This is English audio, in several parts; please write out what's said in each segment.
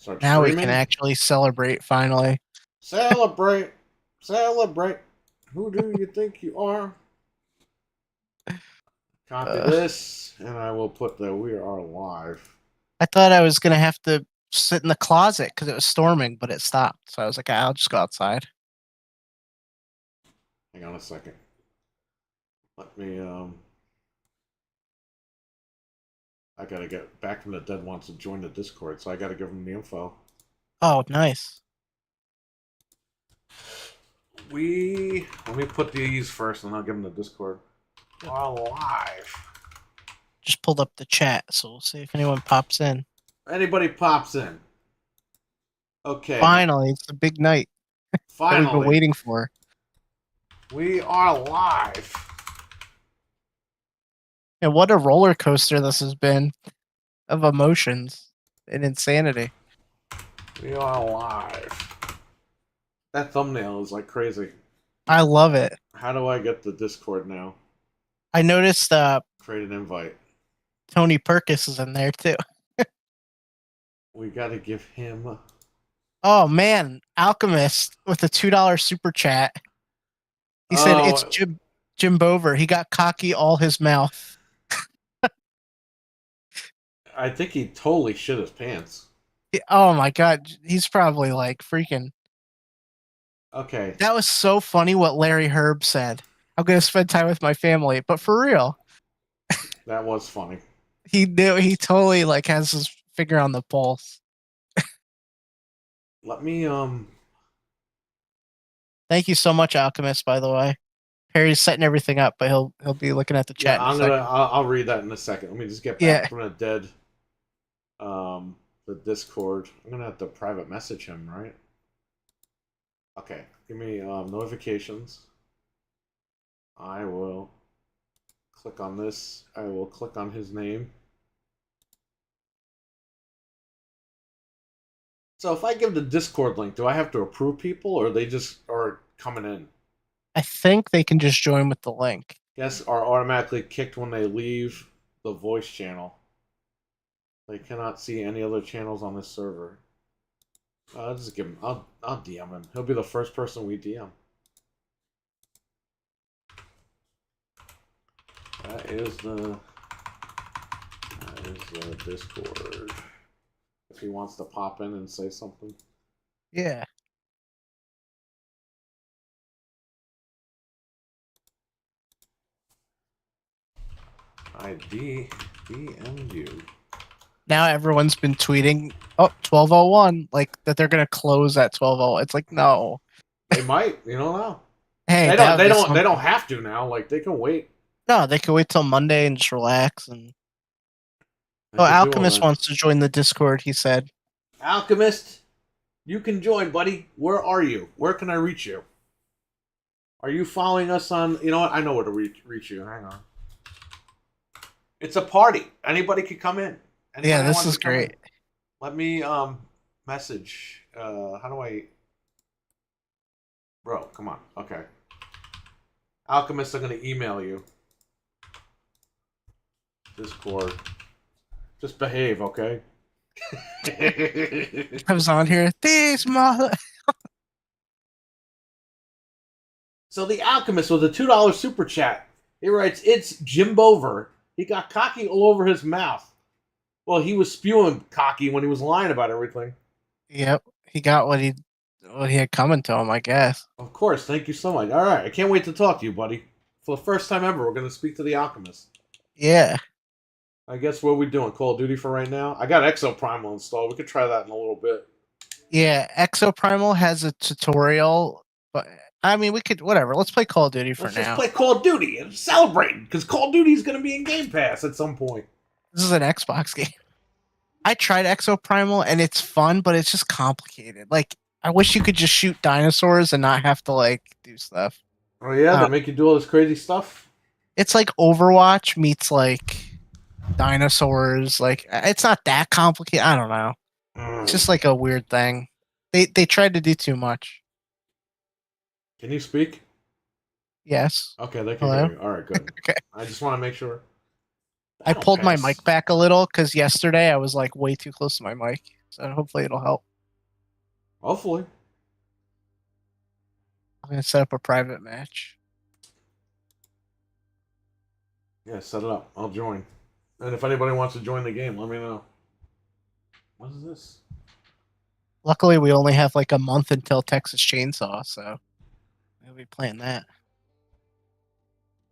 Start Now we can streaming. actually celebrate finally. Celebrate. Celebrate. Who do you think you are? Copy Uh, this, and I will put that we are live. I thought I was gonna have to sit in the closet because it was storming, but it stopped. So I was like, I'll just go outside. Hang on a second. Let me, I gotta get back from the dead wants to join the Discord, so I gotta give him the info. Oh, nice. Let me put these first, and I'll give him the Discord. We're live. Just pulled up the chat, so we'll see if anyone pops in. Anybody pops in. Okay. Finally, it's the big night that we've been Finally. waiting for. We are live. And what a roller coaster this has been of emotions and insanity. We are live. That thumbnail is like crazy. I love it. How do I get the Discord now? I noticed Create an invite. Tony Perkis is in there too. We gotta give him. Oh man, Alchemist with a $2 super chat. He said it's Jim Bover. He got cocky all his mouth. I think he totally shit his pants. Oh my god, he's probably like freaking. Okay. That was so funny what Larry Herb said. I'm gonna spend time with my family, but for real, That was funny. he totally like has his finger on the pulse. Let me Thank you so much, Alchemist. By the way, Perry's setting everything up, but he'll be looking at the chat. Yeah, I'll read that in a second. Let me just get back Yeah. from the dead. The Discord. I'm gonna have to private message him, right? Okay. Give me notifications. I will click on this. I will click on his name. So if I give the Discord link, do I have to approve people, or they just are coming in? I think they can just join with the link. Yes, are automatically kicked when they leave the voice channel. They cannot see any other channels on this server. I'll just give him. I'll DM him. He'll be the first person we DM. That is the Discord. If he wants to pop in and say something. Yeah. I DM'd you. Now everyone's been tweeting, oh, 12:01, like that they're gonna close at 12:01. It's like, no. They might. You don't know. Hey, They that don't. would They be don't. They something. don't have to now. Like they can wait. No, they can wait till Monday and just relax. And They oh, could do all Alchemist that. wants to join the Discord. He said, Alchemist, you can join, buddy. Where are you? Where can I reach you? Are you following us on? You know what? I know where to reach you. Hang on. It's a party. Anybody could come in. Anybody "Yeah, this wants is to come in. great." Let me message. How do I? Bro, come on. Okay. Alchemist, I'm gonna email you. Discord. Just behave, okay? I was on here. This mother. So the Alchemist with a $2 super chat. He writes, "It's Jim Bover. He got cocky all over his mouth. Well, he was spewing cocky when he was lying about everything." Yep, he got what he had coming to him, I guess. Of course, thank you so much. All right, I can't wait to talk to you, buddy. For the first time ever, we're going to speak to the Alchemist. Yeah. I guess what are we doing? Call of Duty for right now? I got Exo Primal installed. We could try that in a little bit. Yeah, Exoprimal has a tutorial, but I mean, we could whatever. Let's play Call of Duty for Let's just now. play Call of Duty and celebrate, because Call of Duty is going to be in Game Pass at some point. This is an Xbox game. I tried Exoprimal and it's fun, but it's just complicated. Like, I wish you could just shoot dinosaurs and not have to like do stuff. Oh yeah, they make you do all this crazy stuff. It's like Overwatch meets like dinosaurs. Like, it's not that complicated. I don't know. It's just like a weird thing. They tried to do too much. Can you speak? Yes. Okay, they can Hello? hear you. All right, good. Okay. I just want to make sure. I pulled my mic back a little because yesterday I was like way too close to my mic. So hopefully it'll help. Hopefully. I'm gonna set up a private match. Yeah, set it up. I'll join. And if anybody wants to join the game, let me know. What is this? Luckily, we only have like a month until Texas Chainsaw, so we'll be playing that.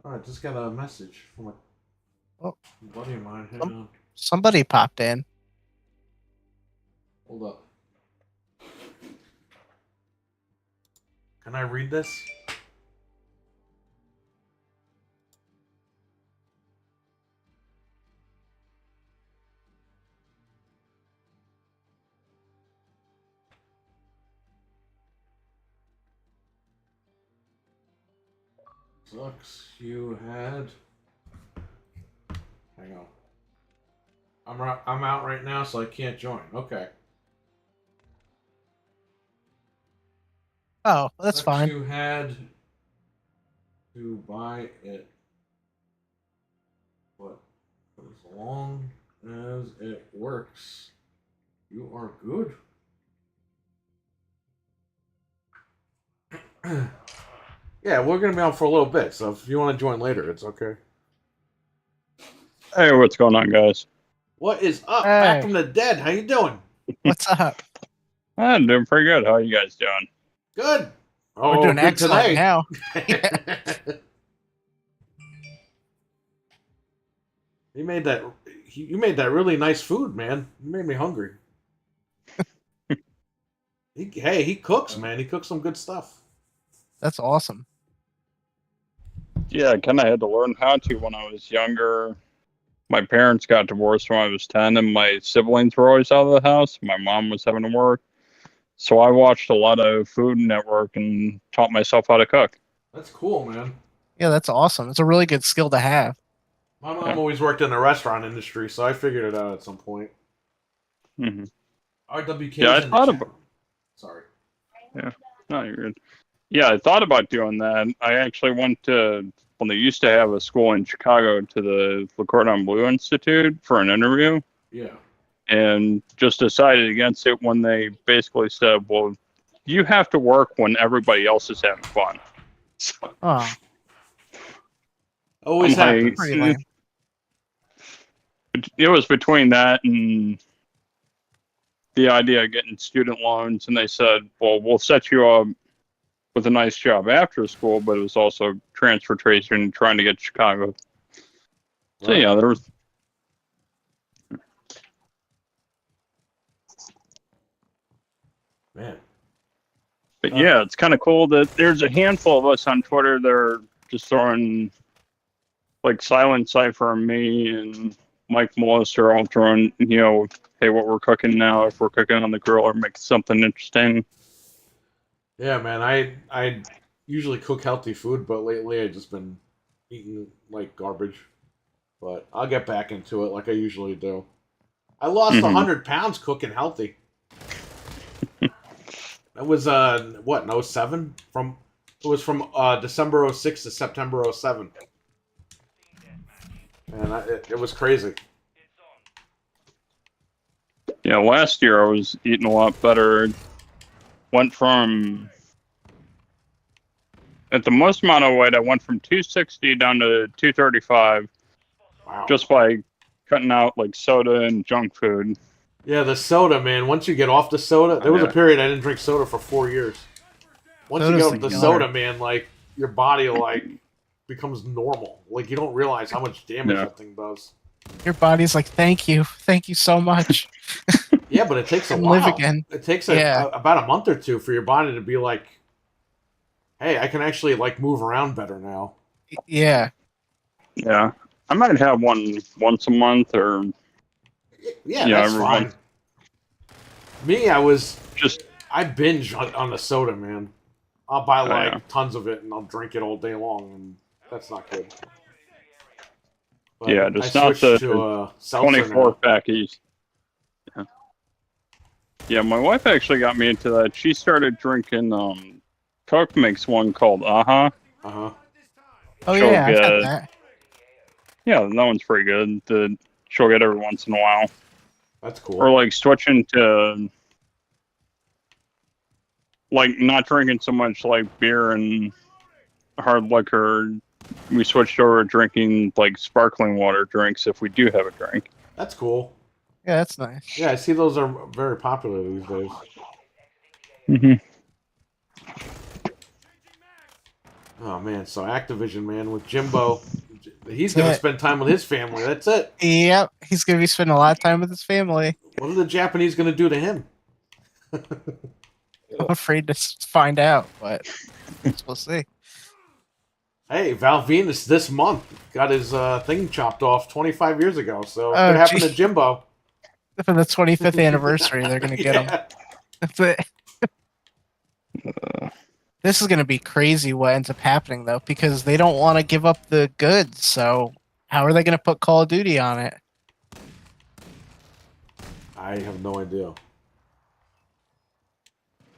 All right, just got a message from a buddy of mine. Hang on. Somebody popped in. Hold up. Can I read this? Sucks you had. Hang on. I'm out right now, so I can't join. Okay. Oh, that's Sucks fine. you had to buy it, but as long as it works, you are good. Yeah, we're gonna be on for a little bit, so if you want to join later, it's okay. Hey, what's going on, guys? What is up? Hey. Back from the dead. How you doing? What's up? I'm doing pretty good. How are you guys doing? Good. Oh, We're doing good excellent today. now. You made that really nice food, man. You made me hungry. He cooks, man. He cooks some good stuff. That's awesome. Yeah, I kind of had to learn how to when I was younger. My parents got divorced when I was 10, and my siblings were always out of the house. My mom was having to work. So I watched a lot of Food Network and taught myself how to cook. That's cool, man. Yeah, that's awesome. It's a really good skill to have. My mom always worked in the restaurant industry, so I figured it out at some point. Mm-hmm. RWK. Yeah, I thought about. Sorry. Yeah, no, you're good. Yeah, I thought about doing that. I actually went to when they used to have a school in Chicago to the Le Cordon Bleu Institute for an interview. Yeah. And just decided against it when they basically said, well, you have to work when everybody else is having fun. So, Oh, Always happens. pretty lame. it was between that and the idea of getting student loans. And they said, well, we'll set you up with a nice job after school, but it was also transportation trying to get to Chicago. So, Right. yeah, there was. Man. But yeah, it's kind of cool that there's a handful of us on Twitter that are just throwing, like Silent Cypher and me and Mike Melissa are all throwing, hey, what we're cooking now, if we're cooking on the grill or make something interesting. Yeah, man. I usually cook healthy food, but lately I've just been eating like garbage. But I'll get back into it like I usually do. I lost 100 pounds cooking healthy. That was what, in 07? It was from December 06 to September 07. And it was crazy. Yeah, last year I was eating a lot better. Went from, at the most amount of weight, I went from 260 down to 235. Wow. Just by cutting out like soda and junk food. Yeah, the soda, man. Once you get off the soda, there was a period I didn't drink soda for 4 years. Once you get off the soda, man, like your body like becomes normal. Like you don't realize how much damage that thing does. Your body's like, thank you so much. Yeah, but it takes a And while. live again. It takes about a month or two for your body to be like, hey, I can actually like move around better now. Yeah. Yeah, I might have one once a month or. Yeah, that's fine. Me, I binge on the soda, man. I'll buy tons of it and I'll drink it all day long, and that's not good. But yeah, just not the 24-packies. Yeah, my wife actually got me into that. She started drinking. Coke makes one called Aha. Uh-huh. Oh yeah, I've had that. Yeah, that one's pretty good. She'll get every once in a while. That's cool. Or like switching to like not drinking so much like beer and hard liquor. We switched over to drinking like sparkling water drinks if we do have a drink. That's cool. Yeah, that's nice. Yeah, I see those are very popular these days. Mm-hmm. Oh man, so Activision, man, with Jimbo, he's gonna spend time with his family. That's it. Yep, he's gonna be spending a lot of time with his family. What are the Japanese gonna do to him? I'm afraid to find out, but we'll see. Hey, Val Venus this month got his thing chopped off 25 years ago. So what happened to Jimbo? For the 25th anniversary, they're gonna get him. That's it. This is gonna be crazy. What ends up happening though, because they don't want to give up the goods. So how are they gonna put Call of Duty on it? I have no idea.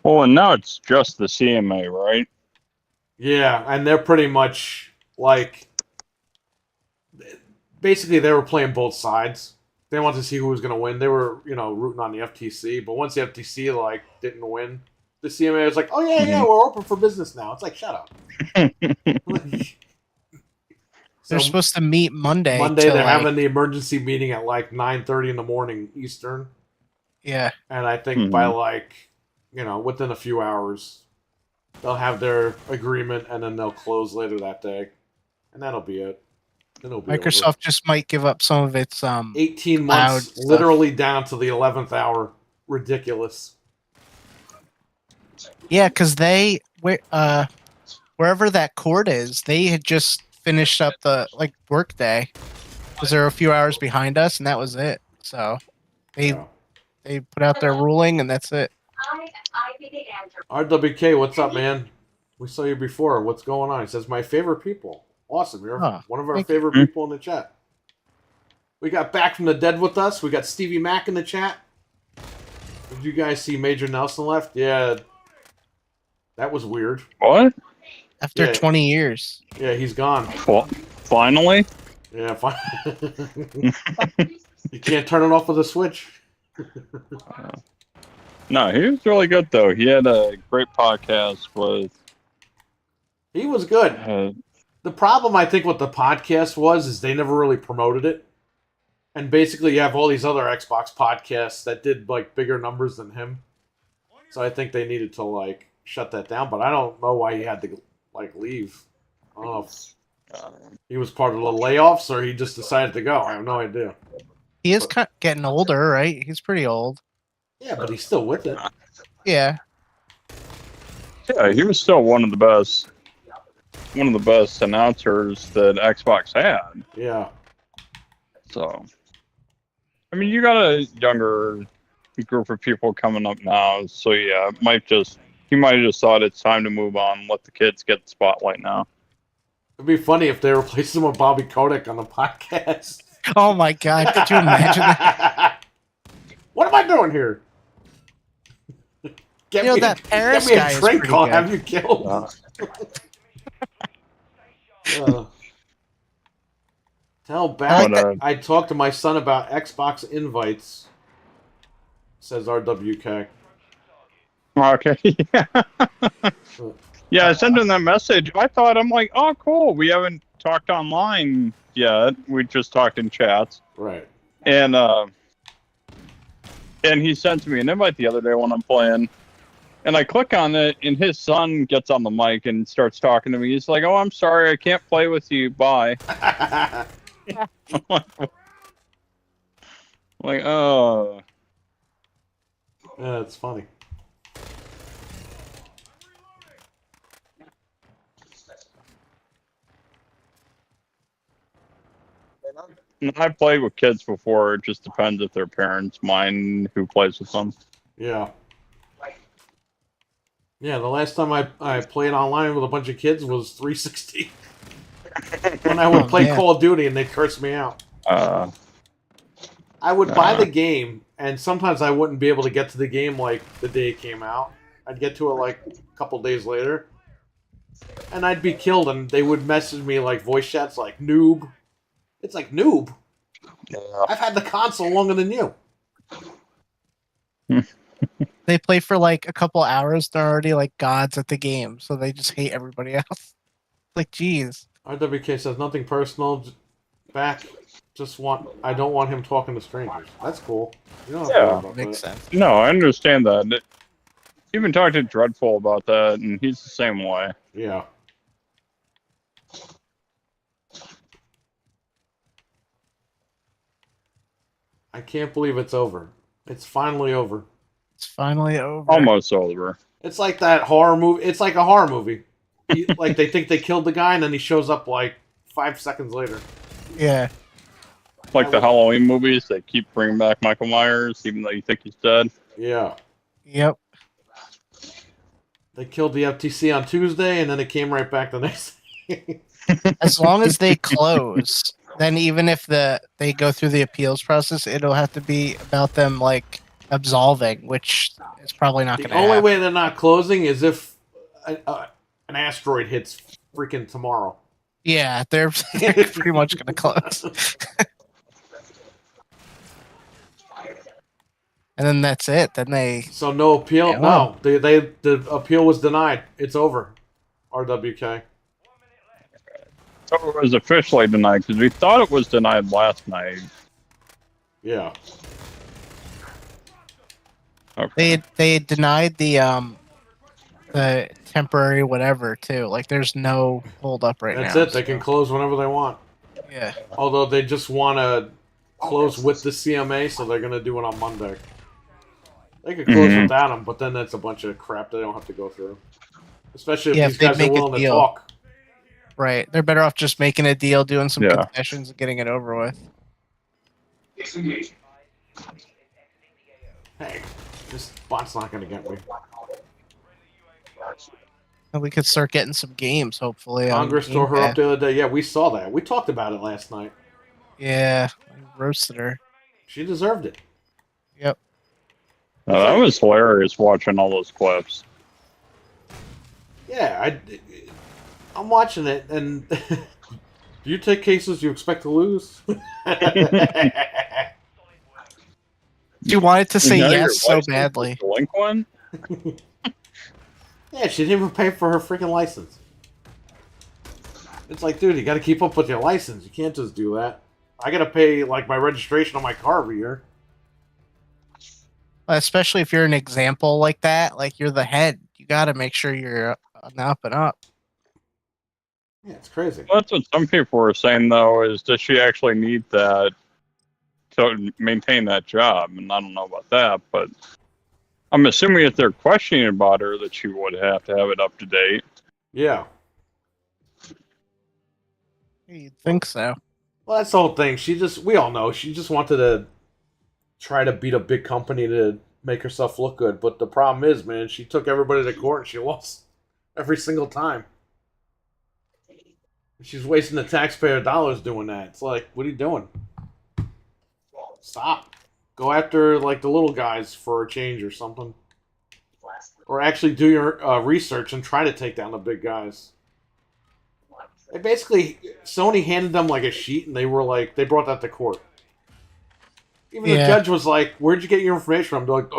Well, and now it's just the CMA, right? Yeah, and they're pretty much like basically they were playing both sides. They wanted to see who was going to win. They were, rooting on the FTC, but once the FTC like didn't win, the CMA was like, "Oh yeah, we're open for business now." It's like, shut up. They're supposed to meet Monday. They're having the emergency meeting at like 9:30 in the morning Eastern. Yeah, and I think by within a few hours, they'll have their agreement, and then they'll close later that day, and that'll be it. Microsoft over. Just might give up some of its 18 months, literally down to the 11th hour. Ridiculous. Yeah, because wherever that court is, they had just finished up the work day, because they're a few hours behind us, and that was it. So they put out their ruling, and that's it. RWK, what's up, man? We saw you before. What's going on? He says, my favorite people. Awesome. You're one of our favorite people in the chat. We got Back from the Dead with us. We got Stevie Mac in the chat. Did you guys see Major Nelson left? Yeah. That was weird. What? After 20 years. Yeah, he's gone. Finally? Yeah, you can't turn it off with a switch. No, he was really good, though. He had a great podcast with... He was good. The problem, I think, with the podcast is they never really promoted it. And basically, you have all these other Xbox podcasts that did, bigger numbers than him. So I think they needed to, shut that down. But I don't know why he had to, leave. I don't know if he was part of the layoffs or he just decided to go. I have no idea. He is getting older, right? He's pretty old. Yeah, but he's still with it. Yeah. Yeah, he was still one of the best announcers that Xbox had. Yeah. So, I mean, you got a younger group of people coming up now, so yeah, he might have just thought it's time to move on, let the kids get the spotlight now. It'd be funny if they replaced him with Bobby Kotick on the podcast. Oh my God, could you imagine that? What am I doing here? That Paris guy is pretty good. I'll have you killed. Tell back. I talked to my son about Xbox invites. Says RWK. Okay. Yeah, I sent him that message. I'm like, oh, cool. We haven't talked online yet. We just talked in chats. Right. And he sent me an invite the other day when I'm playing. And I click on it, and his son gets on the mic and starts talking to me. He's like, oh, I'm sorry, I can't play with you. Bye. I'm like, oh. Yeah, it's funny. I've played with kids before. It just depends if their parents mind who plays with them. Yeah. Yeah, the last time I played online with a bunch of kids was 360. When I would play Call of Duty and they'd curse me out. I would buy the game, and sometimes I wouldn't be able to get to the game the day it came out. I'd get to it a couple days later. And I'd be killed, and they would message me voice chats noob. It's noob. Yeah. I've had the console longer than you. They play for like a couple hours. They're already like gods at the game, so they just hate everybody else. Like, geez. RWK says nothing personal. Back. I don't want him talking to strangers. That's cool. You don't have to worry about Makes that. sense. No, I understand that. Even talked to Dreadful about that, and he's the same way. Yeah. I can't believe it's over. It's finally over. It's finally over. Almost over. It's like that horror movie. It's like a horror movie. Like they think they killed the guy, and then he shows up like 5 seconds later. Yeah. Like the Halloween movies, they keep bringing back Michael Myers, even though you think he's dead. Yeah. Yep. They killed the FTC on Tuesday, and then it came right back the next day. As long as they close, then even if they go through the appeals process, it'll have to be about them like absolving, which is probably not going The to only happen. way they're not closing is if an asteroid hits freaking tomorrow. Yeah, they're pretty much going to close. And then that's it. Then they So no appeal. Yeah, No, the appeal was denied. It's over. RWK. So it was officially denied, because we thought it was denied last night. Yeah. Okay. they denied the temporary whatever too. Like there's no hold up right That's now. it. They can close whenever they want. Yeah. Although they just want to close with the CMA, so they're going to do it on Monday. They could close without them, but then that's a bunch of crap they don't have to go through. Especially if Yeah, these if they guys are make a willing to deal. talk. Right. They're better off just making a deal, doing some Yeah. concessions, and getting it over with. Hey, this bot's not going to get me. And we could start getting some games, hopefully. on Congress Game tore her Pass. up the other day. Yeah, we saw that. We talked about it last night. Yeah, I roasted her. She deserved it. Yep. That was hilarious watching all those clips. Yeah, I'm watching it, and do you take cases you expect to lose? She wanted to say You know your yes so license is badly. Delinquent? Yeah, she didn't even pay for her freaking license. It's like, dude, you got to keep up with your license. You can't just do that. I got to pay like my registration on my car every year. Especially if you're an example like that, like you're the head. You got to make sure you're on the up and up. Yeah, it's crazy. Well, that's what some people were saying, though, is does she actually need that to maintain that job? And I don't know about that, but I'm assuming if they're questioning about her that she would have to have it up to date. Yeah. You'd think so. Well, that's the whole thing. We all know, she just wanted to try to beat a big company to make herself look good. But the problem is, man, she took everybody to court and she lost every single time. She's wasting the taxpayer dollars doing that. It's like, what are you doing? Stop. Go after, like, the little guys for a change or something. Or actually do your research and try to take down the big guys. They basically, Sony handed them, like, a sheet, and they were like, they brought that to court. Even the judge was like, where'd you get your information from? They're like,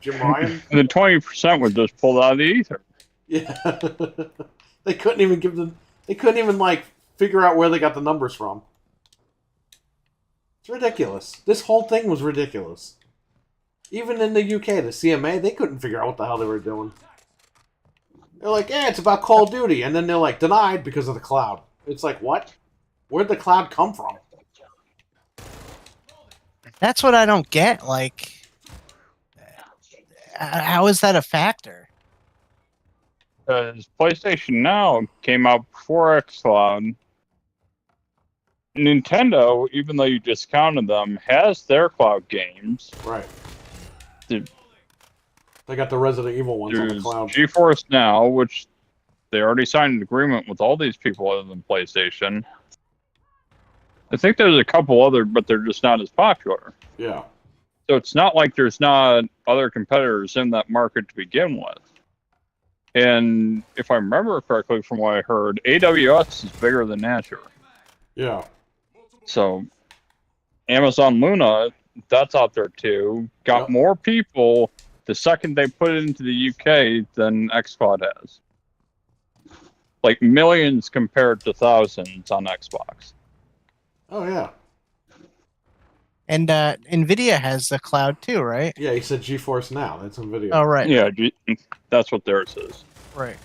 Jim Ryan? And the 20% was just pulled out of the ether. Yeah. They couldn't even, like, figure out where they got the numbers from. It's ridiculous. This whole thing was ridiculous. Even in the UK, the CMA, they couldn't figure out what the hell they were doing. They're like, yeah, it's about Call of Duty. And then they're like, denied because of the cloud. It's like, what? Where'd the cloud come from? That's what I don't get. Like, how is that a factor? Because PlayStation Now came out before xCloud. Nintendo, even though you discounted them, has their cloud games. Right. Dude. They got the Resident Evil ones on the There's cloud. GeForce Now, which they already signed an agreement with all these people other than PlayStation. I think there's a couple other, but they're just not as popular. Yeah. So it's not like there's not other competitors in that market to begin with. And if I remember correctly from what I heard, AWS is bigger than Azure. Yeah. So Amazon Luna that's out there too. Got Yep. more people the second they put it into the UK than XCloud has. Like millions compared to thousands on Xbox. Oh yeah. And Nvidia has the cloud too, right? Yeah, he said GeForce Now. That's NVIDIA. Oh, right. Yeah, that's what theirs is. Right.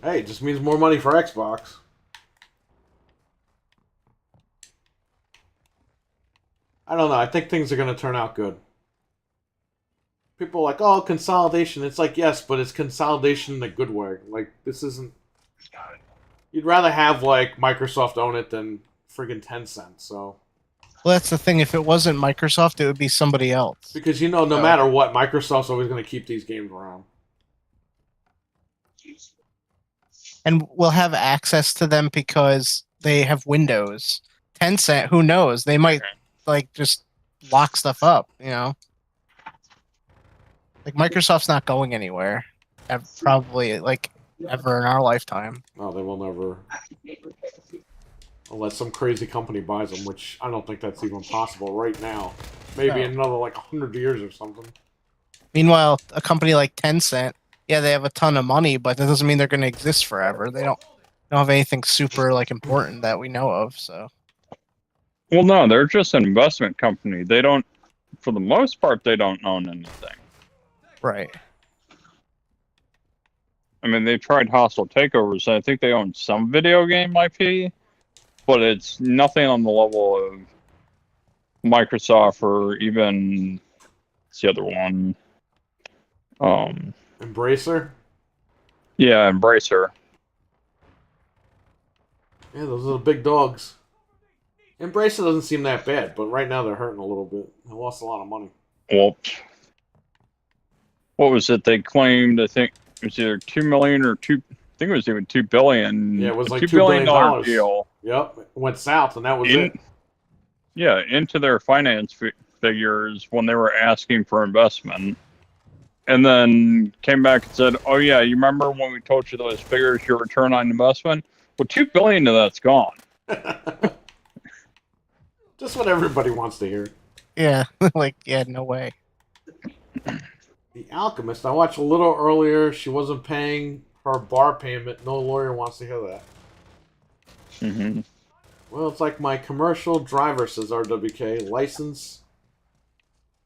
Hey, it just means more money for Xbox. I don't know. I think things are going to turn out good. People are like, oh, consolidation. It's like, yes, but it's consolidation in a good way. Like, this isn't... You'd rather have, like, Microsoft own it than friggin' Tencent, so... Well, that's the thing. If it wasn't Microsoft, it would be somebody else. Because, you know, no matter what, Microsoft's always going to keep these games around. And we'll have access to them because they have Windows. Tencent, who knows? They might, like, just lock stuff up, you know? Like, Microsoft's not going anywhere. Probably, like, ever in our lifetime. No, they will never... Unless some crazy company buys them, which I don't think that's even possible right now. Maybe in another, like, 100 years or something. Meanwhile, a company like Tencent, yeah, they have a ton of money, but that doesn't mean they're going to exist forever. They don't have anything super, like, important that we know of, so... Well, no, they're just an investment company. They don't, for the most part, they don't own anything. Right. I mean, they tried hostile takeovers. I think they own some video game IP, but it's nothing on the level of Microsoft or even what's the other one? Embracer? Yeah, Embracer. Yeah, those are the big dogs. Embracer doesn't seem that bad, but right now they're hurting a little bit. They lost a lot of money. Well, what was it? They claimed, I think it was either 2 million or I think it was even 2 billion. Yeah, it was like $2 $2 billion deal. Yep, it went south, and that was it. Yeah, into their finance figures when they were asking for investment. And then came back and said, oh yeah, you remember when we told you those figures, your return on investment? Well, 2 billion of that's gone. Just what everybody wants to hear. Yeah, like, yeah, no way. The Alchemist, I watched a little earlier. She wasn't paying her bar payment. No lawyer wants to hear that. Mm-hmm. Well, it's like my commercial driver, says RWK. License.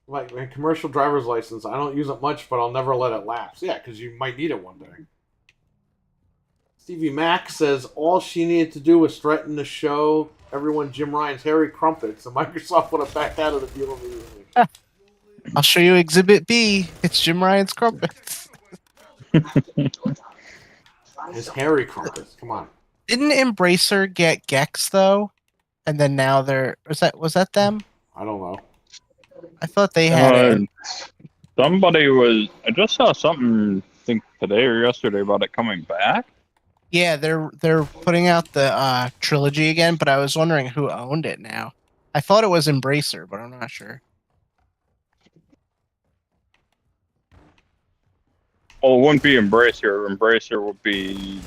Like my commercial driver's license. I don't use it much, but I'll never let it lapse. Yeah, because you might need it one day. Stevie Mack says all she needed to do was threaten to show everyone Jim Ryan's hairy crumpets, and Microsoft would have backed out of the deal immediately. I'll show you Exhibit B. It's Jim Ryan's crumpets. His hairy crumpets. Come on. Didn't Embracer get Gex though? And then now they're was that them? I don't know. I thought they had it. Somebody was. I just saw something. I think today or yesterday about it coming back. Yeah, they're putting out the trilogy again, but I was wondering who owned it now. I thought it was Embracer, but I'm not sure. Well, it wouldn't be Embracer. Embracer would be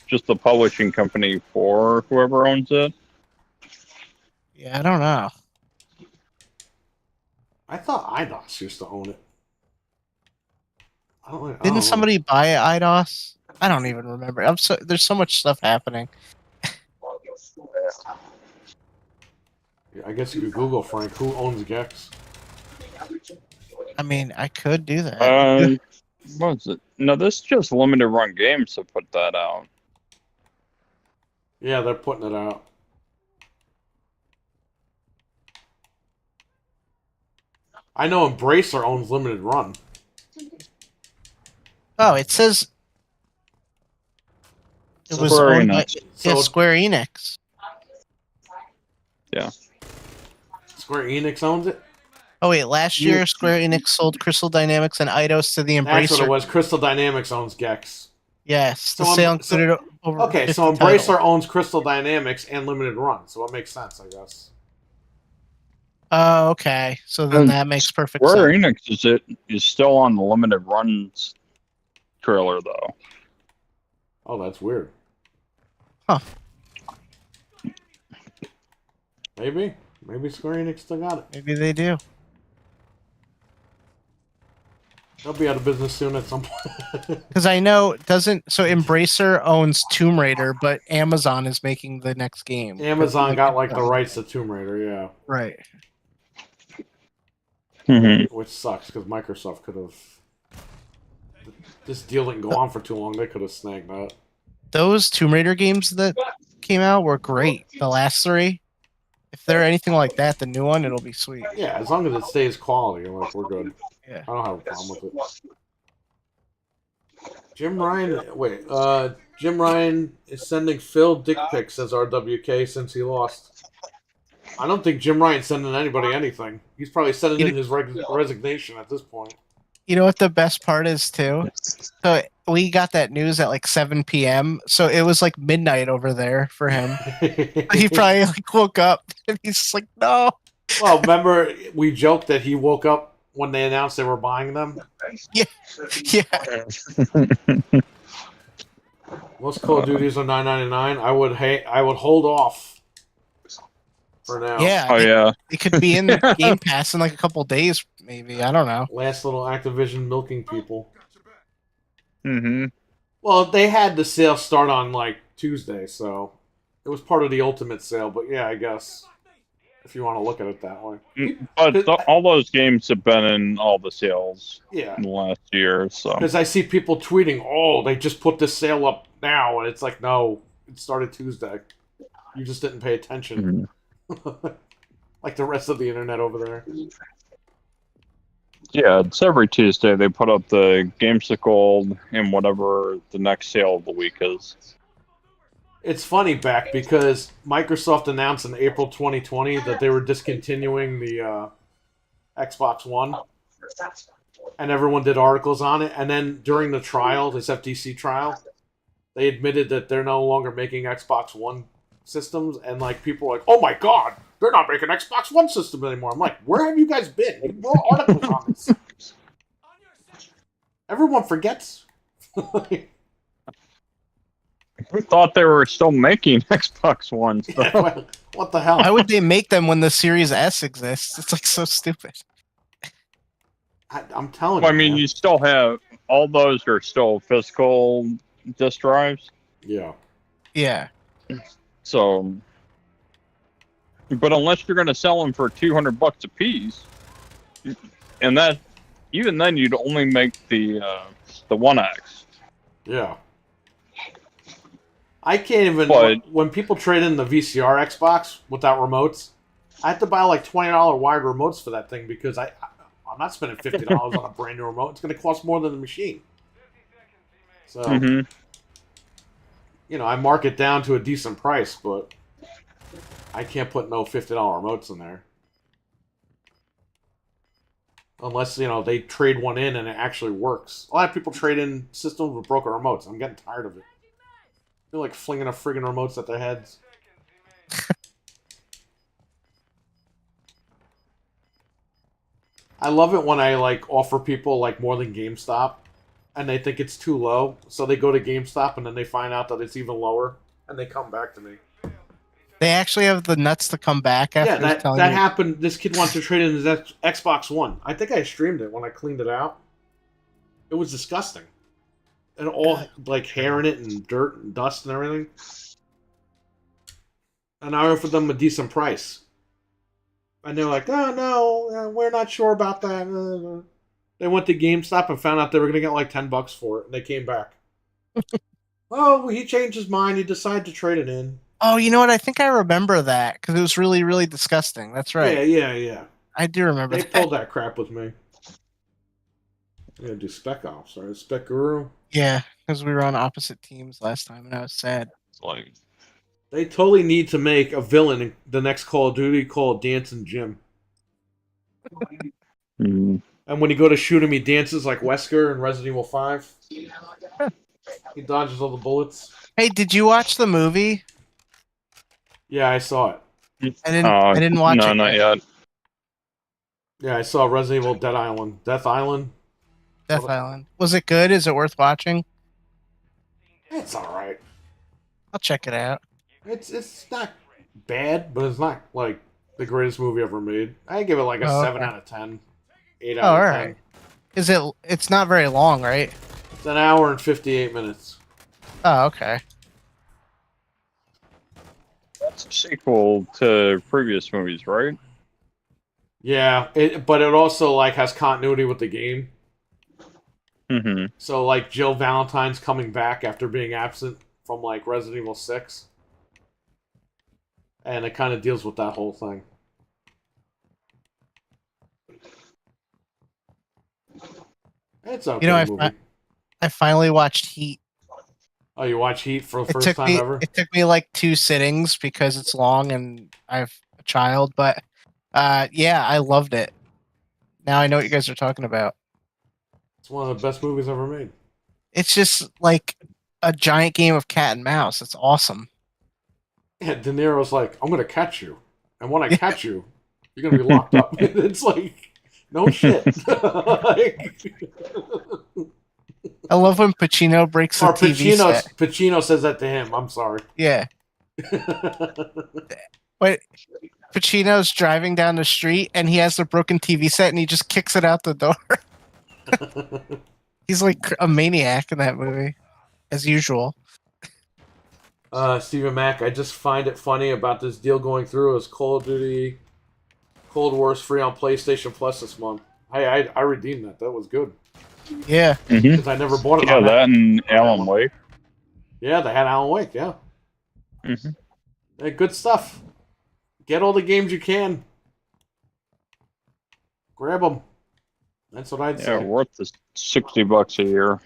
just the publishing company for whoever owns it. Yeah, I don't know. I thought IDOS used to own it. I don't Didn't know. somebody buy IDOS? I don't even remember. There's so much stuff happening. Yeah, I guess you could Google, Frank, who owns Gex? I mean, I could do that. What was it? No, this is just limited run games to put that out. Yeah, they're putting it out. I know Embracer owns Limited Run. Oh, it says it was Square owned by Enix. Square Enix. Yeah. Square Enix owns it? Oh wait, last year Square Enix sold Crystal Dynamics and Eidos to the Embracer. That's what it was. Crystal Dynamics owns Gex. Yes, the So sale included over Okay, 50 so Embracer titles. owns Crystal Dynamics and Limited Run, so it makes sense, I guess. Oh, okay. So then that makes perfect Square sense. Enix is still on the limited runs trailer though. Oh, that's weird. Huh. Maybe Square Enix still got it. Maybe they do. They'll be out of business soon at some point. Because I know Embracer owns Tomb Raider, but Amazon is making the next game. Amazon got like the rights to Tomb Raider, yeah. Right. Which sucks because Microsoft could have. This deal didn't go on for too long. They could have snagged that. Those Tomb Raider games that came out were great. The last 3. If they're anything like that, the new one, it'll be sweet. Yeah, as long as it stays quality, like we're good. Yeah. I don't have a problem with it. Jim Ryan is sending Phil dick pics, says RWK, since he lost. I don't think Jim Ryan's sending anybody anything. He's probably sending in his resignation at this point. You know what the best part is, too? So we got that news at like 7 p.m., so it was like midnight over there for him. He probably like woke up, and he's just like, no. Well, remember, we joked that he woke up when they announced they were buying them? Yeah. Most Call of Duties are $9.99. I would hold off for now. Yeah. Oh, yeah. It could be in the Game Pass in like a couple days, maybe. I don't know. Last little Activision milking people. Mm-hmm. Well, they had the sale start on like Tuesday, so it was part of the Ultimate sale. But yeah, I guess if you want to look at it that way. But all those games have been in all the sales in the last year. So because I see people tweeting, "Oh, they just put this sale up now," and it's like, no, it started Tuesday. You just didn't pay attention, like the rest of the internet over there. Yeah, it's every Tuesday they put up the Games of Gold and whatever the next sale of the week is. It's funny, Beck, because Microsoft announced in April 2020 that they were discontinuing the Xbox One, and everyone did articles on it. And then during the trial, this FTC trial, they admitted that they're no longer making Xbox One systems, and like people were like, "Oh my God, they're not making Xbox One systems anymore." I'm like, "Where have you guys been? You wrote articles on this." Everyone forgets. Who thought they were still making Xbox Ones? Yeah, well, what the hell? Why would they make them when the Series S exists? It's like so stupid. I'm telling you. I mean, man. you still have all those are still physical disk drives. Yeah. Yeah. So, but unless you're going to sell them for $200 a piece, and that even then you'd only make the One X. Yeah. I can't even. When people trade in the VCR Xbox without remotes, I have to buy like $20 wired remotes for that thing because I'm not spending $50 on a brand new remote. It's going to cost more than the machine. So, you know, I mark it down to a decent price, but I can't put no $50 remotes in there. Unless, you know, they trade one in and it actually works. A lot of people trade in systems with broken remotes. I'm getting tired of it. They're like flinging a friggin' remotes at their heads. I love it when I like offer people like more than GameStop and they think it's too low. So they go to GameStop and then they find out that it's even lower and they come back to me. They actually have the nuts to come back after that happened. This kid wants to trade in his Xbox One. I think I streamed it when I cleaned it out. It was disgusting. And all like hair in it and dirt and dust and everything. And I offered them a decent price. And they're like, "Oh no, we're not sure about that." They went to GameStop and found out they were going to get like $10 for it, and they came back. Oh, he changed his mind. He decided to trade it in. Oh, you know what? I think I remember that because it was really, really disgusting. That's right. Yeah. I do remember They that. pulled that crap with me. I'm going to do Spec Ops, right? Spec Guru. Yeah, because we were on opposite teams last time, and I was sad. Like, they totally need to make a villain in the next Call of Duty called Dancing Jim. And when you go to shoot him, he dances like Wesker in Resident Evil 5. He dodges all the bullets. Hey, did you watch the movie? Yeah, I saw it. I didn't watch it. No, not yet. Yeah, I saw Resident Evil Death Island. Death Island. Was it good? Is it worth watching? It's alright. I'll check it out. It's not bad, but it's not like the greatest movie ever made. I give it like a Oh, 7 okay. out of 10. 8 Oh, out all of 10. right. Is it? It's not very long, right? It's an hour and 58 minutes. Oh, okay. That's a sequel to previous movies, right? Yeah, but it also like has continuity with the game. Mm-hmm. So like Jill Valentine's coming back after being absent from like Resident Evil 6. And it kind of deals with that whole thing. It's okay You know, movie. I finally watched Heat. Oh, you watch Heat for the It first took time me ever? it took me like 2 sittings because it's long and I have a child, but yeah, I loved it. Now I know what you guys are talking about. It's one of the best movies ever made. It's just like a giant game of cat and mouse. It's awesome. Yeah, De Niro's like, I'm gonna catch you, and when I catch you, you're gonna be locked up. It's like, no shit. Like, I love when Pacino breaks the or TV set. Pacino says that to him. I'm sorry. Yeah. But Pacino's driving down the street and he has the broken TV set and he just kicks it out the door. He's like a maniac in that movie, as usual. Stephen Mack, I just find it funny about this deal going through as Call of Duty Cold War's free on PlayStation Plus this month. Hey, I redeemed that. That was good. Yeah. Mm-hmm. Because I never bought it Yeah, on that and Alan Wake. Yeah, they had Alan Wake, yeah. Mm-hmm. Hey, good stuff. Get all the games you can. Grab them. That's what I'd Yeah, say. worth the $60 a year.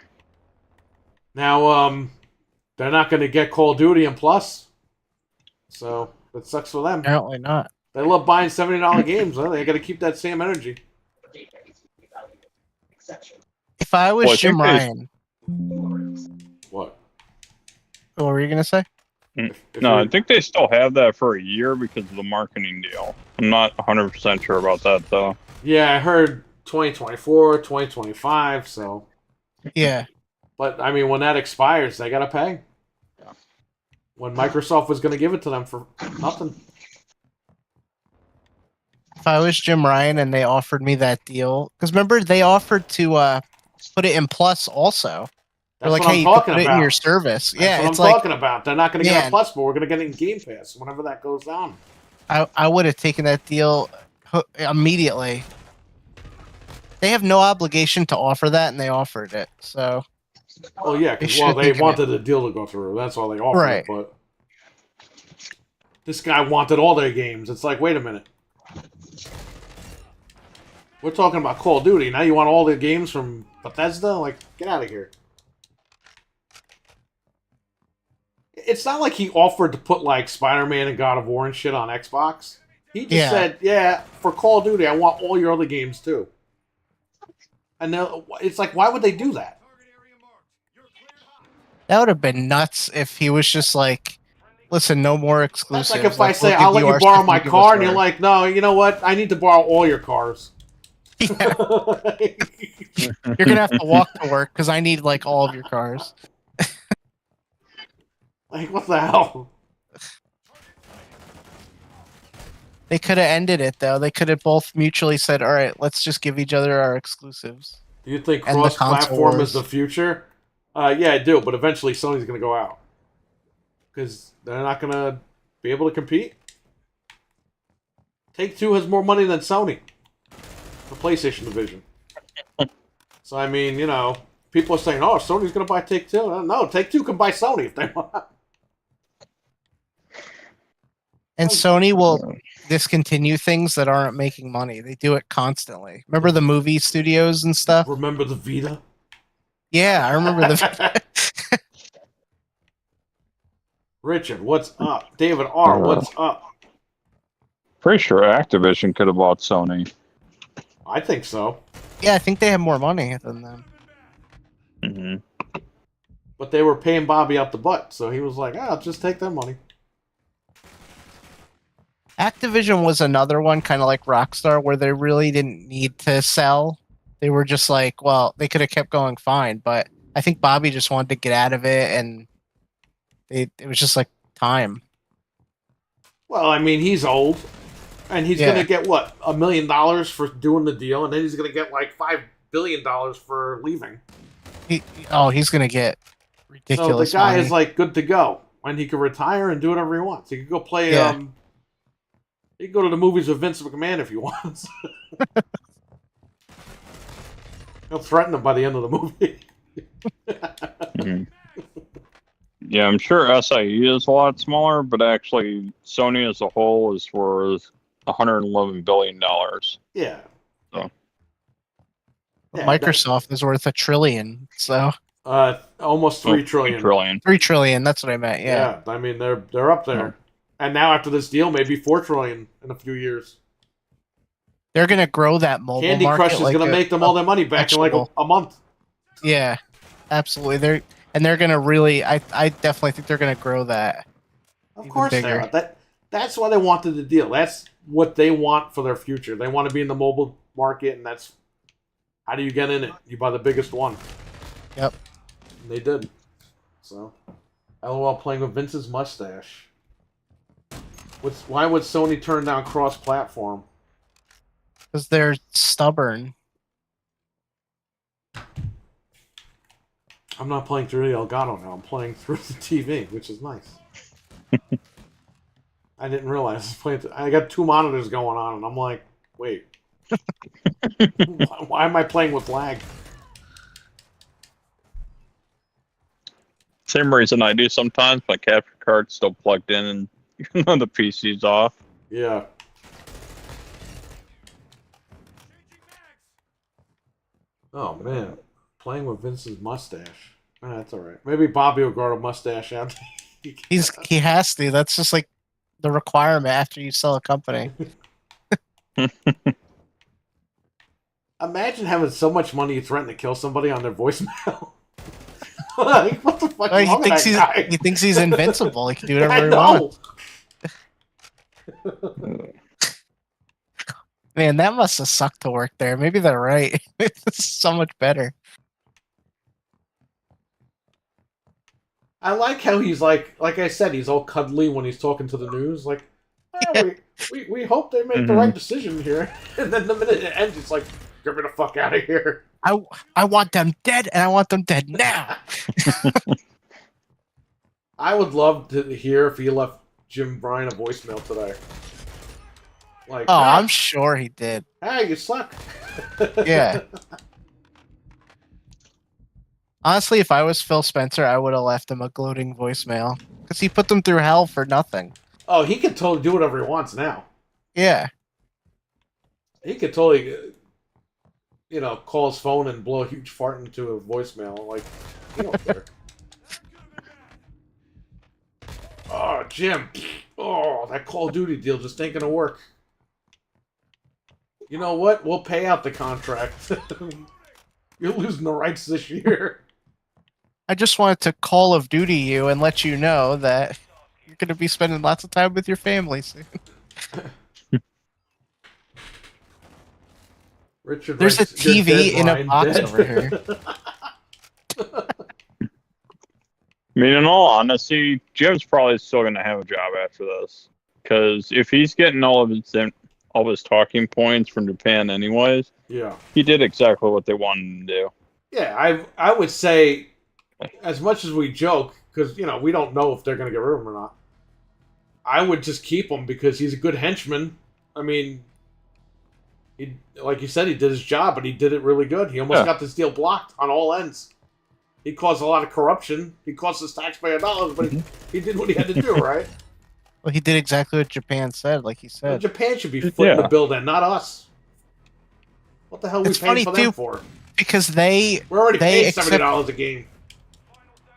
Now, they're not going to get Call of Duty and Plus. So, that sucks for them. Apparently not. They love buying $70 games. Huh? They got to keep that same energy. If I was Well, I Jim think they- Ryan, What? what were you gonna say? If No, I you're- think they still have that for a year because of the marketing deal. I'm not 100% sure about that, though. Yeah, I heard 2024, 2025, so... Yeah. But, I mean, when that expires, they got to pay. When Microsoft was going to give it to them for nothing. If I was Jim Ryan and they offered me that deal, because remember they offered to put it in Plus also. They're That's like, what hey, I'm you can talking put it about. in your service. That's Yeah, what it's I'm like talking about. They're not going to get Man. a Plus, but we're going to get it in Game Pass whenever that goes down. I would have taken that deal immediately. They have no obligation to offer that, and they offered it. So, Well, yeah, They because should have they taken wanted the deal to go through. That's why they offered Right. it. But this guy wanted all their games. It's like, wait a minute. We're talking about Call of Duty. Now you want all the games from Bethesda? Like, get out of here. It's not like he offered to put, like, Spider-Man and God of War and shit on Xbox. He just Yeah. said, yeah, for Call of Duty, I want all your other games, too. And it's like, why would they do that? that would have been nuts if he was just like, listen, no more That's exclusives. like if I say, we'll I'll give let you our borrow stuff, my you give car, us and you're ours. like, no, you know what? I need to borrow all your cars. Yeah. You're gonna have to walk to work because I need like all of your cars. Like, what the hell? They could have ended it though. They could have both mutually said, "All right, let's just give each other our exclusives." Do you think And the console cross-platform is wars. the future? Yeah, I do, but eventually Sony's going to go out. Because they're not going to be able to compete. Take-Two has more money than Sony. The PlayStation division. So, I mean, you know, people are saying, oh, Sony's going to buy Take-Two. No, Take-Two can buy Sony if they want. And Sony will discontinue things that aren't making money. They do it constantly. Remember the movie studios and stuff? Remember the Vita? Yeah, I remember the. Richard, what's up? David R., what's up? Pretty sure Activision could have bought Sony. I think so. Yeah, I think they have more money than them. Mm-hmm. But they were paying Bobby out the butt, so he was like, I'll just take their money. Activision was another one, kind of like Rockstar, where they really didn't need to sell. They were just like, well, they could have kept going fine, but I think Bobby just wanted to get out of it, and it was just like time. Well, I mean, he's old. And he's going to get, what, $1 million for doing the deal, and then he's going to get like $5 billion for leaving. He's going to get ridiculous So the guy money. is like good to go. And he can retire and do whatever he wants. He could go play, he could go to the movies with Vince McMahon if he wants. He'll threaten him by the end of the movie. Mhm. Yeah, I'm sure SIE is a lot smaller, but actually Sony as a whole is worth $111 billion. Yeah. So. Yeah, Microsoft is worth $1 trillion. So almost $3 trillion. $3 trillion. That's what I meant. Yeah. I mean, they're up there. And now after this deal, maybe $4 trillion in a few years. They're gonna grow that mobile Candy market. Crush is gonna make them all their money back in like a month. Yeah, absolutely. They're gonna really. I definitely think they're gonna grow that. Of course they are. That's why they wanted the deal. That's what they want for their future. They want to be in the mobile market, and that's how do you get in it? You buy the biggest one. Yep. And they did. So, LOL playing with Vince's mustache. Why would Sony turn down cross-platform? Because they're stubborn. I'm not playing through the Elgato now. I'm playing through the TV, which is nice. I didn't realize I got 2 monitors going on, and I'm like, wait. Why am I playing with lag? Same reason I do sometimes. My capture card's still plugged in, and even though the PC's off. Yeah. Oh man, playing with Vince's mustache. That's all right. Maybe Bobby will grow a mustache after. He has to. That's just like the requirement after you sell a company. Imagine having so much money you threaten to kill somebody on their voicemail. Like, what the fuck? He thinks he's invincible. He can do whatever he wants. Man, that must have sucked to work there. Maybe they're right. It's so much better. I like how he's like I said, he's all cuddly when he's talking to the news. Like, we hope they make the right decision here. And then the minute it ends, it's like, get me the fuck out of here. I want them dead, and I want them dead now. I would love to hear if he left Jim Bryan a voicemail today. Like, I'm sure he did. Hey, you suck. Yeah. Honestly, if I was Phil Spencer, I would have left him a gloating voicemail. Because he put them through hell for nothing. Oh, he can totally do whatever he wants now. Yeah. He could totally, call his phone and blow a huge fart into a voicemail. Like, he don't care. Oh, Jim. Oh, that Call of Duty deal just ain't gonna work. You know what? We'll pay out the contract. You're losing the rights this year. I just wanted to Call of Duty you and let you know that you're going to be spending lots of time with your family soon. Richard, there's a TV in a box over here. I mean, in all honesty, Jim's probably still going to have a job after this. Because if he's getting all of his talking points from Japan anyways, yeah, he did exactly what they wanted him to do. Yeah, I would say, as much as we joke, because, we don't know if they're going to get rid of him or not, I would just keep him because he's a good henchman. I mean, like you said, he did his job, but he did it really good. He almost got this deal blocked on all ends. He caused a lot of corruption. He cost us taxpayer dollars, but he did what he had to do, right? Well, he did exactly what Japan said, like he said. Well, Japan should be footing the bill then, not us. What the hell are we paying for them for? Because we're already paying $70 a game.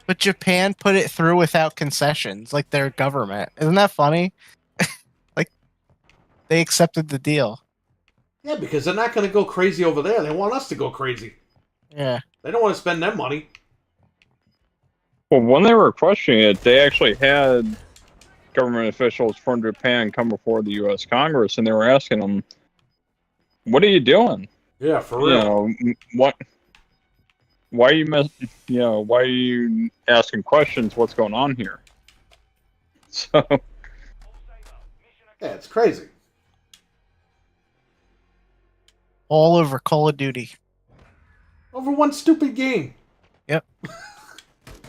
But Japan put it through without concessions, like their government. Isn't that funny? Like, they accepted the deal. Yeah, because they're not going to go crazy over there. They want us to go crazy. Yeah. They don't want to spend their money. Well, when they were questioning it, they actually had government officials from Japan come before the U.S. Congress, and they were asking them, "What are you doing? Yeah, for real. What? Why are you why are you asking questions? What's going on here?" So, yeah, it's crazy. All over Call of Duty. Over one stupid game. Yep.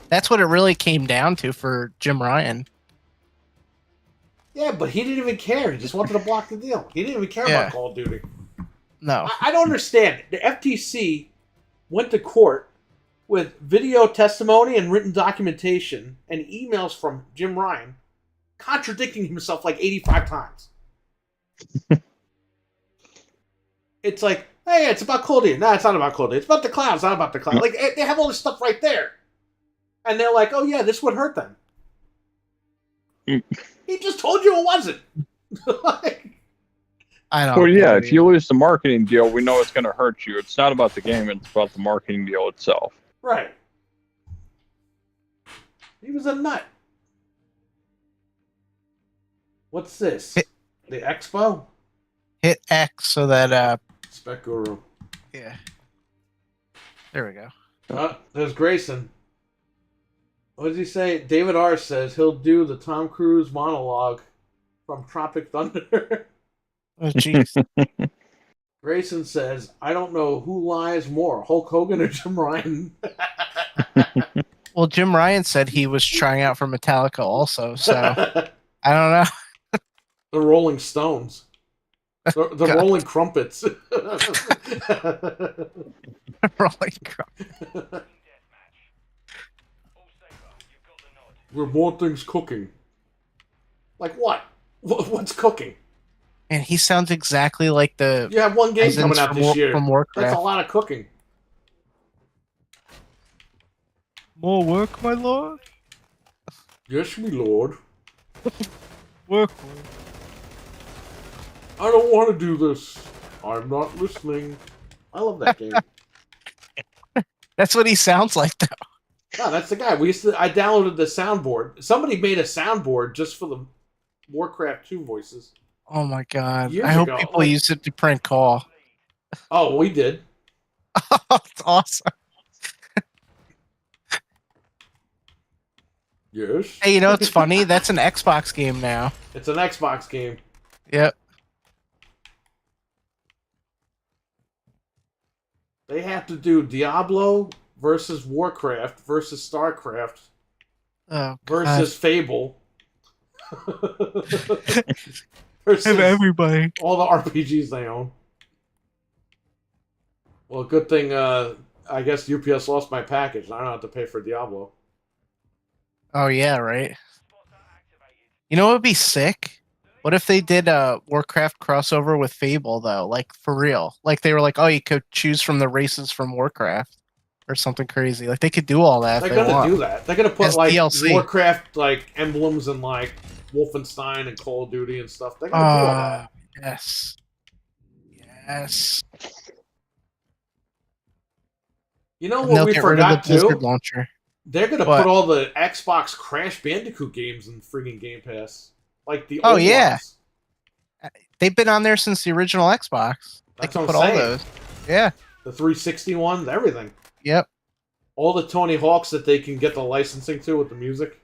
That's what it really came down to for Jim Ryan. Yeah, but he didn't even care. He just wanted to block the deal. He didn't even care Yeah. about Call of Duty. No. I don't understand. The FTC went to court with video testimony and written documentation and emails from Jim Ryan contradicting himself like 85 times. It's like, hey, it's about Call of Duty. No, it's not about Call of Duty. It's about the cloud. It's not about the cloud. Like, they have all this stuff right there. And they're like, oh, yeah, this would hurt them. He just told you it wasn't. Like, I don't Well, know. yeah, if you lose the marketing deal, we know it's going to hurt you. It's not about the game, it's about the marketing deal itself. right. He was a nut. What's this? The Expo? Hit X so that Spec Guru. yeah. There we go. There's Grayson. What does he say? David R. says he'll do the Tom Cruise monologue from Tropic Thunder. Oh jeez. Grayson says, I don't know who lies more, Hulk Hogan or Jim Ryan. Well, Jim Ryan said he was trying out for Metallica also, so I don't know. The Rolling Stones. The God. Rolling Crumpets. Rolling crap. We're more things cooking. Like what? What's cooking? And he sounds exactly like the You have one game coming out this year. from Warcraft. That's a lot of cooking. More work, my lord. Yes, me lord. Work. I don't want to do this. I'm not listening. I love that game. That's what he sounds like, though. No, that's the guy. I downloaded the soundboard. Somebody made a soundboard just for the Warcraft 2 voices. Oh my god! Years I hope ago, people like- use it to prank call. Oh, we did. That's awesome. Yes. Hey, you know what's funny? That's an Xbox game now. It's an Xbox game. Yep. They have to do Diablo versus Warcraft versus StarCraft Oh, versus Fable versus everybody. all the RPGs they own. Well, good thing I guess UPS lost my package. I don't have to pay for Diablo. Oh yeah, right. You know what would be sick? What if they did a Warcraft crossover with Fable though? Like for real. Like they were like, oh, you could choose from the races from Warcraft or something crazy. Like they could do all that. They're if they gonna want. do that. They're gonna put As like DLC. Warcraft like emblems and like Wolfenstein and Call of Duty and stuff. They're gonna do all that. Yes. Yes. You know And what they'll we get rid of forgot the Blizzard too? launcher. They're gonna What? put all the Xbox Crash Bandicoot games in friggin' Game Pass, like the Oh, old yeah. ones. They've been on there since the original Xbox. They That's can what put I'm all saying. those. Yeah. The 360 ones, everything. Yep. All the Tony Hawks that they can get the licensing to with the music.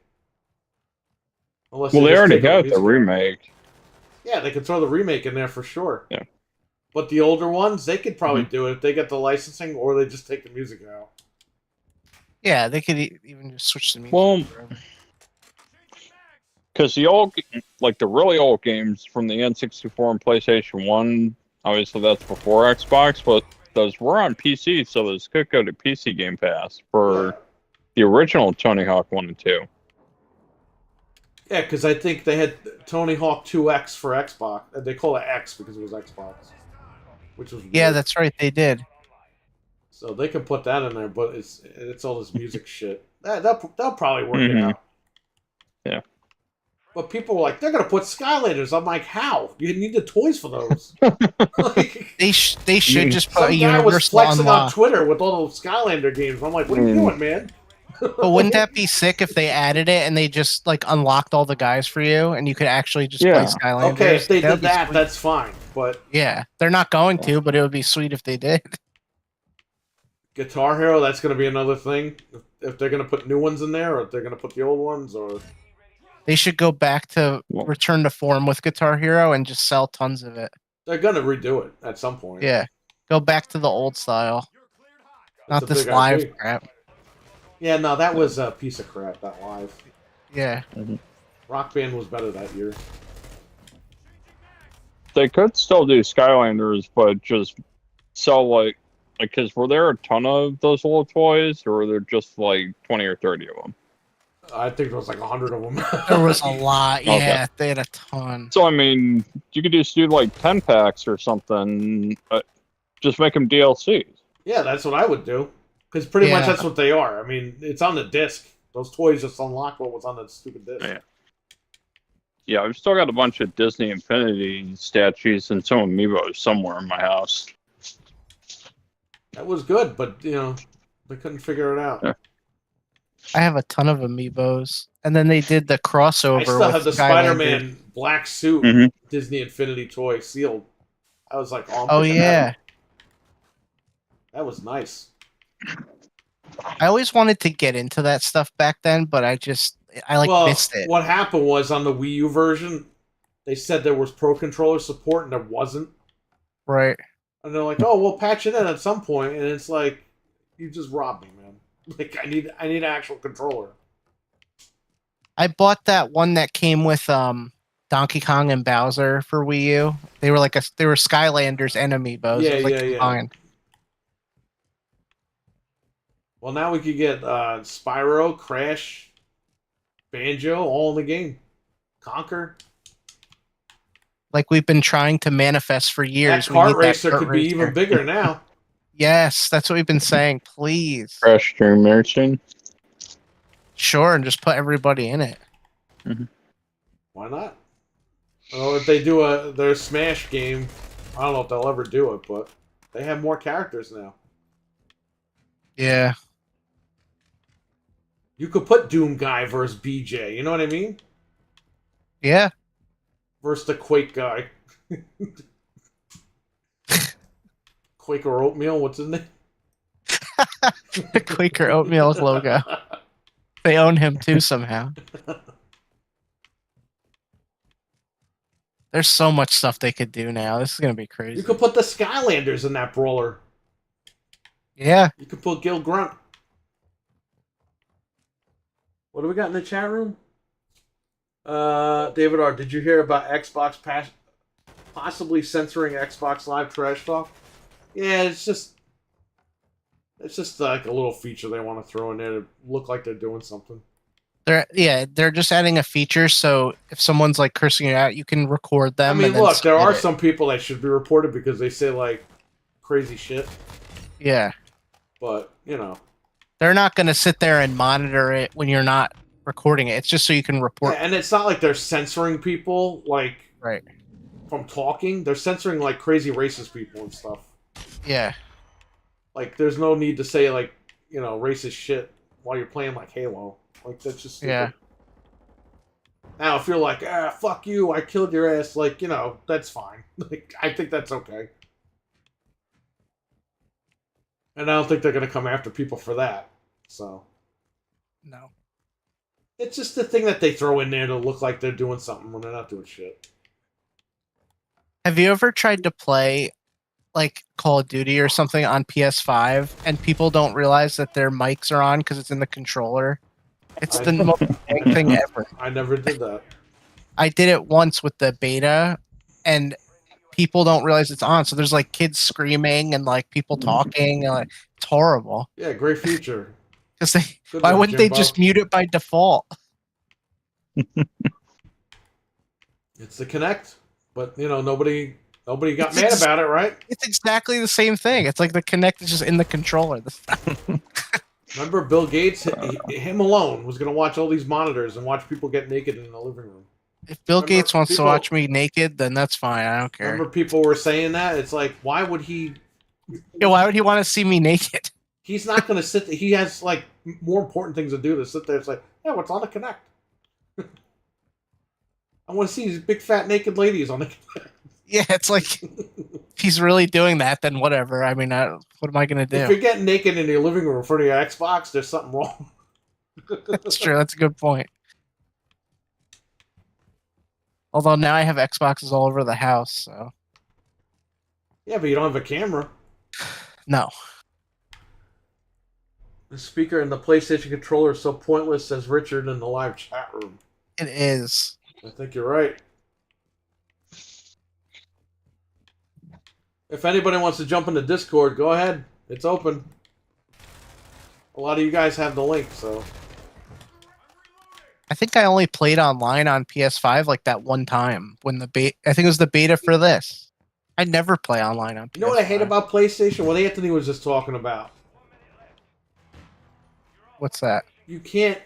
Unless Well, they just already take the got the music out. remake. Yeah, they could throw the remake in there for sure. Yeah. But the older ones, they could probably do it if they get the licensing, or they just take the music out. Yeah, they could even just switch the music. Well, forever. Because the old, like the really old games from the N64 and PlayStation 1, obviously that's before Xbox, but those were on PC, so those could go to PC Game Pass for the original Tony Hawk 1 and 2. Yeah, because I think they had Tony Hawk 2X for Xbox. They call it X because it was Xbox. Which was Yeah, weird. that's right. They did. So they can put that in there, but it's all this music shit. That'll probably work it Mhm. out. Yeah. But people were like, they're gonna put Skylanders. I'm like, how? You need the toys for those. Like, They should just put some a guy was universal flexing on unlock. Twitter with all those Skylander games. I'm like, what are you doing, man? But wouldn't that be sick if they added it and they just like unlocked all the guys for you and you could actually just Yeah. play Skylanders? Okay, if they That'd did be that, sweet. that's fine. But Yeah, they're not going to, but it would be sweet if they did. Guitar Hero, that's gonna be another thing. If they're gonna put new ones in there, or if they're gonna put the old ones, or They should go back to Well- return to form with Guitar Hero and just sell tons of it. they're gonna redo it at some point. Yeah, Go back to the old style. It's Not a this big live IP. crap. Yeah, no, that was a piece of crap. That live. Yeah. Rock Band was better that year. They could still do Skylanders, but just sell like, because were there a ton of those little toys, or were there just like 20 or 30 of them? I think there was like 100 of them. There was a lot. Yeah, Okay. they had a ton. So I mean, you could just do like 10 packs or something. Just make them DLCs. Yeah, that's what I would do. Because pretty much Yeah. that's what they are. I mean, it's on the disc. Those toys just unlock what was on the stupid disc. Yeah. Yeah, I've still got a bunch of Disney Infinity statues and some amiibos somewhere in my house. That was good, but, you know, they couldn't figure it out. Yeah. I have a ton of amiibos. And then they did the crossover I still with have the Skylander. Spider-Man black suit Mhm. Disney Infinity toy sealed. I was like, oh, I'm Oh, picking yeah. that was nice. I always wanted to get into that stuff back then, but I missed it. What happened was on the Wii U version, they said there was Pro Controller support and there wasn't. Right. And they're like, oh, we'll patch it in at some point. And it's like, you just robbed me, man. Like, I need an actual controller. I bought that one that came with Donkey Kong and Bowser for Wii U. They were they were Skylanders and amiibos. Yeah, It was yeah. combined. Well, now we could get Spyro, Crash, Banjo, all in the game. Conquer. Like we've been trying to manifest for years. That We need kart racer kart could be racer. even bigger now. Yes, that's what we've been saying. Please. Crash Dream Racing. Sure, and just put everybody in it. Why not? Well, if they do their Smash game, I don't know if they'll ever do it, but they have more characters now. Yeah. You could put Doom Guy versus BJ. You know what I mean? Yeah. Versus the Quake guy. Quaker Oatmeal, what's his name? The Quaker Oatmeal's logo. They own him too somehow. There's so much stuff they could do now. This is gonna be crazy. You could put the Skylanders in that brawler. Yeah. You could put Gil Grunt. What do we got in the chat room? David R., did you hear about Xbox possibly censoring Xbox Live Trash Talk? Yeah, it's just like a little feature they want to throw in there to look like they're doing something. They're just adding a feature so if someone's like cursing you out, you can record them. I mean, and then look, there are submit it. some people that should be reported because they say like crazy shit. Yeah. But, you know. They're not going to sit there and monitor it when you're not recording it. It's just so you can report. Yeah, and it's not like they're censoring people like Right. from talking. They're censoring like crazy racist people and stuff. Yeah. Like, there's no need to say like, you know, racist shit while you're playing like Halo. Like, that's just stupid. Yeah. Now, if you're like, fuck you, I killed your ass, like, you know, that's fine. Like, I think that's okay. And I don't think they're going to come after people for that. So. No. It's just the thing that they throw in there to look like they're doing something when they're not doing shit. Have you ever tried to play like Call of Duty or something on PS5 and people don't realize that their mics are on because it's in the controller? It's the most annoying thing ever. I never did that. I did it once with the beta and people don't realize it's on. So there's like kids screaming and like people talking. And, like, it's horrible. Yeah, great feature. Because Good why work, wouldn't they Jimbo. just mute it by default? It's the Kinect, but you know nobody got mad about it, right? It's exactly the same thing. It's like the Kinect is just in the controller. Remember Bill Gates? Him alone was going to watch all these monitors and watch people get naked in the living room. If Bill Remember Gates wants to people- watch me naked, then that's fine. I don't care. Remember people were saying that? It's like, why would he? Yeah, why would he want to see me naked? He's not going to sit there. He has like more important things to do to sit there. It's like, yeah, what's on the Kinect? I want to see these big fat naked ladies on the Kinect. Yeah, it's like if he's really doing that, then whatever. I mean, what am I gonna If do? you're getting naked in your living room in front of your Xbox, there's something wrong. That's true. That's a good point. Although now I have Xboxes all over the house, so Yeah, but you don't have a camera. No. The speaker and the PlayStation controller is so pointless, says Richard in the live chat room. It is. I think you're right. If anybody wants to jump into Discord, go ahead. It's open. A lot of you guys have the link, so. I think I only played online on PS5 like that one time when the beta. I think it was the beta for this. I never play online on PS5. You know what I hate about PlayStation? What Anthony was just talking about. What's that? You can't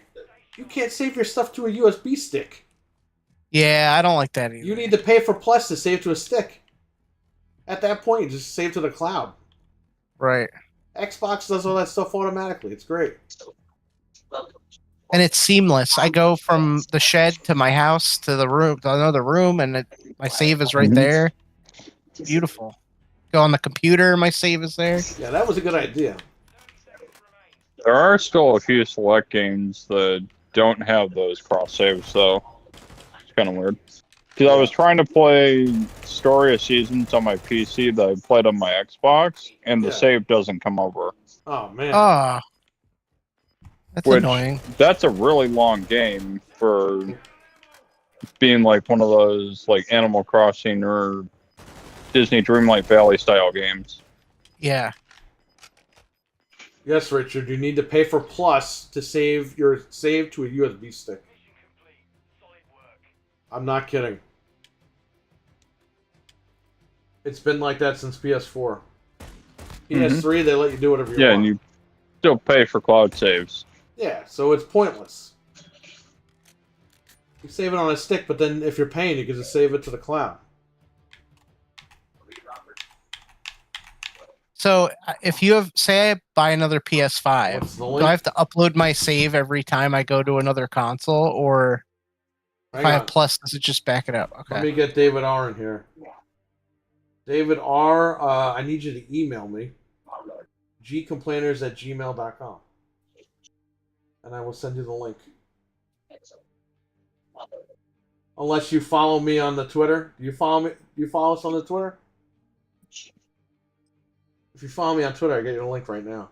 save your stuff to a USB stick. Yeah, I don't like that either. You need to pay for Plus to save to a stick. At that point, you just save to the cloud. Right. Xbox does all that stuff automatically. It's great. And it's seamless. I go from the shed to my house to the room, to another room, and my save is right there. Beautiful. Go on the computer, my save is there. Yeah, that was a good idea. There are still a few select games that don't have those cross saves, though. It's kind of weird. Because I was trying to play Story of Seasons on my PC that I played on my Xbox, and the save doesn't come over. Oh, man. Ah. That's annoying. That's a really long game for being like one of those like Animal Crossing or Disney Dreamlight Valley style games. Yeah. Yes, Richard, you need to pay for Plus to save your save to a USB stick. I'm not kidding. It's been like that since PS4. PS3, they let you do whatever you want. Yeah, and you still pay for cloud saves. Yeah, so it's pointless. You save it on a stick, but then if you're paying, you can just save it to the cloud. So if you have, say I buy another PS5, do I have to upload my save every time I go to another console, or if I have Plus, does it just back it up? Okay. Let me get David R in here. David R, I need you to email me. gcomplainers@gmail.com. And I will send you the link. Unless you follow me on the Twitter. Do you follow me? Do you follow us on the Twitter? If you follow me on Twitter, I get you the link right now.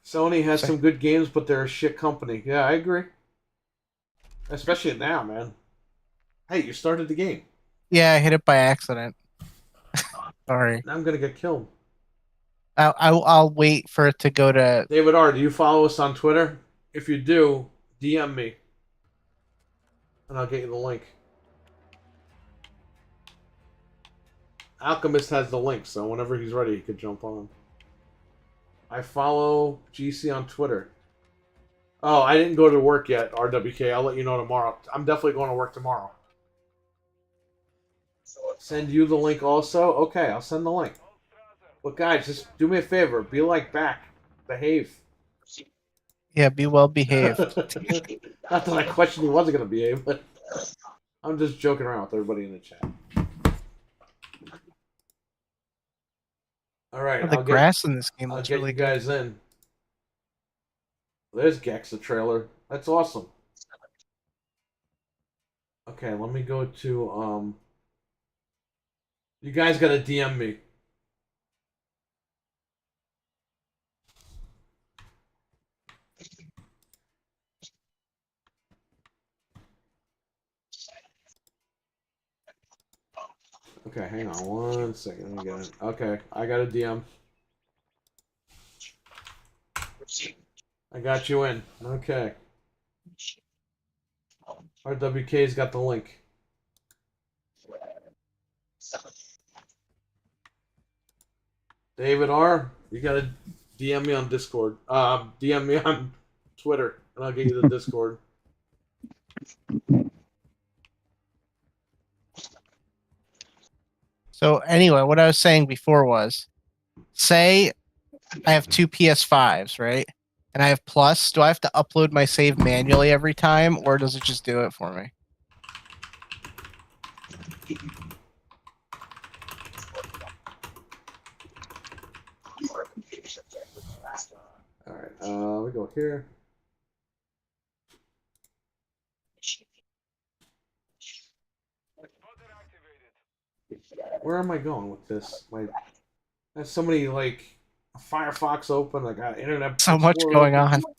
Sony has some good games, but they're a shit company. Yeah, I agree. Especially now, man. Hey, you started the game. Yeah, I hit it by accident. Sorry. Now I'm gonna get killed. I'll wait for it to go to... David R., do you follow us on Twitter? If you do, DM me. And I'll get you the link. Alchemist has the link, so whenever he's ready, he could jump on. I follow GC on Twitter. Oh, I didn't go to work yet, RWK. I'll let you know tomorrow. I'm definitely going to work tomorrow. Send you the link also? Okay, I'll send the link. But guys, just do me a favor. Be like back. Behave. Yeah, be well behaved. Not that I questioned he wasn't going to behave, but I'm just joking around with everybody in the chat. All right. The grass in this game looks I'll get really you guys in. There's Gexa trailer. That's awesome. Okay, let me go to you guys gotta DM me. Okay, hang on 1 second. Let me get it. Okay, I got a DM. I got you in. Okay. RWK's got the link. David R., you gotta DM me on Discord. DM me on Twitter, and I'll get you the Discord. So anyway, what I was saying before was, say I have two PS5s, right? And I have Plus. Do I have to upload my save manually every time, or does it just do it for me? All right, we go here. where am I going with this? I have so many like Firefox open. I got Internet. So much Explorer going open. on.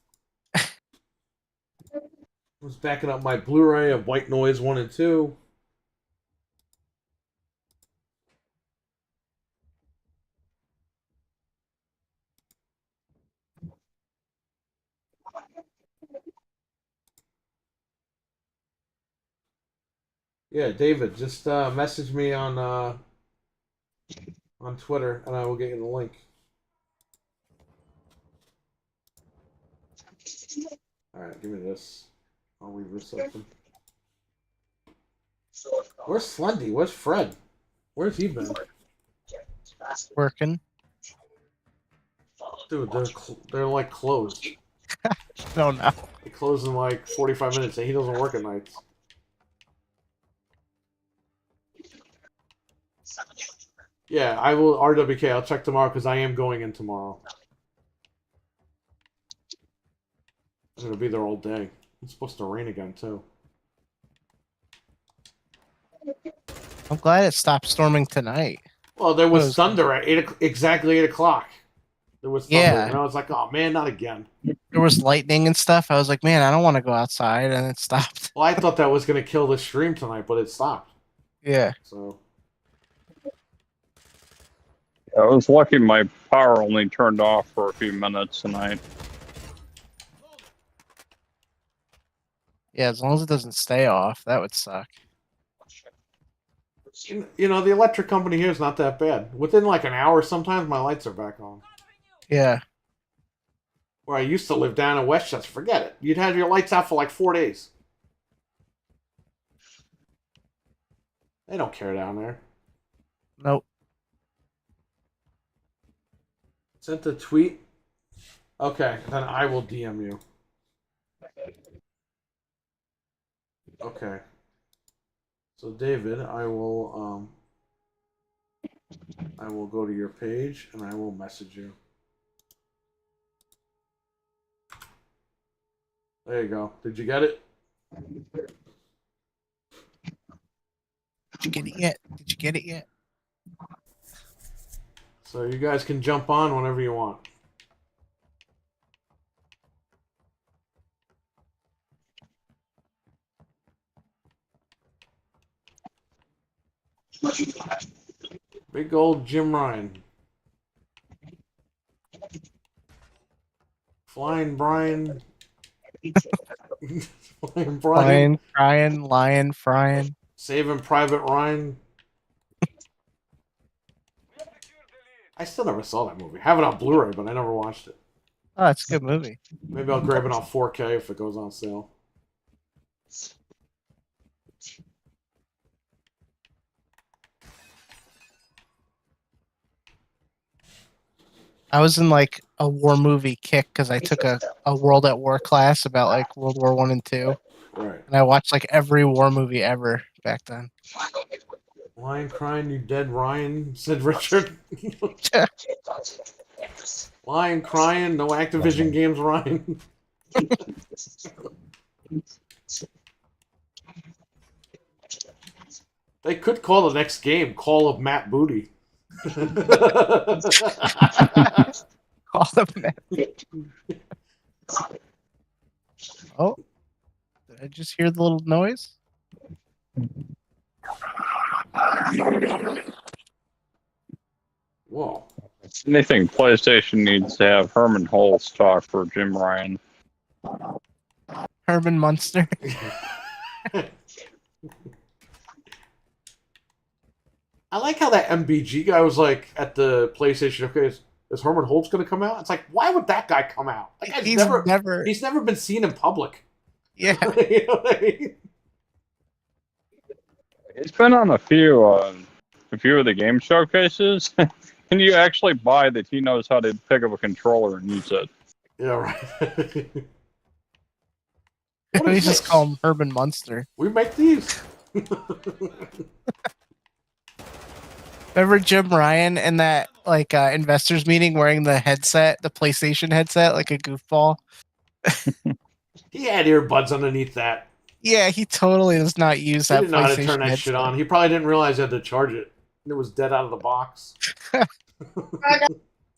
I was backing up my Blu-ray of White Noise 1 and 2. Yeah, David, just message me on Twitter, and I will get you the link. All right, give me this. I'll leave this open. Where's Slendy? Where's Fred? Where's he been? Working. Dude, they're like closed. No, no. They close in like 45 minutes, and he doesn't work at nights. Yeah, I will RWK. I'll check tomorrow because I am going in tomorrow. I'm gonna be there all day. It's supposed to rain again too. I'm glad it stopped storming tonight. Well, there was thunder at exactly 8 o'clock. There was thunder, Yeah. and I was like, "Oh man, not again." There was lightning and stuff. I was like, man, I don't want to go outside, and it stopped. Well, I thought that was gonna kill the stream tonight, but it stopped. Yeah. So. I was lucky my power only turned off for a few minutes tonight. Yeah, as long as it doesn't stay off, that would suck. You know, the electric company here is not that bad. Within like an hour, sometimes my lights are back on. Yeah. Where I used to live down in Westchester, forget it. You'd have your lights out for like 4 days. They don't care down there. Nope. Sent a tweet. Okay, then I will DM you. Okay. So David, I will go to your page and I will message you. There you go. Did you get it? Did you get it yet? Did you get it yet? So you guys can jump on whenever you want. Big old Jim Ryan. Flying Brian. Flying Brian. Lion, crying, lion, frying. Saving Private Ryan. I still never saw that movie. I have it on Blu-ray, but I never watched it. Oh, it's a good movie. Maybe I'll grab it on 4K if it goes on sale. I was in like a war movie kick because I took a World at War class about like World War I and II. Right. And I watched like every war movie ever back then. Lion crying, you dead Ryan, said Richard. Lion crying, no Activision games, Ryan. They could call the next game Call of Matt Booty. All of them. Oh, did I just hear the little noise? Whoa. Anything PlayStation needs to have Herman Hulse talk for Jim Ryan. Herman Munster. I like how that MBG guy was like at the PlayStation. Okay, is Herman Holtz going to come out? It's like, why would that guy come out? Like, he's never been seen in public. Yeah. You know what I mean? He's been on a few of the game showcases, and you actually buy that he knows how to pick up a controller and use it. Yeah, right. We just call him Herman Munster. We make these. Remember Jim Ryan in that like investors meeting wearing the headset, the PlayStation headset, like a goofball? He had earbuds underneath that. Yeah, he totally does not use He that. didn't know how to PlayStation turn that headset. shit on. He probably didn't realize he had to charge it. It was dead out of the box.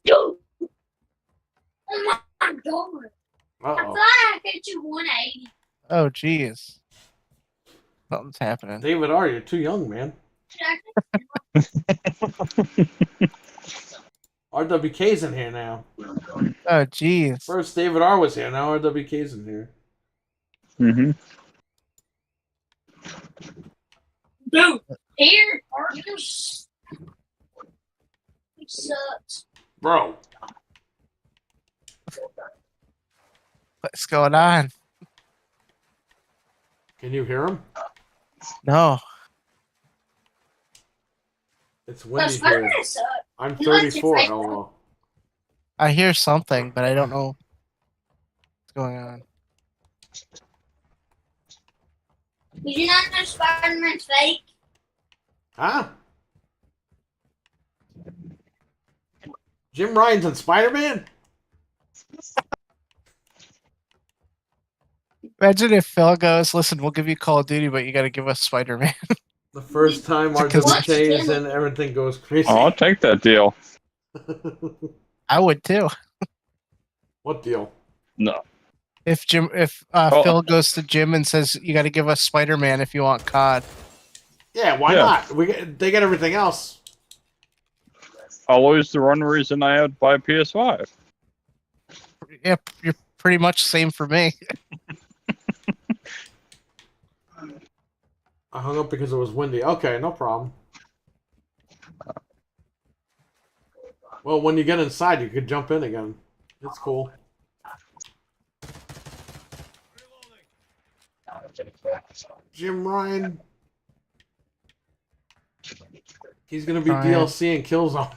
Yo. Oh my god. I Uh-oh. thought I hit you 180. Oh, jeez. Something's happening. David R., you're too young, man. RWK's in here now. Oh, jeez. First David R. was here, now RWK's in here. Mm-hmm. Dude, here, Argus. It sucks. Bro. What's going on? Can you hear him? No. It's The windy here. Spider-Man sucks. I'm You like 34. your Hello. I hear something, but I don't know what's going on. Did you not know Spider-Man's fake? Huh? Jim Ryan's in Spider-Man? Imagine if Phil goes, listen, we'll give you Call of Duty, but you got to give us Spider-Man. The first time RWK is in, everything goes crazy. Oh, I'll take that deal. I would too. What deal? No. If Oh. Phil goes to Jim and says you got to give us Spider-Man if you want COD. Yeah, why Yeah. not? They get everything else. I'll lose the one reason I had to buy a PS5. Yeah, you're pretty much same for me. I hung up because it was windy. Okay, no problem. Well, when you get inside, you could jump in again. It's cool. Jim Ryan. He's gonna be Ryan. DLC in Killzone.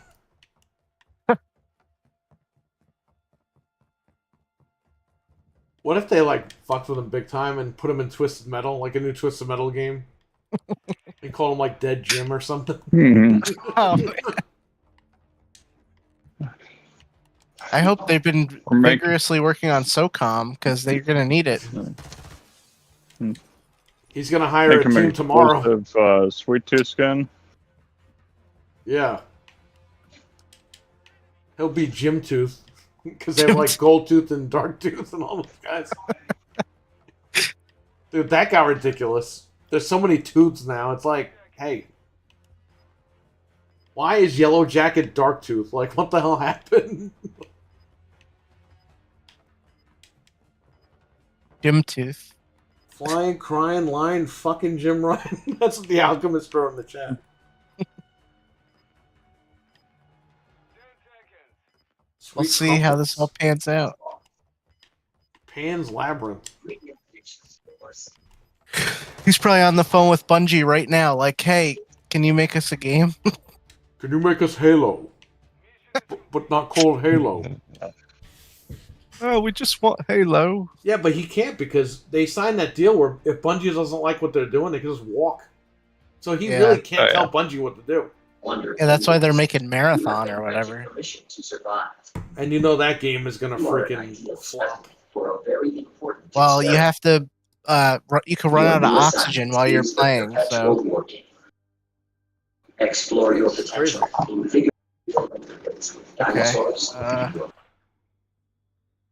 What if they like fucked with him big time and put him in Twisted Metal, like a new Twisted Metal game, and call him like Dead Jim or something? Hmm. Oh, I hope they've been Or make- vigorously working on SOCOM because they're gonna need it. He's gonna hire Make a him team tomorrow. exclusive, Sweet Tooth skin. Yeah. He'll be Jim Tooth. Because they have like Gold Tooth and Dark Tooth and all those guys. Dude, that got ridiculous. There's so many tooths now. It's like, hey. Why is Yellow Jacket Dark Tooth? Like, what the hell happened? Jim Tooth. Flying, crying, lying, fucking Jim Ryan. That's what the Alchemist wrote in the chat. Let's Sweet see how this crumpets. all pans out. Pan's Labyrinth. He's probably on the phone with Bungie right now, like, hey, can you make us a game? Can you make us Halo? But not called Halo. Oh, we just want Halo. Yeah, but he can't because they signed that deal where if Bungie doesn't like what they're doing, they can just walk. So he Yeah. really can't Oh, yeah. tell Bungie what to do. Yeah, that's why they're making Marathon or whatever. And you know that game is gonna freaking flop. Well, you have to, you can run out of oxygen while you're playing, so. Explore your potential. Okay.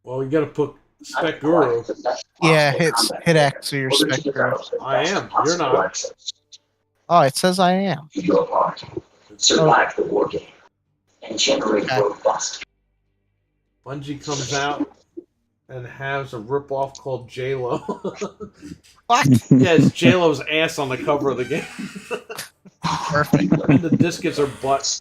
Well, you gotta put Spec Guru. Yeah, hit X or your Spectre. I am. You're not. Oh, it says I am. Your part. Survive the war game and generate robust. Bungie comes out and has a ripoff called J-Lo. What? Yeah, it's J-Lo's ass on the cover of the game. Perfect. And the disc is her butt.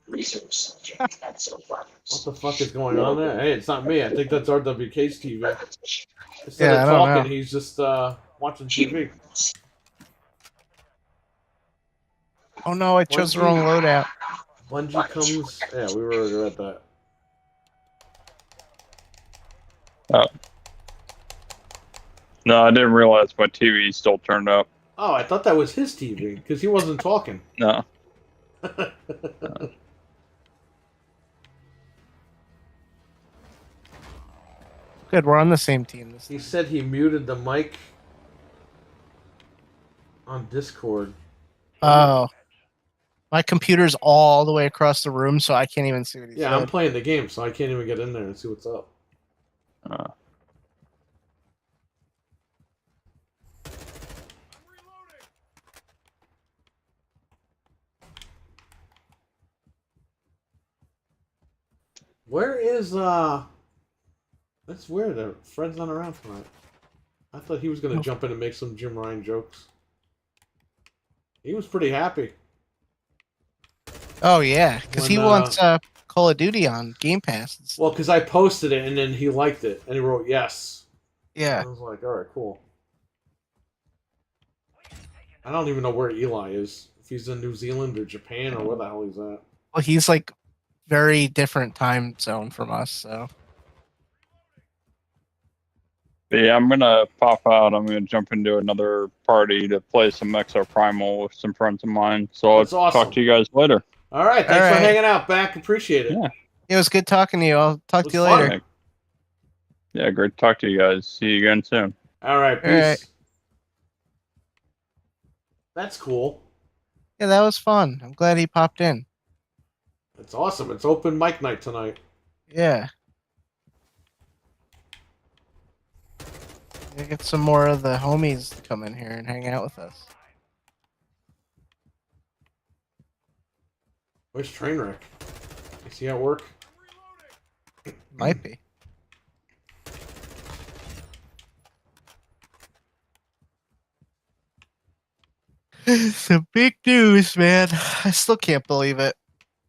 Research subject and so What the fuck is going on there? Hey, it's not me. I think that's RWK's TV. Instead Yeah, I of don't talking, know. he's just watching TV. Oh no, I chose the wrong loadout. Bungie comes. Yeah, we were already at that. No, I didn't realize my TV still turned up. Oh, I thought that was his TV because he wasn't talking. No. Good, we're on the same team this He time. said he muted the mic on Discord. Oh, my computer's all the way across the room, so I can't even see what he Yeah, said. I'm playing the game, so I can't even get in there and see what's up. Uh, Where is That's weird. Fred's not around tonight. I thought he was gonna jump in and make some Jim Ryan jokes. He was pretty happy. Oh yeah, because he When, wants Call of Duty on Game Pass. and stuff. Well, because I posted it and then he liked it and he wrote yes. Yeah, I was like, all right, cool. I don't even know where Eli is. If he's in New Zealand or Japan or where the hell he's at. well, he's like very different time zone from us, so but yeah, I'm gonna pop out. I'm gonna jump into another party to play some Exo Primal with some friends of mine. So I'll That's awesome. talk to you guys later. All right, thanks All for right. hanging out, back. Appreciate it. Yeah. it was good talking to you. I'll talk It to you was fun. later. Yeah, great to talk to you guys. See you again soon. All right, peace. All right. That's cool. Yeah, that was fun. I'm glad he popped in. It's awesome. It's open mic night tonight. Yeah. Get some more of the homies to come in here and hang out with us. Where's Trainwreck? Is he at work? Might be. Some big news, man. I still can't believe it.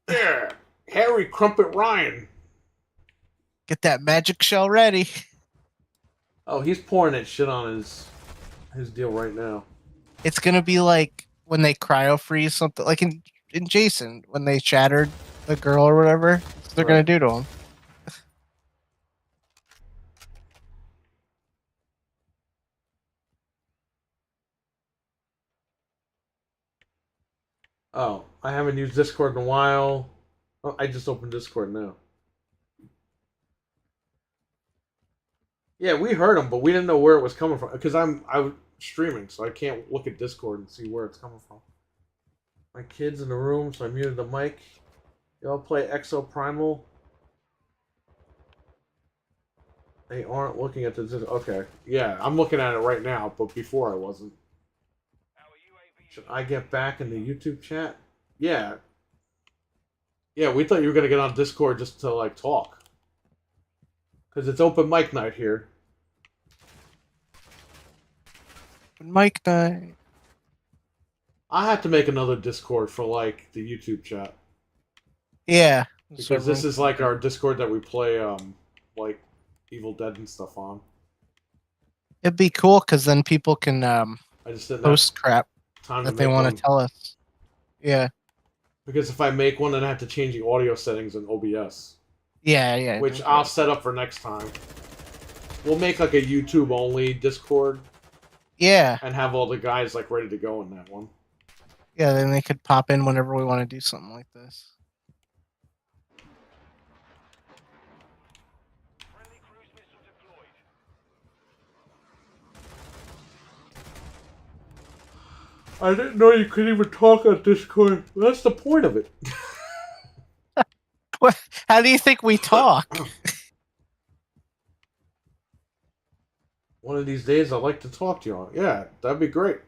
Yeah, Harry Crumpet Ryan. Get that magic shell ready. Oh, he's pouring that shit on his deal right now. It's gonna be like when they cryo freeze something, like in Jason when they shattered the girl or whatever. That's what they're gonna do to him. Oh, I haven't used Discord in a while. Oh, I just opened Discord now. Yeah, we heard him, but we didn't know where it was coming from because I'm streaming, so I can't look at Discord and see where it's coming from. My kid's in the room, so I muted the mic. Y'all play Exo Primal. They aren't looking at this. Okay, yeah, I'm looking at it right now, but before I wasn't. Should I get back in the YouTube chat? Yeah. Yeah, we thought you were gonna get on Discord just to like talk. Because it's open mic night here. Mike night. I have to make another Discord for like the YouTube chat. Yeah. Because this is like our Discord that we play like Evil Dead and stuff on. It'd be cool because then people can I just didn't post crap have time that to they make want one. to tell us. Yeah. Because if I make one, then I have to change the audio settings in OBS. Yeah, yeah. Which I'll set up for next time. We'll make like a YouTube only Discord Yeah. and have all the guys like ready to go in that one. Yeah, then they could pop in whenever we want to do something like this. I didn't know you could even talk on Discord. That's the point of it. What? How do you think we talk? One of these days I'd like to talk to you on. Yeah, that'd be great.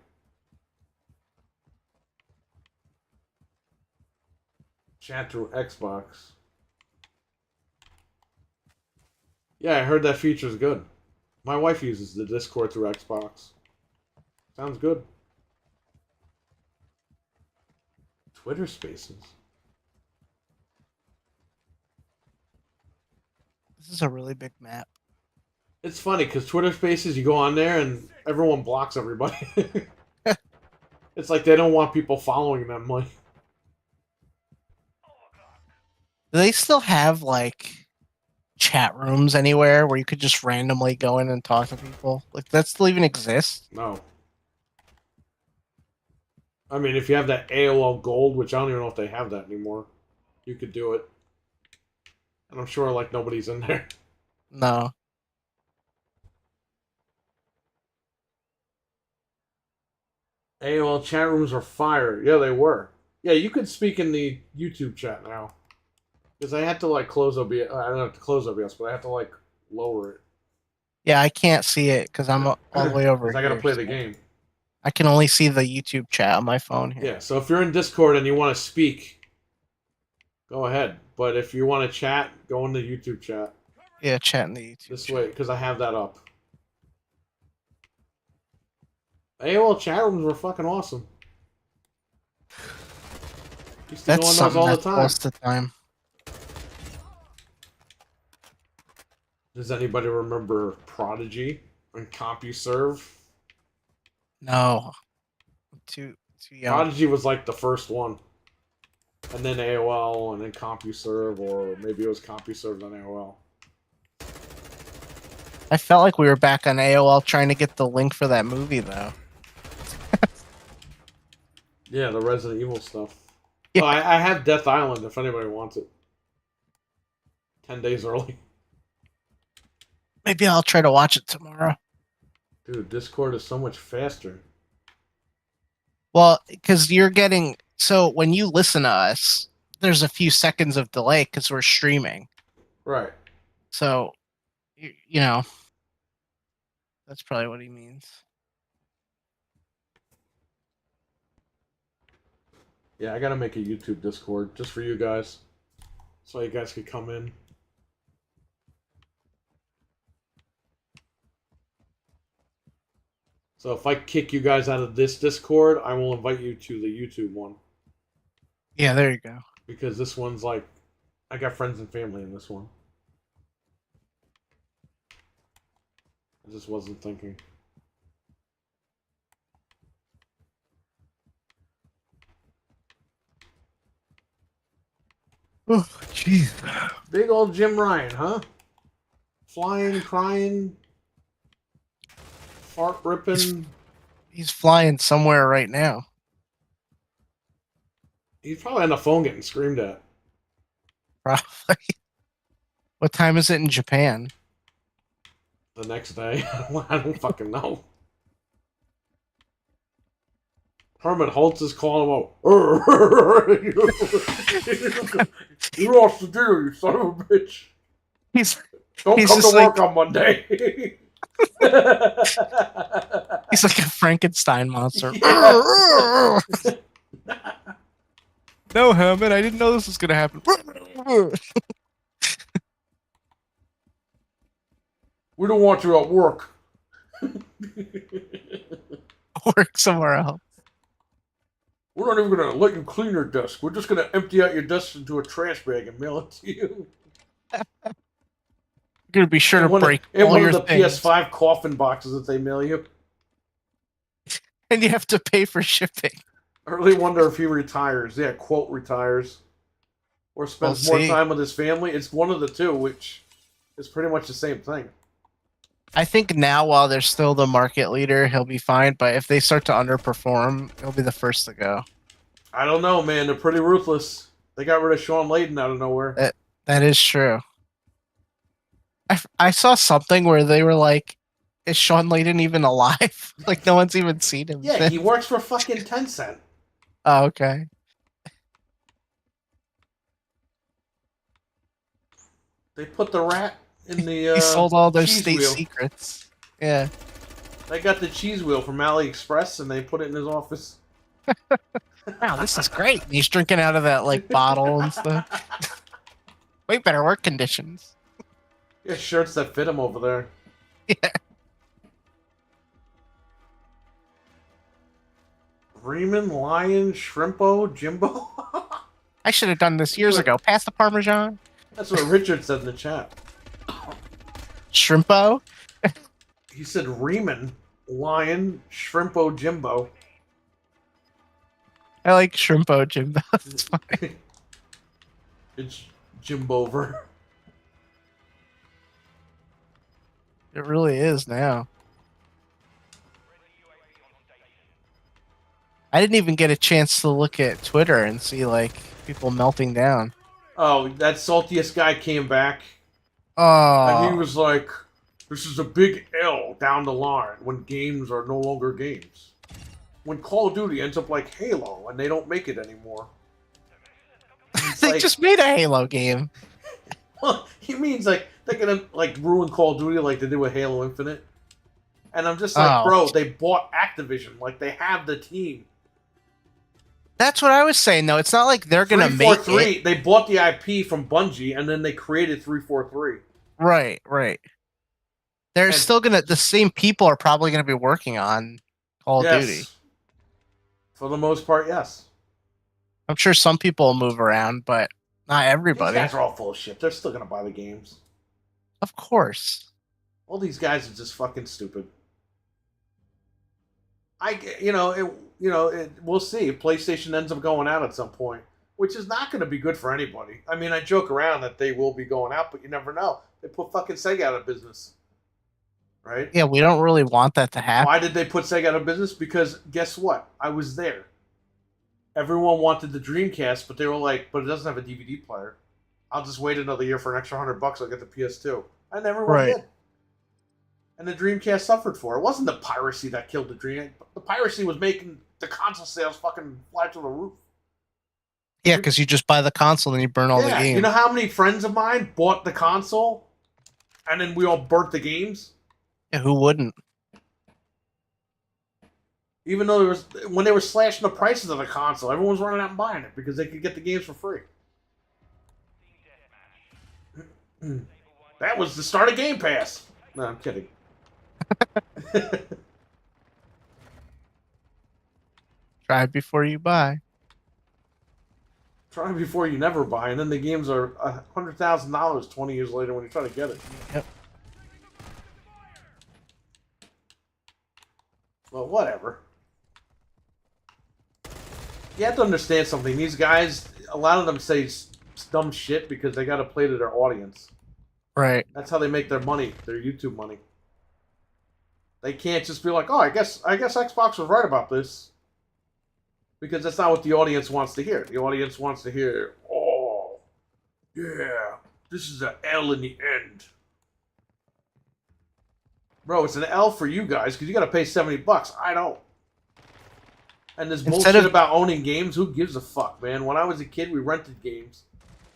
Chat through Xbox. Yeah, I heard that feature's good. My wife uses the Discord through Xbox. Sounds good. Twitter Spaces. This is a really big map. It's funny because Twitter Spaces, you go on there and everyone blocks everybody. It's like they don't want people following them. Like, Do they still have like chat rooms anywhere where you could just randomly go in and talk to people? Like that still even exists? no. I mean, if you have that AOL Gold, which I don't even know if they have that anymore, you could do it. And I'm sure like nobody's in there. No. AOL chat rooms are fire. Yeah, they were. Yeah, you could speak in the YouTube chat now. Because I had to like close OBS. I don't have to close OBS, but I have to like lower it. Yeah, I can't see it because I'm all the way over Because I here. gotta play the so game. I can only see the YouTube chat on my phone here. Yeah, so if you're in Discord and you want to speak, go ahead. But if you want to chat, go in the YouTube chat. Yeah, chat in the YouTube This chat. way, because I have that up. AOL chat rooms were fucking awesome. Used to go That's on those something all the that's time. close to time. Does anybody remember Prodigy and CompuServe? No. Too young. Prodigy was like the first one. And then AOL, and then CompuServe, or maybe it was CompuServe and AOL. I felt like we were back on AOL trying to get the link for that movie, though. Yeah, the Resident Evil stuff. Yeah. Oh, I have Death Island if anybody wants it. 10 days early. Maybe I'll try to watch it tomorrow. Dude, Discord is so much faster. Well, because you're getting... So when you listen to us, there's a few seconds of delay because we're streaming. Right. So, you know, that's probably what he means. Yeah, I gotta make a YouTube Discord just for you guys. So you guys could come in. So if I kick you guys out of this Discord, I will invite you to the YouTube one. Yeah, there you go. Because this one's like, I got friends and family in this one. I just wasn't thinking. Oh, jeez. Big old Jim Ryan, huh? Flying, crying, fart ripping. He's flying somewhere right now. He's probably on the phone getting screamed at. Probably. What time is it in Japan? The next day. I don't fucking know. Herman Holtz is calling him out. You lost the deal, you son of a bitch. He's Don't He's come to just work like- on Monday. he's like a Frankenstein monster. Yeah. No, Herman, I didn't know this was gonna happen. We don't want you at work. Work somewhere else. We're not even going to let you clean your desk. We're just going to empty out your desk into a trash bag and mail it to you. You're gonna be sure to one break in all one your of the things, PS5 coffin boxes that they mail you. and you have to pay for shipping. I really wonder if he retires. Yeah, quote retires. Or spends We'll more see. time with his family. It's one of the two, which is pretty much the same thing. I think now, while they're still the market leader, he'll be fine. But if they start to underperform, he'll be the first to go. I don't know, man. They're pretty ruthless. They got rid of Sean Layden out of nowhere. That is true. I saw something where they were like, "Is Sean Layden even alive? Like no one's even seen him." Yeah, since." he works for fucking Tencent. Oh, okay. They put the rat in the He sold all their cheese state wheel. secrets. Yeah. They got the cheese wheel from AliExpress and they put it in his office. Wow, this is great. And he's drinking out of that like bottle and stuff. Way better work conditions. Yeah, shirts that fit him over there. Yeah. Riemann, Lion, Shrimpo, Jimbo. I should have done this years ago. Pass the Parmesan. That's what Richard said in the chat. Shrimpo. He said Riemann, Lion, Shrimpo, Jimbo. I like Shrimpo, Jimbo. That's fine. It's Jimbover. It really is now. I didn't even get a chance to look at Twitter and see like people melting down. Oh, that saltiest guy came back. Oh, And he was like, this is a big L down the line when games are no longer games. when Call of Duty ends up like Halo and they don't make it anymore. They like- just made a Halo game. He means like they're gonna like ruin Call of Duty like they did with Halo Infinite. And I'm just like, Oh. bro, they bought Activision. Like they have the team. That's what I was saying, though. It's not like they're gonna make it. 343. They bought the IP from Bungie and then they created 343. Right, right. They're And- still gonna. The same people are probably gonna be working on Call of Duty. For the most part, yes. I'm sure some people will move around, but not These everybody. guys are all full of shit. They're still gonna buy the games. Of course. All these guys are just fucking stupid. We'll see. If PlayStation ends up going out at some point, which is not going to be good for anybody. I mean, I joke around that they will be going out, but you never know. They put fucking Sega out of business, right? Yeah, we don't really want that to happen. Why did they put Sega out of business? Because guess what? I was there. Everyone wanted the Dreamcast, but they were like, but it doesn't have a DVD player. I'll just wait another year for an extra $100. I'll get the PS2. And everyone Right. did. And the Dreamcast suffered for it. It wasn't the piracy that killed the Dream. The piracy was making the console sales fucking fly to the roof. Yeah, because you just buy the console and you burn all the games. You know how many friends of mine bought the console and then we all burnt the games? Yeah, who wouldn't? Even though when they were slashing the prices of the console, everyone was running out and buying it because they could get the games for free. That was the start of Game Pass. No, I'm kidding. Try before you buy. Try before you never buy, and then the games are $100,000 20 years later when you try to get it. Yep. Well, whatever. You have to understand something. These guys, a lot of them say dumb shit because they got to play to their audience. Right. That's how they make their money, their YouTube money. They can't just be like, "Oh, I guess Xbox was right about this," because that's not what the audience wants to hear. The audience wants to hear, "Oh, yeah, this is an L in the end." Bro, it's an L for you guys because you got to pay $70. I don't. And this Instead bullshit of- about owning games, who gives a fuck, man? When I was a kid, we rented games.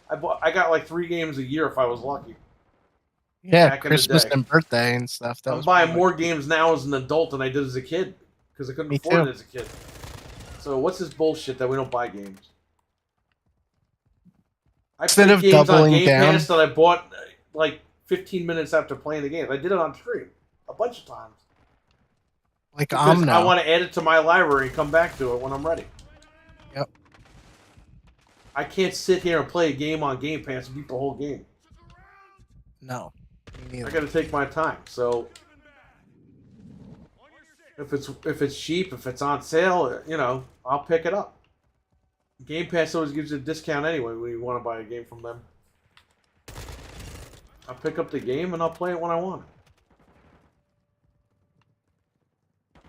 I got like 3 games a year if I was lucky. Yeah, Back in the Christmas day. and birthday and stuff. That I'm was buying pretty more games now as an adult than I did as a kid because I couldn't Me afford too. it as a kid. So what's this bullshit that we don't buy games? I Instead played of games on doubling Game down- Pass that I bought like 15 minutes after playing the game. I did it on stream a bunch of times like because Omno. I want to add it to my library and come back to it when I'm ready. Yep. I can't sit here and play a game on Game Pass and beat the whole game. No. Me I neither. got to take my time. So if it's cheap, if it's on sale, I'll pick it up. Game Pass always gives you a discount anyway when you want to buy a game from them. I'll pick up the game and I'll play it when I want it.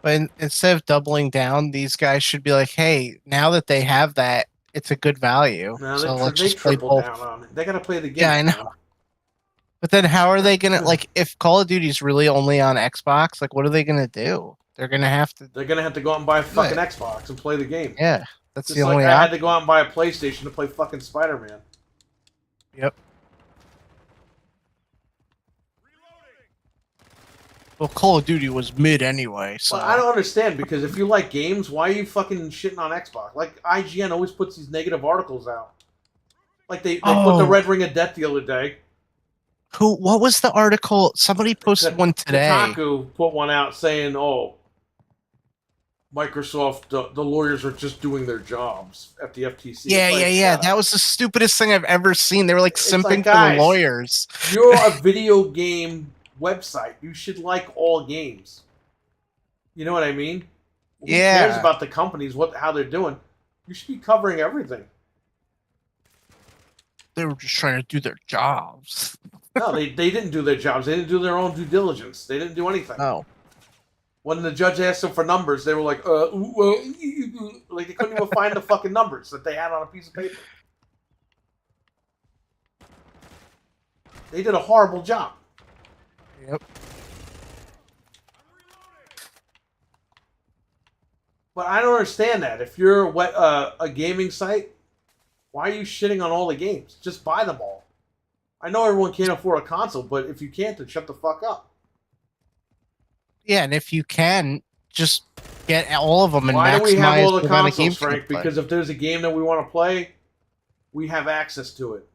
But instead of doubling down, these guys should be like, hey, now that they have that, it's a good value. Now So let's they just play triple both. down on it. They got to play the game. Yeah, I know. But then how are they gonna like if Call of Duty's really only on Xbox, like what are they gonna do? They're gonna have to They're gonna have to go out and buy a fucking Xbox and play the game. yeah. That's Just the like only I had option. to go out and buy a PlayStation to play fucking Spider-Man. Yep. Well, Call of Duty was mid anyway, so Well, I don't understand because if you like games, why are you fucking shitting on Xbox? Like IGN always puts these negative articles out. Like they put the Oh. Red Ring of Death the other day. what was the article? Somebody posted one today. Kotaku put one out saying, "Oh, Microsoft, the lawyers are just doing their jobs at the FTC." Yeah, It's like, yeah. shut up. That was the stupidest thing I've ever seen. They were like It's simping like, for guys, the lawyers. You're a video game website. You should like all games. You know what I mean? Who Yeah. cares about the companies, how they're doing? You should be covering everything. They were just trying to do their jobs. No, they didn't do their jobs. They didn't do their own due diligence. They didn't do anything. No. When the judge asked them for numbers, they were like, like they couldn't even find the fucking numbers that they had on a piece of paper. They did a horrible job. Yep. But I don't understand that. If you're a gaming site, why are you shitting on all the games? Just buy them all. I know everyone can't afford a console, but if you can't, then shut the fuck up. Yeah, and if you can, just get all of them and Why do we have maximize all the amount of consoles, games you can Frank? play. Because if there's a game that we want to play, we have access to it.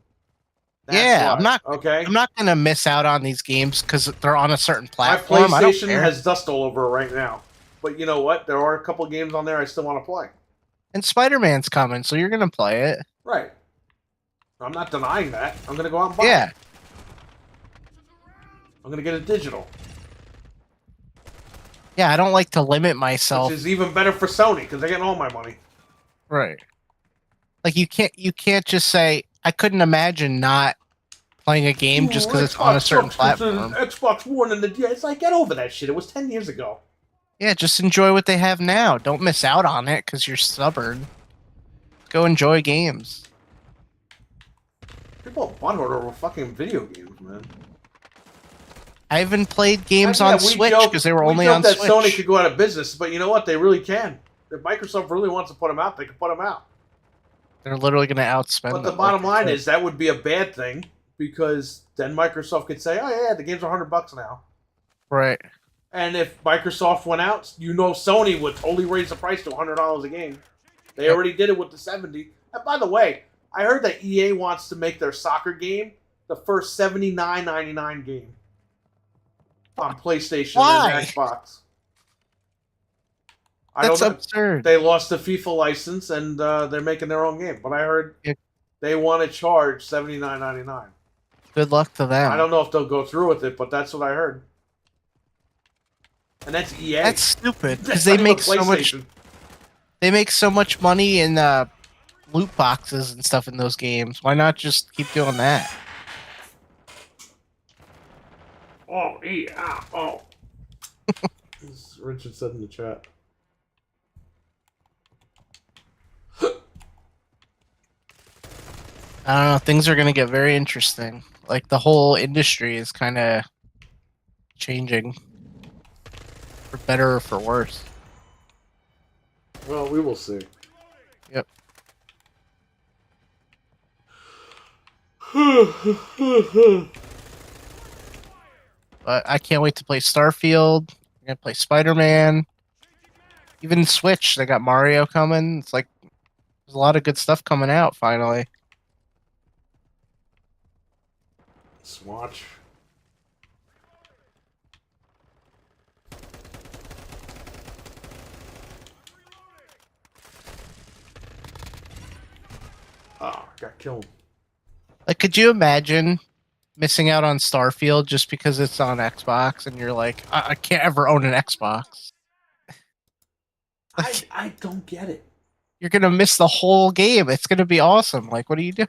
Yeah, why. Okay. I'm not gonna miss out on these games because they're on a certain My platform. I don't PlayStation care. has dust all over it right now. But you know what? There are a couple games on there I still want to play. And Spider-Man's coming, so you're gonna play it. Right. I'm not denying that. I'm going to go out and buy Yeah. it. I'm going to get it digital. Yeah, I don't like to limit myself. Which is even better for Sony because they're getting all my money. Right. Like you can't just say I couldn't imagine not playing a game just because it's on a certain platform. Xbox One and the it's like, get over that shit. It was 10 years ago. Yeah, just enjoy what they have now. Don't miss out on it because you're stubborn. Go enjoy games. People are butthurt over fucking video games, man. I haven't played games Yeah, on we Switch joke- because they were we only joke on that Switch. Sony could go out of business, but you know what? They really can. If Microsoft really wants to put them out, they can put them out. They're literally going to outspend But the them, bottom like I line said. is that would be a bad thing because then Microsoft could say, "Oh yeah, the games are $100 now." Right. And if Microsoft went out, you know Sony would totally raise the price to $100 a game. They Yep. already did it with the 70. And by the way, I heard that EA wants to make their soccer game the first $79.99 game on PlayStation Why? and Xbox. That's don't know. absurd. They lost the FIFA license and they're making their own game. But I heard Yeah. they want to charge $79.99. Good luck to them. I don't know if they'll go through with it, but that's what I heard. And that's EA. That's stupid because That's they not make even so much. PlayStation. They make so much money in loot boxes and stuff in those games. Why not just keep doing that? Oh, yeah. Oh. As Richard said in the chat. I don't know. Things are going to get very interesting. Like the whole industry is kind of changing for better or for worse. Well, we will see. Yep. But I can't wait to play Starfield. I'm gonna play Spider-Man. Even Switch, they got Mario coming. It's like there's a lot of good stuff coming out finally. Swatch. Oh, I got killed. Like, could you imagine missing out on Starfield just because it's on Xbox and you're like, I can't ever own an Xbox? I don't get it. You're gonna miss the whole game. It's gonna be awesome. Like, what are you doing?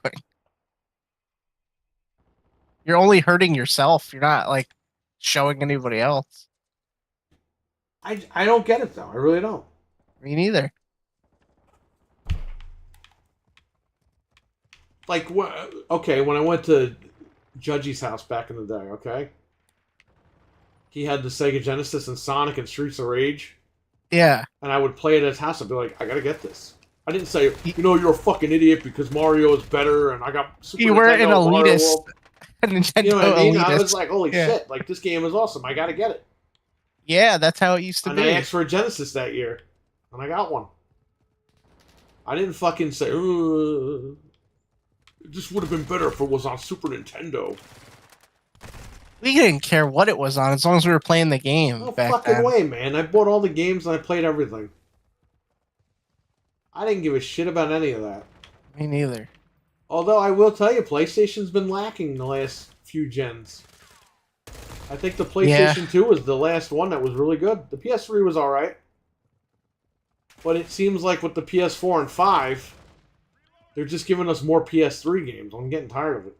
You're only hurting yourself. You're not like showing anybody else. I don't get it though. I really don't. Me neither. Like, okay, when I went to Judgy's house back in the day, okay? He had the Sega Genesis and Sonic and Streets of Rage. Yeah. And I would play it at his house. I'd be like, I gotta get this. I didn't say, you're a fucking idiot because Mario is better and I got Super You were Nintendo an Mario elitist. World. Nintendo You know what I mean? elitist. I was like, holy Yeah. shit, like, this game is awesome. I gotta get it. Yeah, that's how it used to And be. I asked for a Genesis that year. And I got one. I didn't fucking say, "Ugh, this would have been better if it was on Super Nintendo." We didn't care what it was on as long as we were playing the game. No back fucking then. way, man. I bought all the games and I played everything. I didn't give a shit about any of that. Me neither. Although I will tell you, PlayStation's been lacking the last few gens. I think the PlayStation 2 was the last one that was really good. The PS3 was alright. But it seems like with the PS4 and 5, they're just giving us more PS3 games. I'm getting tired of it.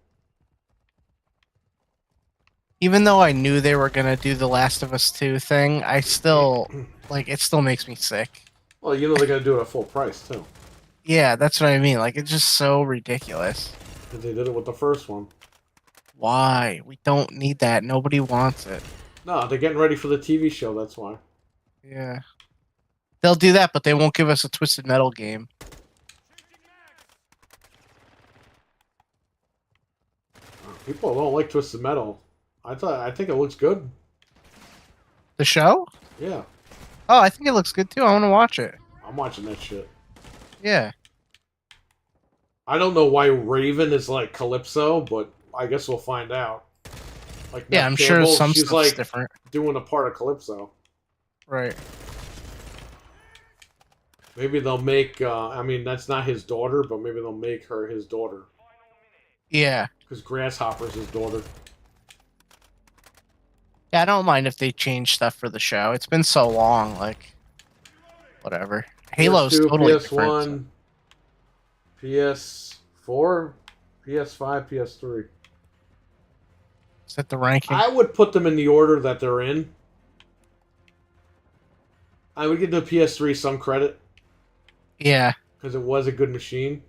Even though I knew they were gonna do the Last of Us 2 thing, I still like it still makes me sick. Well, you know they're going to do it at full price, too. Yeah, that's what I mean. Like it's just so ridiculous. Because they did it with the first one. Why? We don't need that. Nobody wants it. No, they're getting ready for the TV show, that's why. Yeah. They'll do that, but they won't give us a Twisted Metal game. People don't like Twisted Metal. I think it looks good. The show? Yeah, Oh, I think it looks good too. I want to watch it. I'm watching that shit. Yeah. I don't know why Raven is like Calypso, but I guess we'll find out. Like Yeah, Neve I'm sure Campbell, some she's stuff's like different. doing a part of Calypso. Right. Maybe they'll make. I mean, that's not his daughter, but maybe they'll make her his daughter Yeah. because Grasshopper's his daughter. Yeah, I don't mind if they change stuff for the show. It's been so long, like whatever. Halo's PS2, totally PS1, different. PS4, PS5, PS3. Is that the ranking? I would put them in the order that they're in. I would give the PS3 some credit Yeah. because it was a good machine.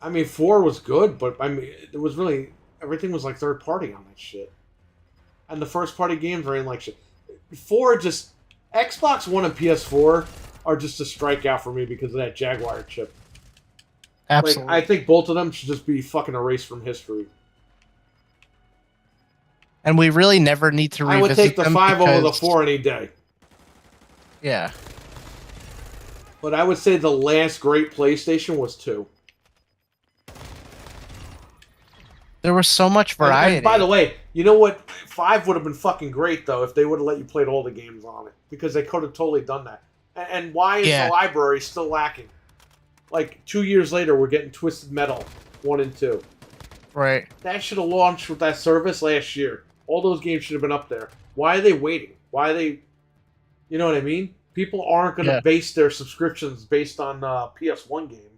I mean, 4 was good, but I mean, it was really everything was like third party on that shit, and the first party games were in like shit. 4 just Xbox One and PS4 are just a strikeout for me because of that Jaguar chip. Absolutely. Like, I think both of them should just be fucking erased from history. And we really never need to I revisit would take the them 5 over the because- 4 any day. Yeah. But I would say the last great PlayStation was 2. There was so much variety. And by the way, you know what? 5 would have been fucking great, though, if they would have let you play all the games on it. Because they could have totally done that. And why is Yeah. the library still lacking? Like, 2 years later, we're getting Twisted Metal 1 and 2. Right. That should have launched with that service last year. All those games should have been up there. Why are they waiting? Why are they... You know what I mean? People aren't going to Yeah. base their subscriptions based on PS1 games.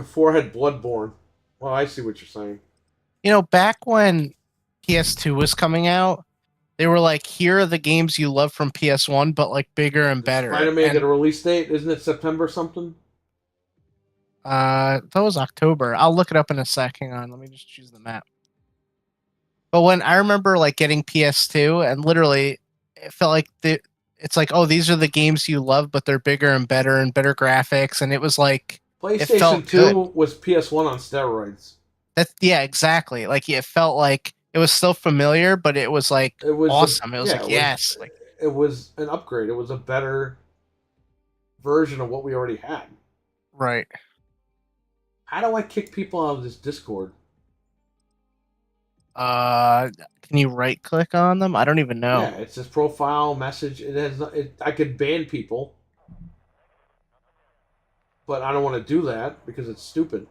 4 had Bloodborne. Well, I see what you're saying. You know, back when PS2 was coming out, they were like, here are the games you love from PS1, but like bigger and better. Spider-Man And, get a release date? Isn't it September something? that was October. I'll look it up in a sec. Hang on. Let me just choose the map. But when I remember like getting PS2 and literally it felt like it's like, oh, these are the games you love, but they're bigger and better graphics. And it was like, PlayStation felt 2 good. was PS1 on steroids. yeah, exactly. Like it felt like it was still familiar, but it was like It was awesome. It was yeah, like, yes. Like, it was an upgrade. It was a better version of what we already had. right. How do I kick people out of this Discord? Can you right click on them? I don't even know. Yeah, it's this profile message. It has. I could ban people, but I don't want to do that because it's stupid.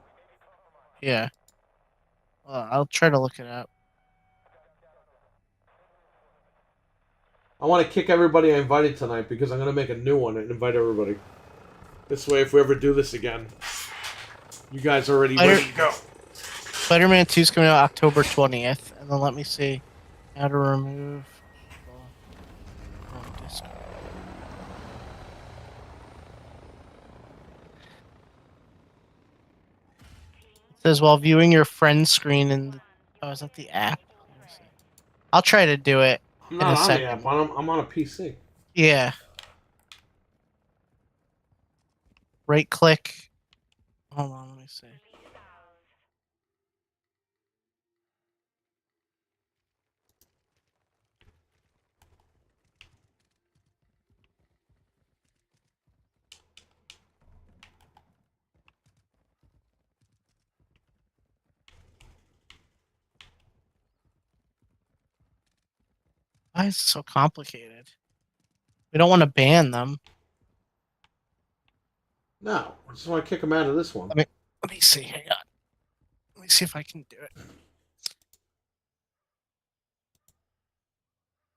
Yeah. I'll try to look it up. I want to kick everybody I invited tonight because I'm going to make a new one and invite everybody. This way, if we ever do this again, you guys are already ready to go. Spider-Man 2 is coming out October 20th. And then let me see how to remove from Discord. It says while viewing your friend screen in oh, is that the app? Let me see. I'll try to do it. I'm in not a on the second. app. I'm on a PC. Yeah. Right click. Hold on, let me see. Why is it so complicated? We don't want to ban them. No, I just want to kick them out of this one. Let me see. Hang on. Let me see if I can do it.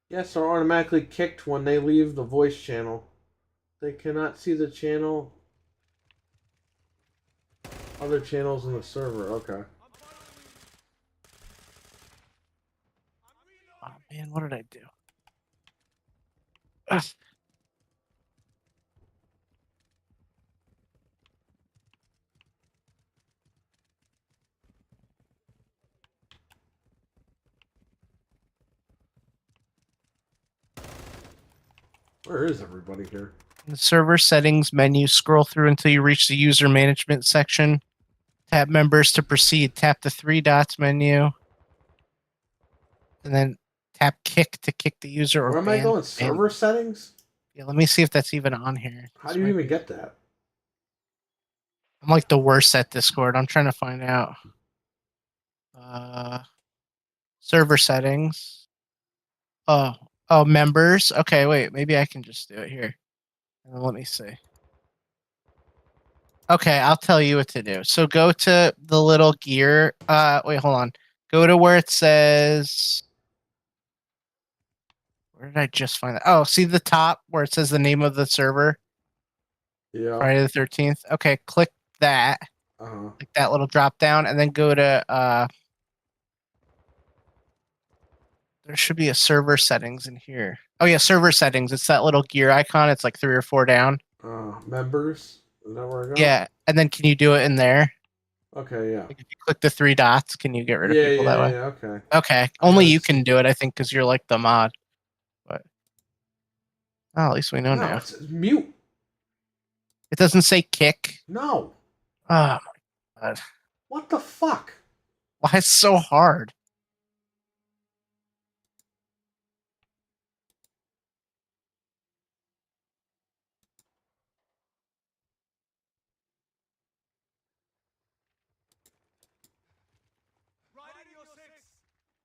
Yes, they're automatically kicked when they leave the voice channel. They cannot see the channel. Other channels in the server. Okay. Oh man, what did I do? Ugh. Where is everybody here? In the server settings menu, scroll through until you reach the user management section. Tap members to proceed. Tap the 3 dots menu. And then tap kick to kick the user or Where am ban. I going? Server settings? Yeah, let me see if that's even on here. How do you even get that? I'm like the worst at Discord. I'm trying to find out. Server settings. Oh, members. Okay, wait. Maybe I can just do it here. Let me see. Okay, I'll tell you what to do. So go to the little gear. Wait, hold on. Go to where it says. Where did I just find that? Oh, see the top where it says the name of the server? Yeah. Friday the 13th. Okay, click that. Like that little drop down, and then go to there should be a server settings in here. Oh yeah, server settings. It's that little gear icon. It's like 3 or 4 down. Members. Is that where I go? Yeah, and then can you do it in there? Okay, yeah. Like if you click the 3 dots, can you get rid of people that way? Yeah, okay. Okay, only you can do it, I think, because you're like the mod. But at least we know now. It's mute. It doesn't say kick. No. Oh my god. What the fuck? Why it's so hard?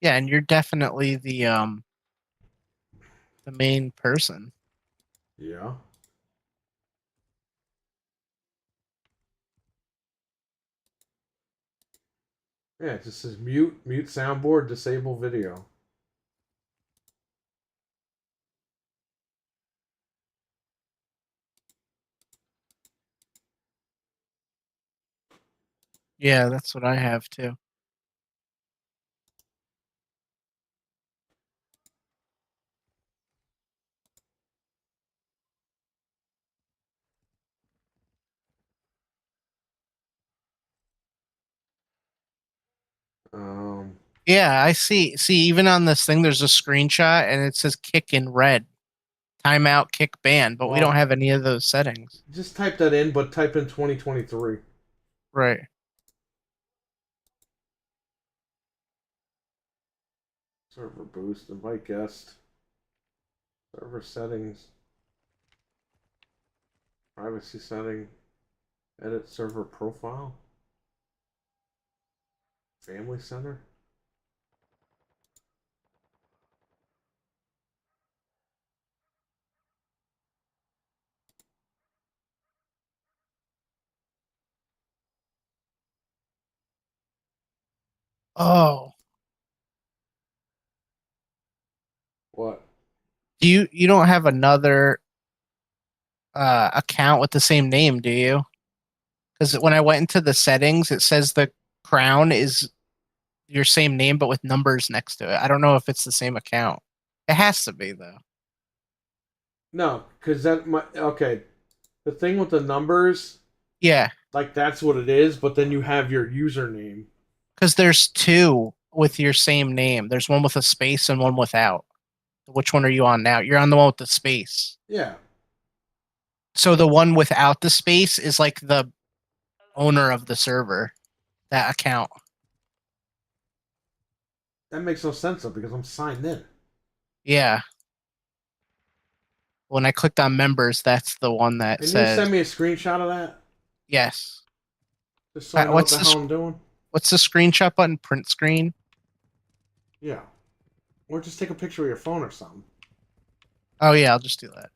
Yeah, and you're definitely the main person. Yeah. Yeah, it just says mute soundboard, disable video. Yeah, that's what I have too. Yeah, I see. See, even on this thing, there's a screenshot and it says kick in red. Timeout, kick ban, but we don't have any of those settings. Just type that in, but type in 2023. Right. Server boost, invite guest. Server settings. Privacy setting. Edit server profile. Family center. Oh. What? You don't have another account with the same name, do you? Because when I went into the settings, it says the crown is your same name but with numbers next to it. I don't know if it's the same account. It has to be though. No, because okay. The thing with the numbers, Yeah, like that's what it is, but then you have your username. because there's 2 with your same name. There's one with a space and one without. Which one are you on now? You're on the one with the space. Yeah. So the one without the space is like the owner of the server, that account. That makes no sense though because I'm signed in. Yeah. When I clicked on members, that's the one that Can says. you send me a screenshot of that? Yes. Just so I know what the hell I'm doing? What's the screenshot button? Print screen? Yeah. Or just take a picture of your phone or something. Oh, yeah, I'll just do that.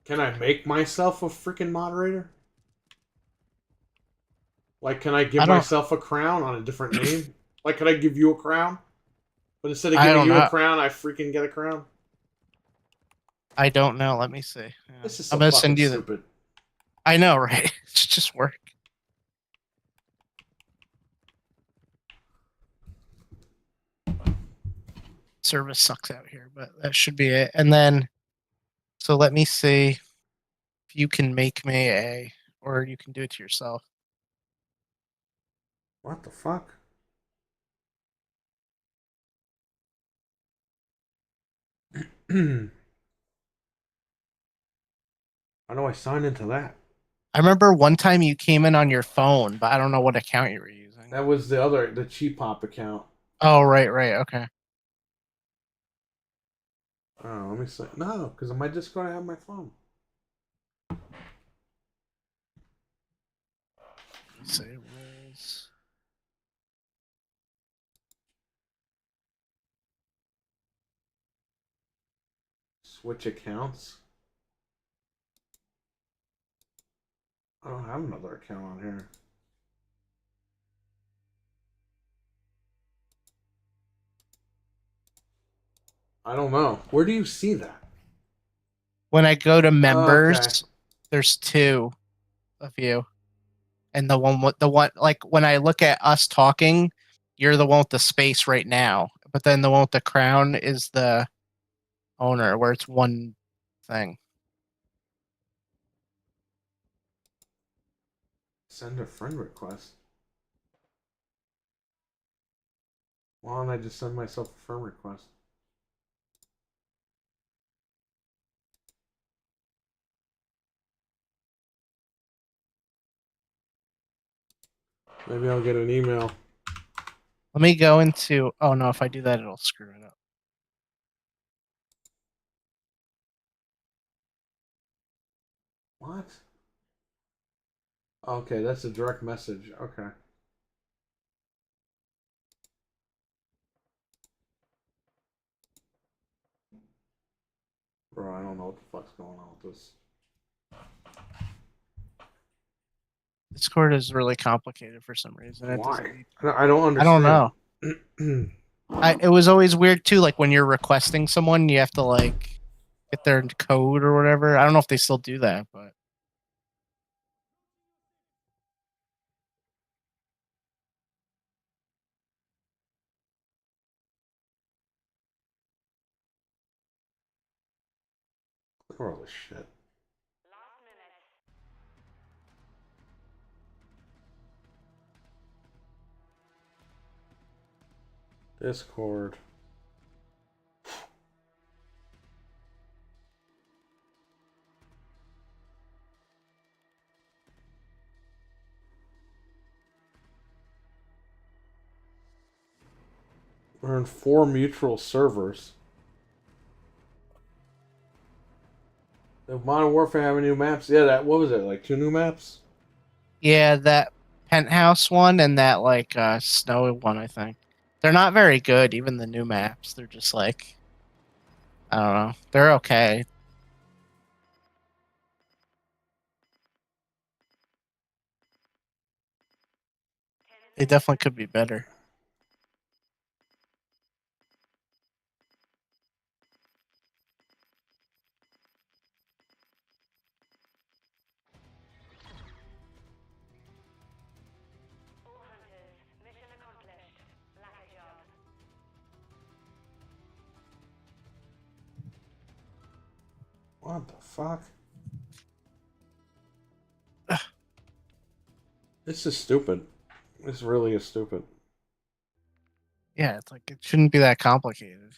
Can I make myself a freaking moderator? Like, can I give myself a crown on a different name? Like, could I give you a crown? But instead of giving you a crown, I freaking get a crown? I don't know. Let me see. This is so I'm gonna fucking send you stupid. I know, right? It should just work. service sucks out here, but that should be it. And then, so let me see if you can make me a, or you can do it to yourself. What the fuck? How do I sign into that? I remember one time you came in on your phone, but I don't know what account you were using. That was the Cheap Pop account. Oh, right, okay. Oh, let me see. No, because am I just going to have my phone? Let's see, rules. Switch accounts. I don't have another account on here. I don't know. Where do you see that? When I go to members, Okay. there's two of you. And the one like when I look at us talking, you're the one with the space right now. But then the one with the crown is the owner, where it's one thing. Send a friend request. Why don't I just send myself a friend request? Maybe I'll get an email. Let me go into. Oh no, if I do that, it'll screw it up. What? Okay, that's a direct message. Okay. Bro, I don't know what the fuck's going on with this. Discord is really complicated for some reason. It doesn't Why? need- I don't I don't understand. know. It was always weird too. Like when you're requesting someone, you have to like get their code or whatever. I don't know if they still do that, but Look at all this shit. Discord. We're in 4 mutual servers. Does Modern Warfare have any new maps? Yeah, that what was it? Like 2 new maps? yeah, that penthouse one and that like snowy one, I think. They're not very good, even the new maps. They're just like I don't know. They're okay. They definitely could be better. What the fuck? This is stupid. This really is stupid. Yeah, it's like it shouldn't be that complicated.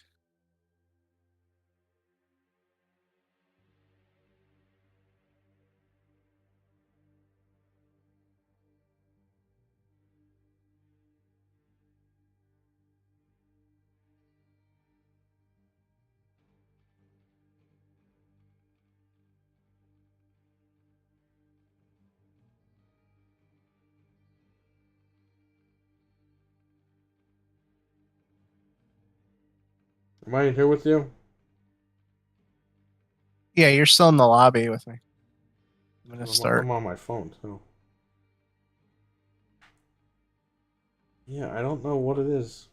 Am I in here with you? Yeah, you're still in the lobby with me. I'm gonna start. I'm on my phone too. Yeah, I don't know what it is.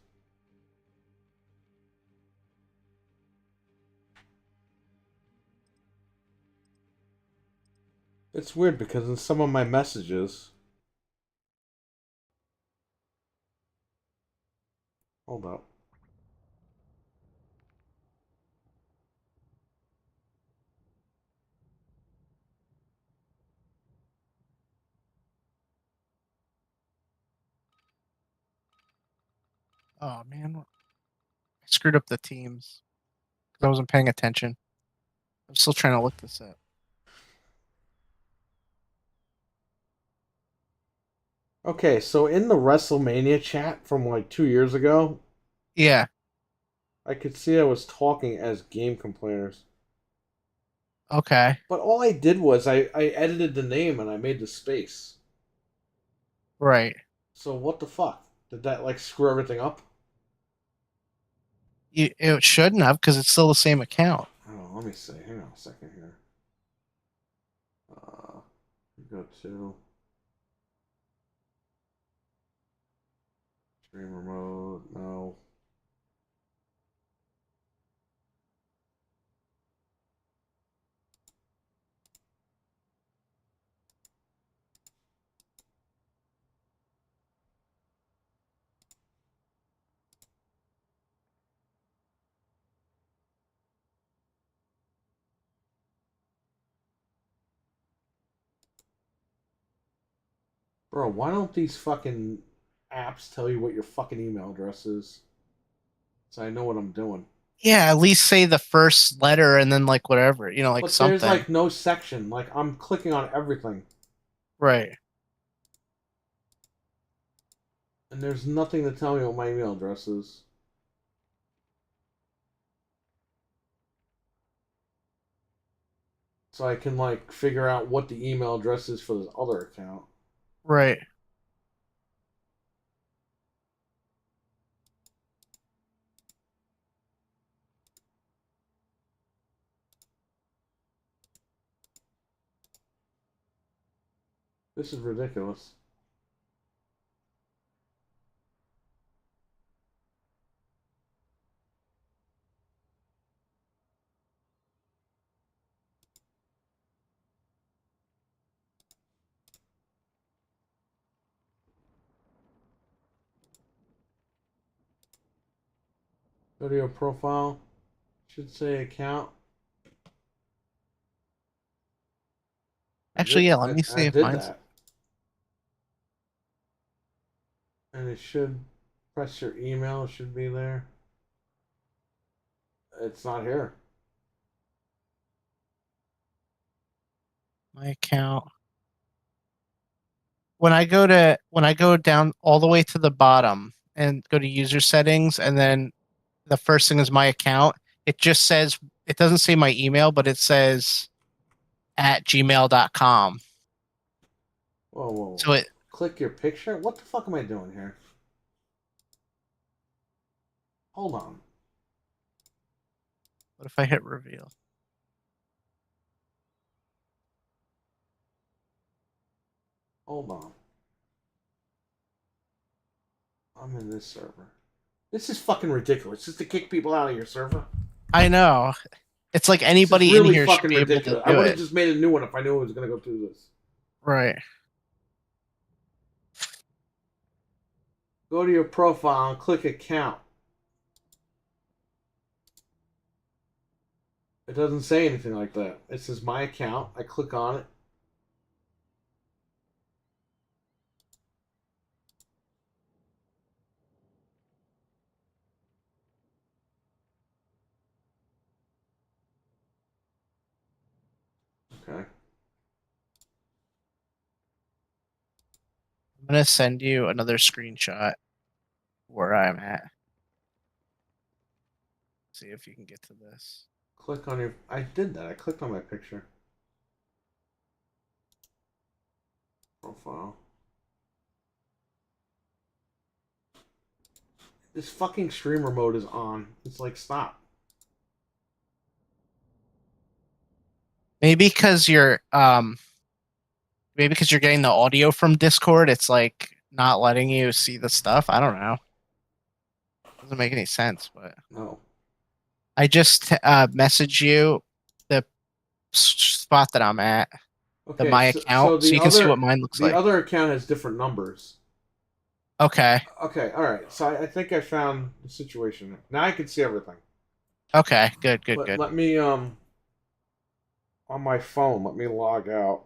It's weird because in some of my messages. Hold up. Oh man, I screwed up the teams because I wasn't paying attention. I'm still trying to look this up. Okay, so in the WrestleMania chat from like 2 years ago, Yeah. I could see I was talking as game complainers. Okay. But all I did was I edited the name and I made the space. Right. So what the fuck? Did that like screw everything up? It shouldn't have because it's still the same account. Oh, let me see. Hang on a second here. Go to streamer mode. No. Bro, why don't these fucking apps tell you what your fucking email address is? So I know what I'm doing. Yeah, at least say the first letter and then like whatever, like But there's something. like no section. Like I'm clicking on everything. Right. And there's nothing to tell me what my email address is. So I can like figure out what the email address is for this other account. Right. This is ridiculous. Go to your profile. Should say account. Actually, yeah, let me I see if did mine's that. And it should press your email. It should be there. It's not here. my account. When I go down all the way to the bottom and go to user settings and then the first thing is my account, it just says it doesn't say my email, but it says at gmail.com. Whoa. So it Click your picture? What the fuck am I doing here? Hold on. what if I hit reveal? Hold on. I'm in this server. This is fucking ridiculous. Just to kick people out of your server. I know. It's like This is anybody in really here should fucking be able to ridiculous. I do would have it. just made a new one if I knew it was gonna go through this. Right. Go to your profile and click account. It doesn't say anything like that. It says my account. I click on it. Okay. I'm gonna send you another screenshot where I'm at. See if you can get to this. Click on your. I did that. I clicked on my picture. Profile. This fucking streamer mode is on. It's like, stop. Maybe because you're getting the audio from Discord, it's like not letting you see the stuff. I don't know. Doesn't make any sense, but No. I just message you the spot that I'm at, Okay. my So account, so you can see what mine looks the like. other account has different numbers. Okay. Okay. All right. So I think I found the situation. Now I can see everything. Okay. Good. But let me on my phone. Let me log out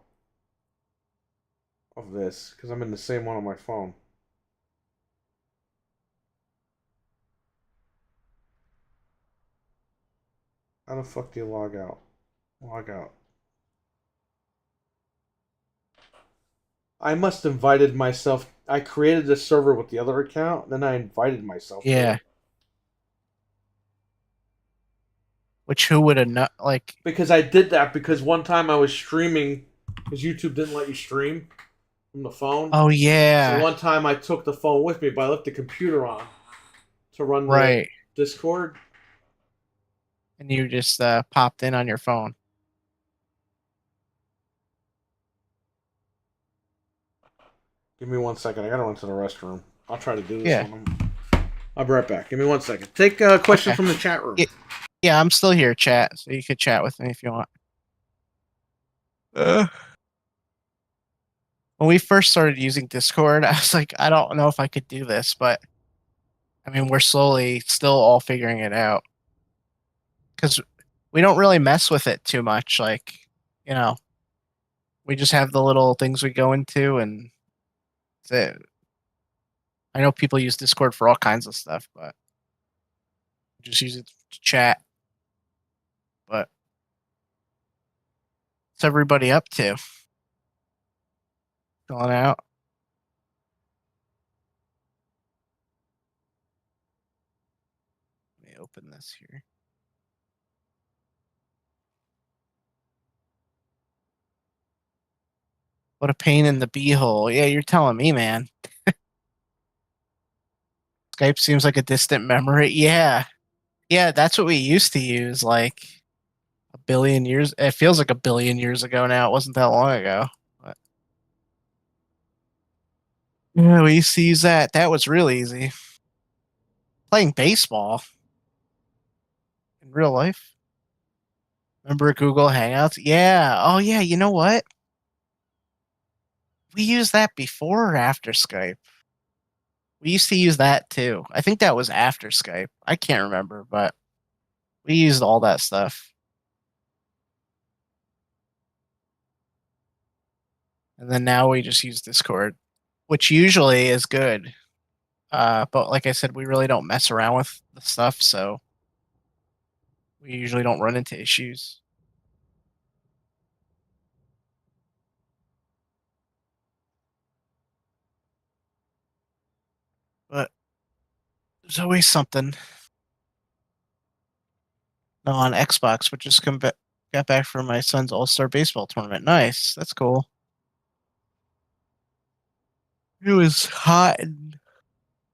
of this because I'm in the same one on my phone. How the fuck do you log out? Log out. I must have invited myself. I created this server with the other account, then I invited myself. to Yeah. it. Which who would have not like? Because I did that because one time I was streaming, because YouTube didn't let you stream from the phone. Oh So yeah, one time I took the phone with me, but I left the computer on to run the right. Discord. And you just popped in on your phone. Give me 1 second. I gotta run to the restroom. I'll try to do this Yeah. one. I'll be right back. Give me 1 second. Take questions Okay. from the chat room. Yeah. Yeah, I'm still here, chat. So you could chat with me if you want. When we first started using Discord, I was like, I don't know if I could do this, but I mean, we're slowly still all figuring it out because we don't really mess with it too much. Like, you know, we just have the little things we go into, and that's it. I know people use Discord for all kinds of stuff, but just use it to chat. But what's everybody up to? Going out? Let me open this here. What a pain in the beehole. Yeah, you're telling me, man. Skype seems like a distant memory. Yeah. Yeah, that's what we used to use like a billion years. It feels like a billion years ago now. It wasn't that long ago. But yeah, we used to use that. That was real easy. Playing baseball in real life. Remember Google Hangouts? Yeah. Oh, yeah. You know what? We used that before or after Skype. We used to use that too. I think that was after Skype. I can't remember, but we used all that stuff. And then now we just use Discord, which usually is good. But like I said, we really don't mess around with the stuff, so we usually don't run into issues. But there's always something. No, on Xbox, which just got back from my son's All-Star Baseball tournament. Nice. That's cool. It was hot and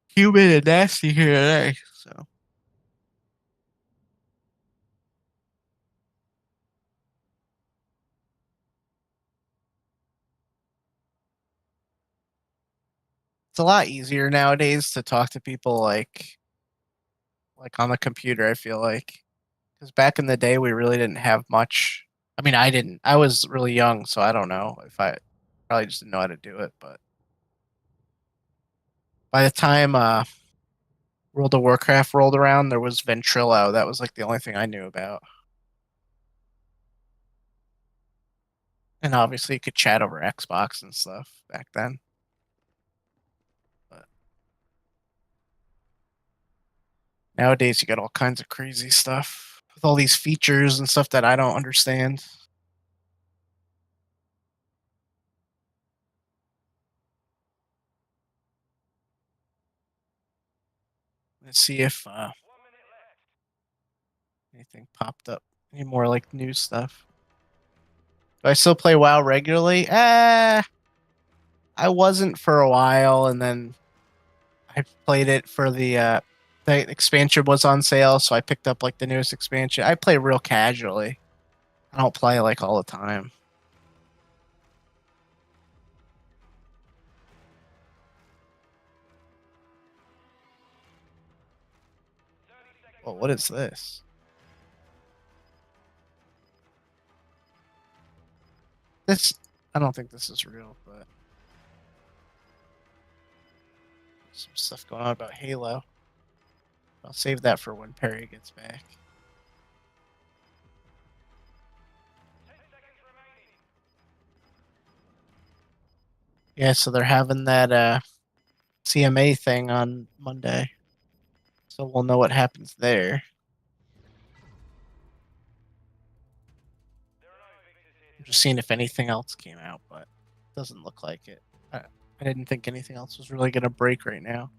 humid and nasty here today, so. It's a lot easier nowadays to talk to people like on the computer, I feel like. Because back in the day, we really didn't have much. I mean, I didn't. I was really young, so I don't know if I probably just didn't know how to do it. But by the time World of Warcraft rolled around, there was Ventrilo. That was like the only thing I knew about. And obviously, you could chat over Xbox and stuff back then. But nowadays, you got all kinds of crazy stuff with all these features and stuff that I don't understand. Let's see if anything popped up. Any more like news stuff? Do I still play WoW regularly? I wasn't for a while, and then I played it for the expansion was on sale, so I picked up like the newest expansion. I play real casually. I don't play like all the time. Well, what is this? This I don't think this is real, but some stuff going on about Halo. I'll save that for when Perry gets back. Yeah, so they're having that CMA thing on Monday. So we'll know what happens there. I'm just seeing if anything else came out, but it doesn't look like it. I didn't think anything else was really going to break right now.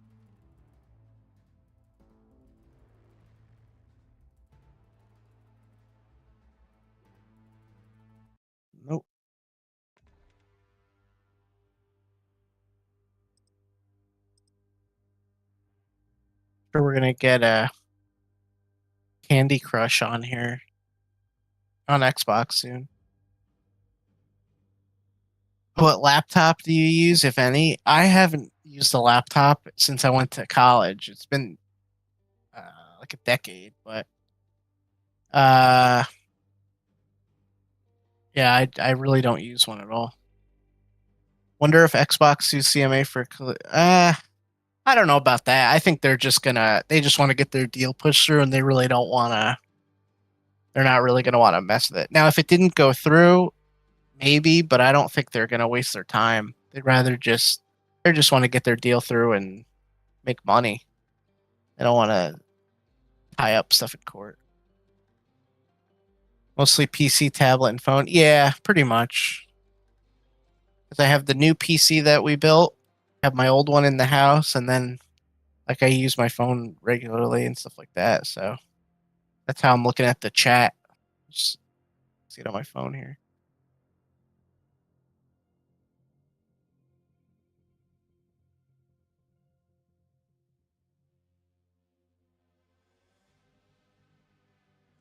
Nope. Sure, we're going to get a Candy Crush on here on Xbox soon. What laptop do you use, if any? I haven't used a laptop since I went to college. It's been like a decade, but yeah, I really don't use one at all. Wonder if Xbox use CMA for I don't know about that. I think they just want to get their deal pushed through, and they really don't want to. They're not really going to want to mess with it. Now, if it didn't go through, maybe, but I don't think they're going to waste their time. They'd rather just want to get their deal through and make money. They don't want to tie up stuff in court. Mostly PC, tablet, and phone. Yeah, pretty much. Because I have the new PC that we built, I have my old one in the house, and then like I use my phone regularly and stuff like that. So that's how I'm looking at the chat. Just see it on my phone here.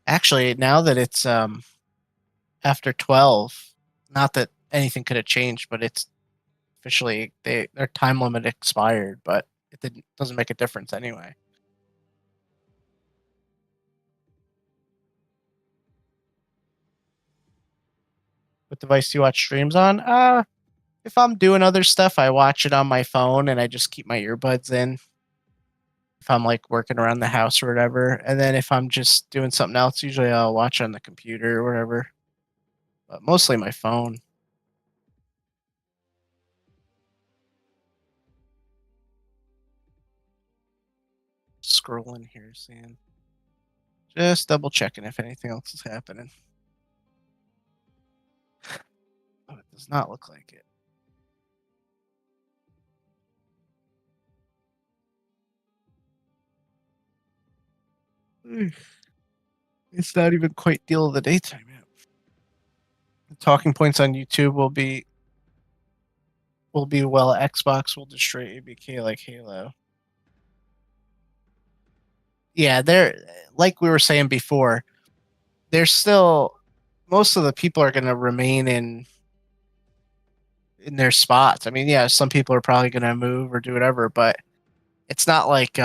Actually, now that it's after 12, not that anything could have changed, but it's officially their time limit expired, but it doesn't make a difference anyway. What device do you watch streams on? If I'm doing other stuff, I watch it on my phone and I just keep my earbuds in. If I'm like working around the house or whatever. And then if I'm just doing something else, usually I'll watch on the computer or whatever. But mostly my phone. Scrolling here, seeing. Just double checking if anything else is happening. Oh, it does not look like it. It's not even quite deal of the daytime yet. The talking points on YouTube will be well, Xbox will destroy ABK like Halo. Yeah, they're like we were saying before, there's still most of the people are gonna remain in their spots. I mean, yeah, some people are probably gonna move or do whatever, but it's not like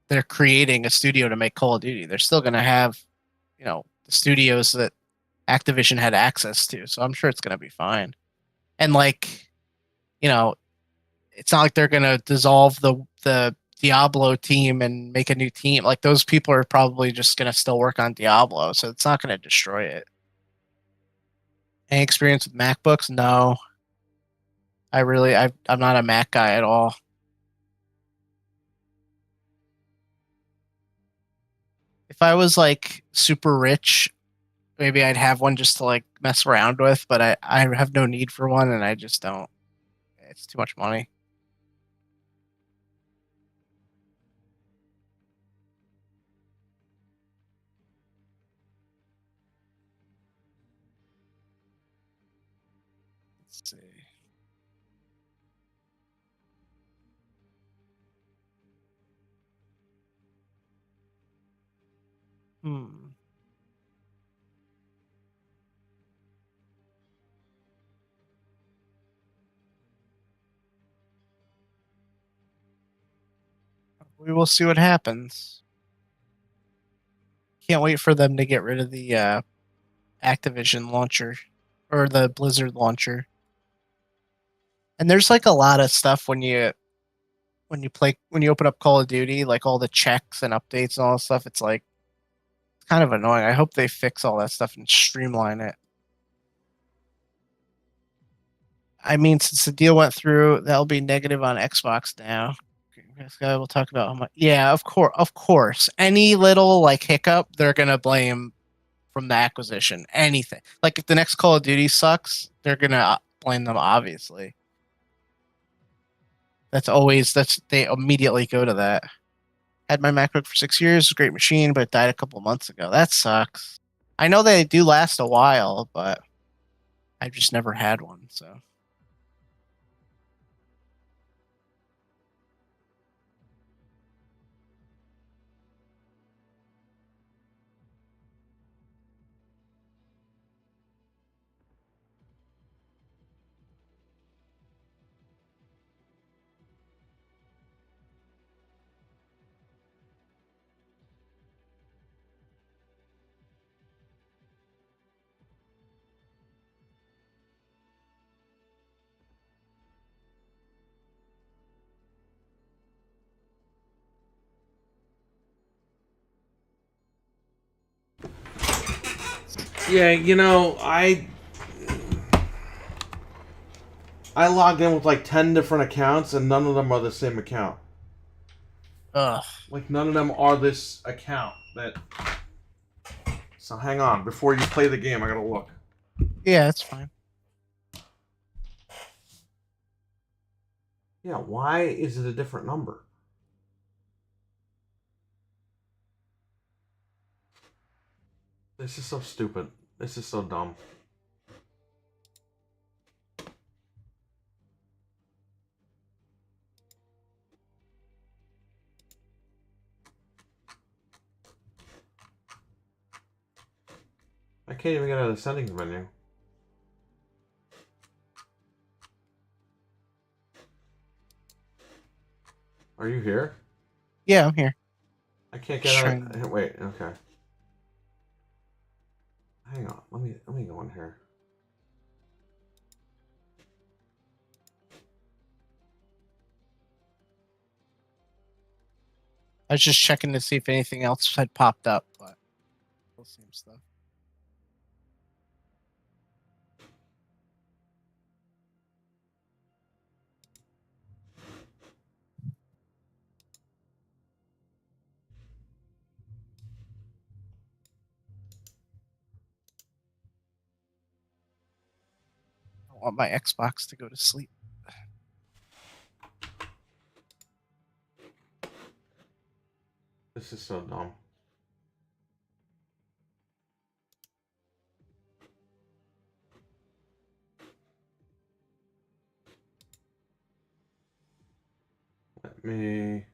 they're creating a studio to make Call of Duty. They're still gonna have, the studios that Activision had access to. So I'm sure it's gonna be fine. And like, it's not like they're gonna dissolve the Diablo team and make a new team. Like those people are probably just gonna still work on Diablo, so it's not gonna destroy it. Any experience with MacBooks? No. I'm not a Mac guy at all. If I was like super rich, maybe I'd have one just to like mess around with, but I have no need for one and I just don't. It's too much money. Let's see. We will see what happens. Can't wait for them to get rid of the Activision launcher or the Blizzard launcher. And there's like a lot of stuff when you open up Call of Duty, like all the checks and updates and all that stuff. It's like kind of annoying. I hope they fix all that stuff and streamline it. I mean, since the deal went through, that'll be negative on Xbox now. This guy will talk about how much. Yeah, of course. Any little like hiccup, they're gonna blame from the acquisition. Anything. Like if the next Call of Duty sucks, they're gonna blame them. Obviously, they immediately go to that. Had my MacBook for 6 years, great machine, but it died a couple months ago. That sucks. I know they do last a while, but I've just never had one. So Yeah, you know, I logged in with like 10 different accounts, and none of them are the same account. ugh. Like, none of them are this account. So hang on, before you play the game, I gotta look. Yeah, it's fine. Yeah, why is it a different number? This is so stupid. This is so dumb. I can't even get out of the settings menu. Are you here? Yeah, I'm here. I can't get out of... Wait, okay. Hang on, let me go in here. I was just checking to see if anything else had popped up, but the same stuff. I want my Xbox to go to sleep. This is so dumb. Let me...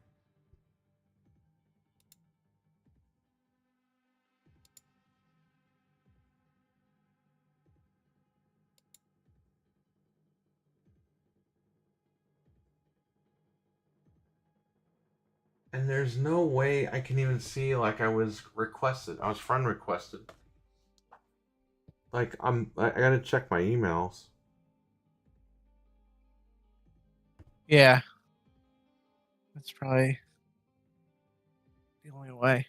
And there's no way I can even see, like, I was requested. I was friend requested. Like, I gotta check my emails. Yeah, that's probably the only way.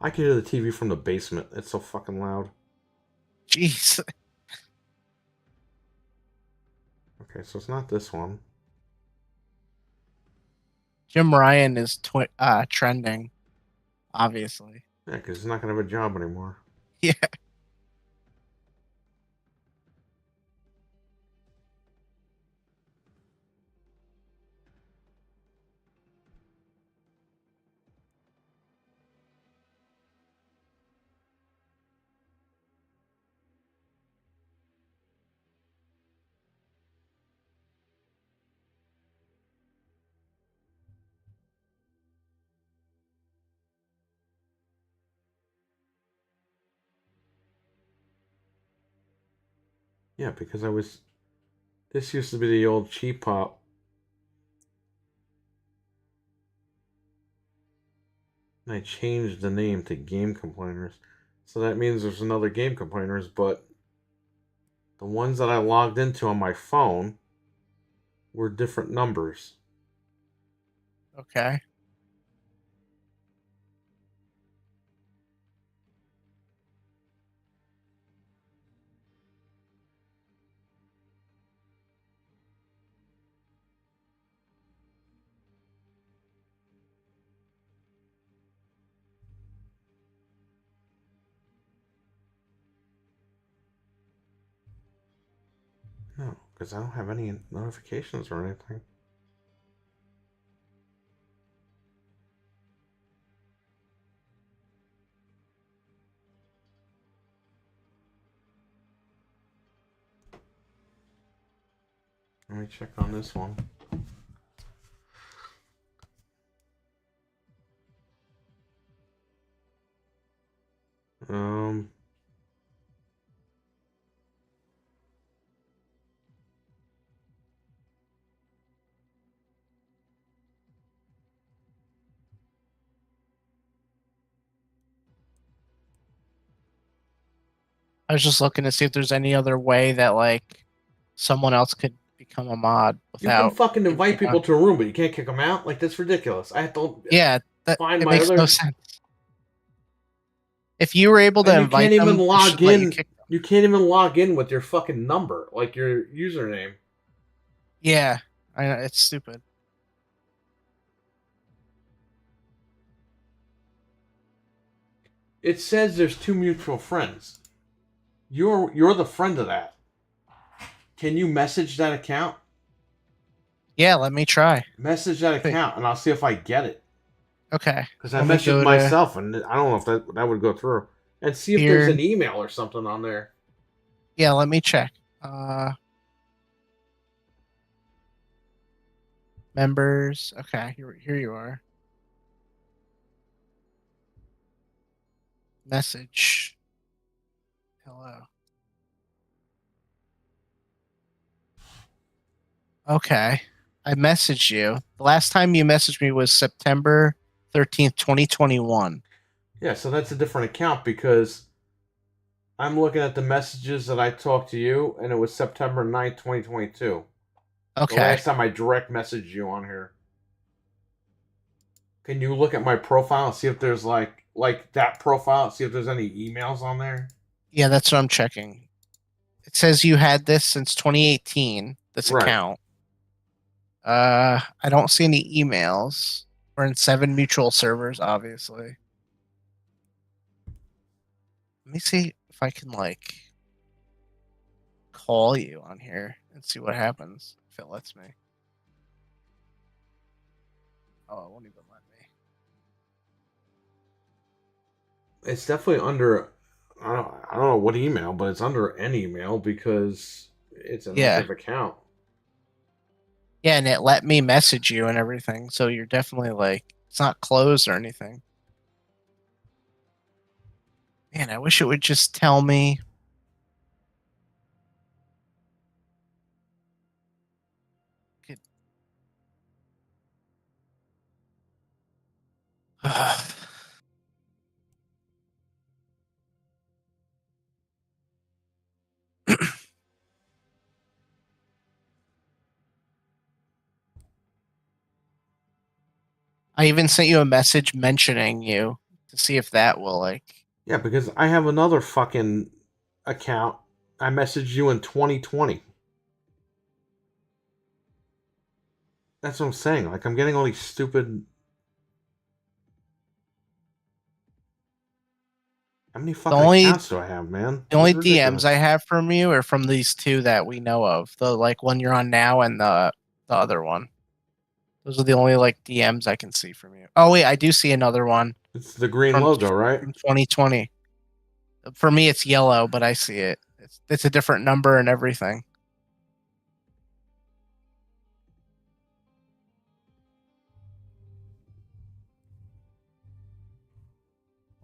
I can hear the TV from the basement. It's so fucking loud. Jeez. Okay, so it's not this one. Jim Ryan is trending, obviously. Yeah, because he's not gonna have a job anymore. Yeah. Yeah, because I was... This used to be the old cheap pop. And I changed the name to Game Complainers. So that means there's another Game Complainers, but the ones that I logged into on my phone were different numbers. Okay. No, because I don't have any notifications or anything. Let me check on this one. Um, I was just looking to see if there's any other way that like someone else could become a mod you can without. fucking invite people to a room, but you can't kick them out. Like that's ridiculous. I have to Yeah, that find it my makes other. no sense. If you were able to And you invite can't even them, it log should let you in. kick them. You can't even log in with your fucking number, like your username. Yeah, I know it's stupid. It says there's 2 mutual friends. You're the friend of that. Can you message that account? Yeah, let me try. Message that Wait, account, and I'll see if I get it. okay, Because I let me messaged go to myself, and I don't know if that would go through. And see if there's here. an email or something on there. Yeah, let me check. Members. Okay, here you are. Message. Hello. Okay. I messaged you. The last time you messaged me was September 13th, 2021. Yeah, so that's a different account because I'm looking at the messages that I talked to you, and it was September 9th, 2022. The Okay. last time I direct messaged you on here. Can you look at my profile and see if there's like that profile, see if there's any emails on there? Yeah, that's what I'm checking. It says you had this since 2018, this Right. account. I don't see any emails. We're in 7 mutual servers, obviously. Let me see if I can like call you on here and see what happens if it lets me. Oh, it won't even let me. It's definitely under I don't know what email, but it's under an email because it's an Yeah. active account. Yeah, and it let me message you and everything. So you're definitely like, it's not closed or anything. Man, I wish it would just tell me. I even sent you a message mentioning you to see if that will like. Yeah, because I have another fucking account. I messaged you in 2020. That's what I'm saying. Like I'm getting all these stupid. How many The fucking only accounts do I have, man? the This only is DMs I ridiculous. have from you are from these 2 that we know of. The like one you're on now and the other one. Those are the only like DMs I can see from you. Oh wait, I do see another one It's the green from logo, right? 2020. For me, it's yellow, but I see it. It's a different number and everything.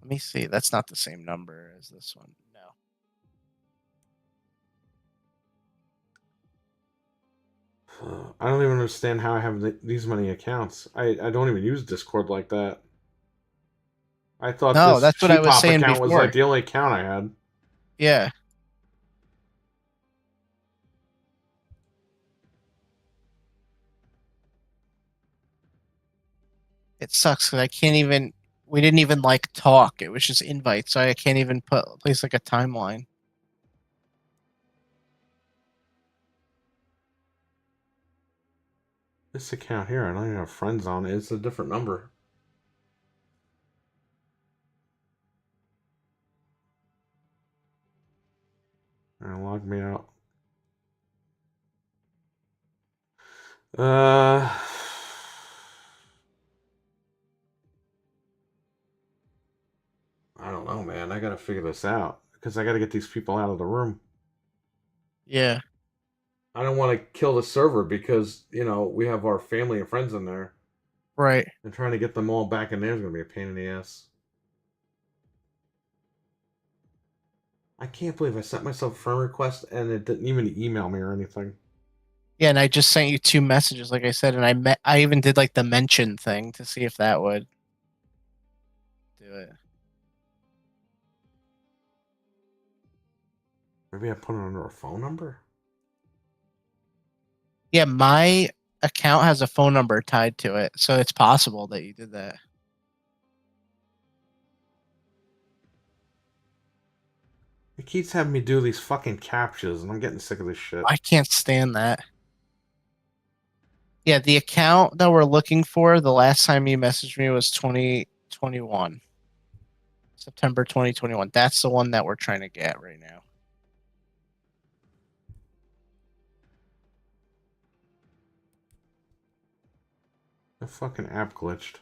Let me see. That's not the same number as this one. No. I don't even understand how I have these many accounts. I don't even use Discord like that. I thought No, this that's what I was Sheepop saying account was like before. the only account I had. Yeah. It sucks because I can't even. We didn't even like talk. It was just invites, so I can't even place like a timeline. This account here, I don't even have friends on it. It's a different number. And log me out. Uh, I don't know, man. I gotta figure this out because I gotta get these people out of the room. Yeah. I don't want to kill the server because we have our family and friends in there, Right. and trying to get them all back in there is gonna be a pain in the ass. I can't believe I sent myself a friend request and it didn't even email me or anything. Yeah, and I just sent you 2 messages, like I said, and I even did like the mention thing to see if that would do it. Maybe I put it under a phone number. Yeah, my account has a phone number tied to it, so it's possible that you did that. It keeps having me do these fucking captchas, and I'm getting sick of this shit. I can't stand that. Yeah, the account that we're looking for, the last time you messaged me was 2021. September 2021. That's the one that we're trying to get right now. The fucking app glitched.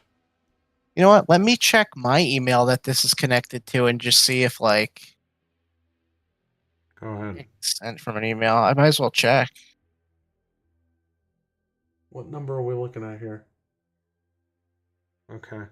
You know what? Let me check my email that this is connected to and just see if like Go ahead. it's sent from an email. I might as well check. What number are we looking at here? Okay.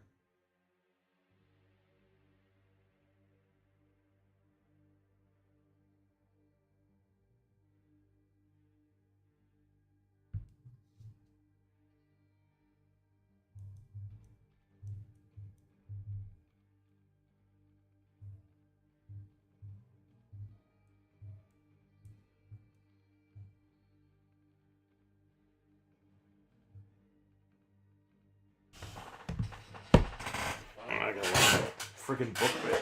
I gotta look at a freaking book bag.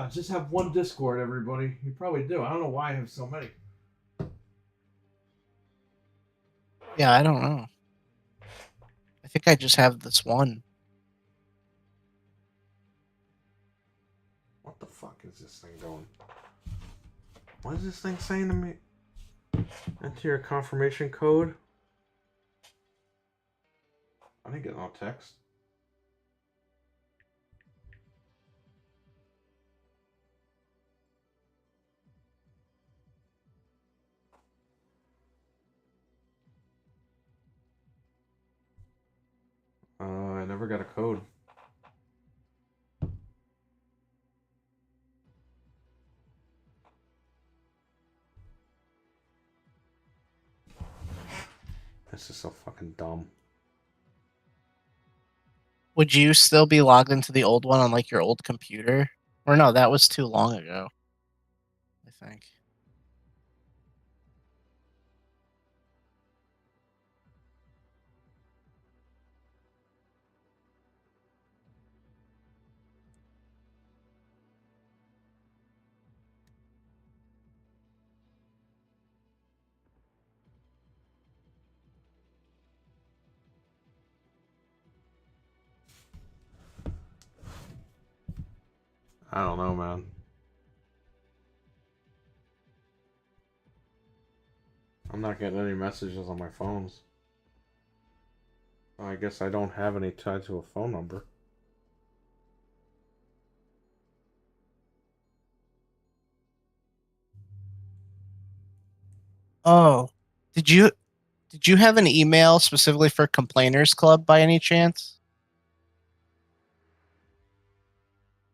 Just have one Discord, everybody. You probably do. I don't know why I have so many. Yeah, I don't know. I think I just have this one. What the fuck is this thing doing? What is this thing saying to me? Enter your confirmation code. I didn't get no text. I never got a code. This is so fucking dumb. Would you still be logged into the old one on like your old computer? Or no, that was too long ago. I think. I don't know, man. I'm not getting any messages on my phones. I guess I don't have any tied to a phone number. Oh, did you have an email specifically for Complainers Club by any chance?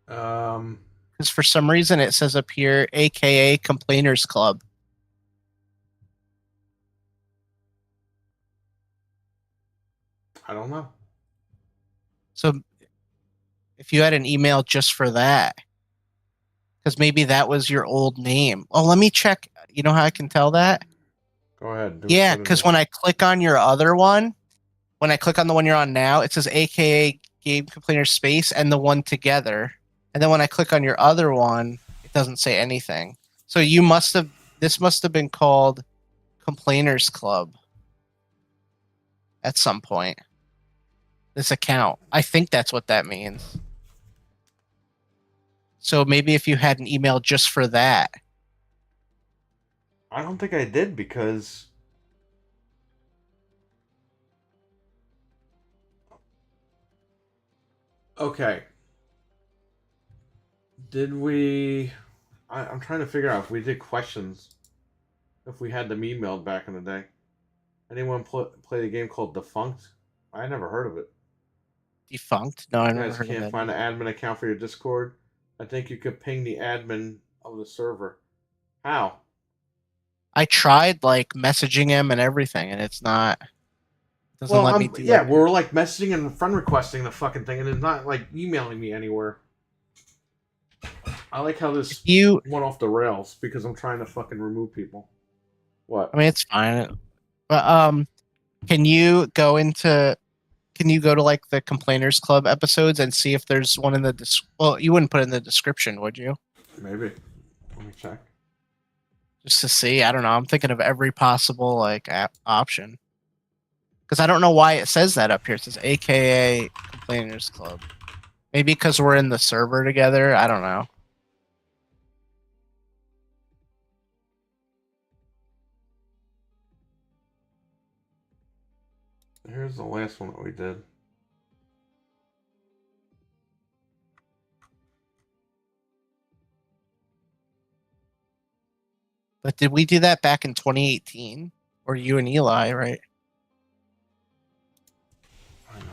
Because for some reason it says up here, AKA Complainers Club. I don't know. So if you had an email just for that, because maybe that was your old name. Oh, let me check. You know how I can tell that? Go ahead. Yeah, because when I click on your other one, when I click on the one you're on now, it says AKA Game Complainer Space and the one together. And then when I click on your other one, it doesn't say anything. So this must have been called Complainers Club at some point. this account. I think that's what that means. So maybe if you had an email just for that. I don't think I did because okay. Did we? I'm trying to figure out if we did questions, if we had them emailed back in the day. Anyone play the game called Defunct? I never heard of it. Defunct? No, I You never guys heard of can't that. find an admin account for your Discord. I think you could ping the admin of the server. How? I tried like messaging him and everything, and it's not. It doesn't let me do yeah, like. we're like messaging and friend requesting the fucking thing, and it's not like emailing me anywhere. I like how this You. went off the rails because I'm trying to fucking remove people. What? I mean, it's fine. But can you go into? Can you go to like the Complainers Club episodes and see if there's one in the well, you wouldn't put it in the description, would you? Maybe. Let me check. Just to see. I don't know. I'm thinking of every possible like option. Because I don't know why it says that up here. It says AKA Complainers Club. Maybe because we're in the server together. I don't know. Here's the last one that we did. But did we do that back in 2018? Or you and Eli, right? I know.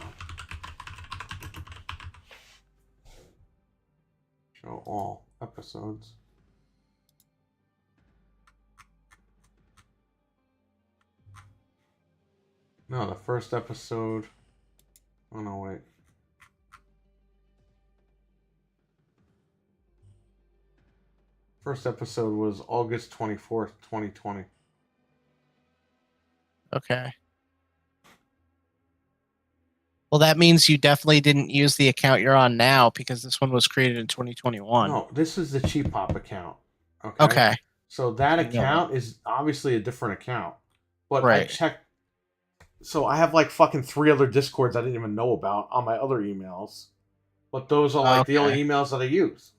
Show all episodes. No, the first episode. Oh no, wait. First episode was August 24th, 2020. Okay. Well, that means you definitely didn't use the account you're on now because this one was created in 2021. No, this is the Cheap Pop account. Okay. Okay. So that I know account is obviously a different account. But I Right. checked. So I have like fucking 3 other Discords I didn't even know about on my other emails. But those are like the only Okay. emails that I use.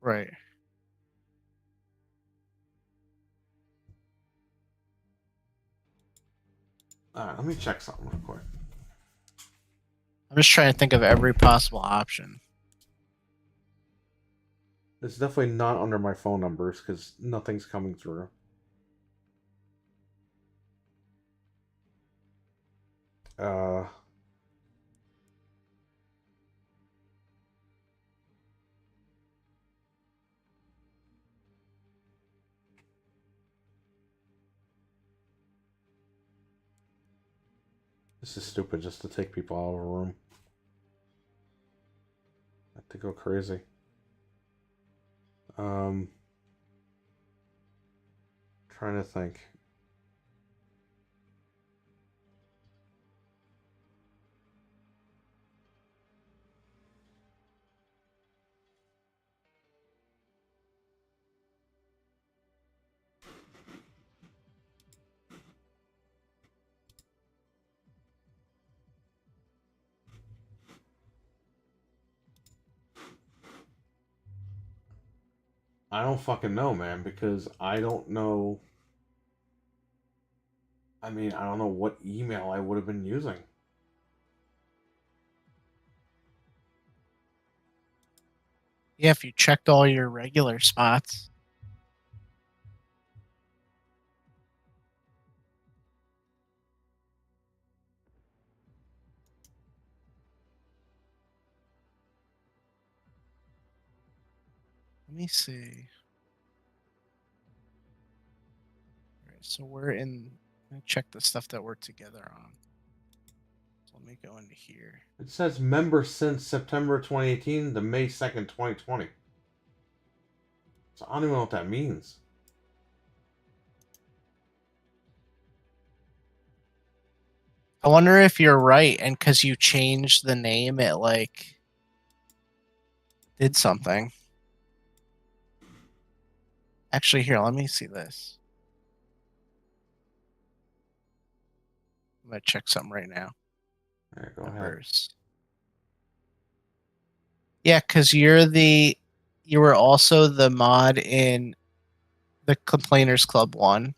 Right. Alright, let me check something real quick. I'm just trying to think of every possible option. It's definitely not under my phone numbers because nothing's coming through. This is stupid just to take people out of a room. I have to go crazy. Trying to think. I don't fucking know, man, because I don't know. I mean, I don't know what email I would have been using. Yeah, if you checked all your regular spots. Let me see. All right, so we're in. Let me check the stuff that we're together on. So let me go into here. It says member since September 2018 to May 2nd, 2020. So I don't even know what that means. I wonder if you're right, and because you changed the name, it like did something. Actually, here, let me see this. I'm gonna check something right now. All right, go ahead. Members. Yeah, because you were also the mod in the Complainers Club one.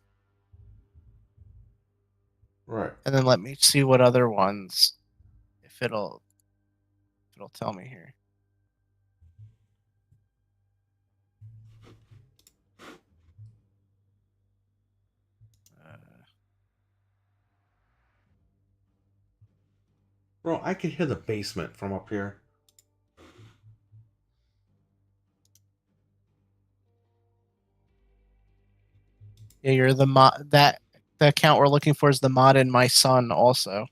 Right. And then let me see what other ones, if it'll tell me here. Bro, I can hear the basement from up here. Yeah, you're the mod. The account we're looking for is the mod in my son also.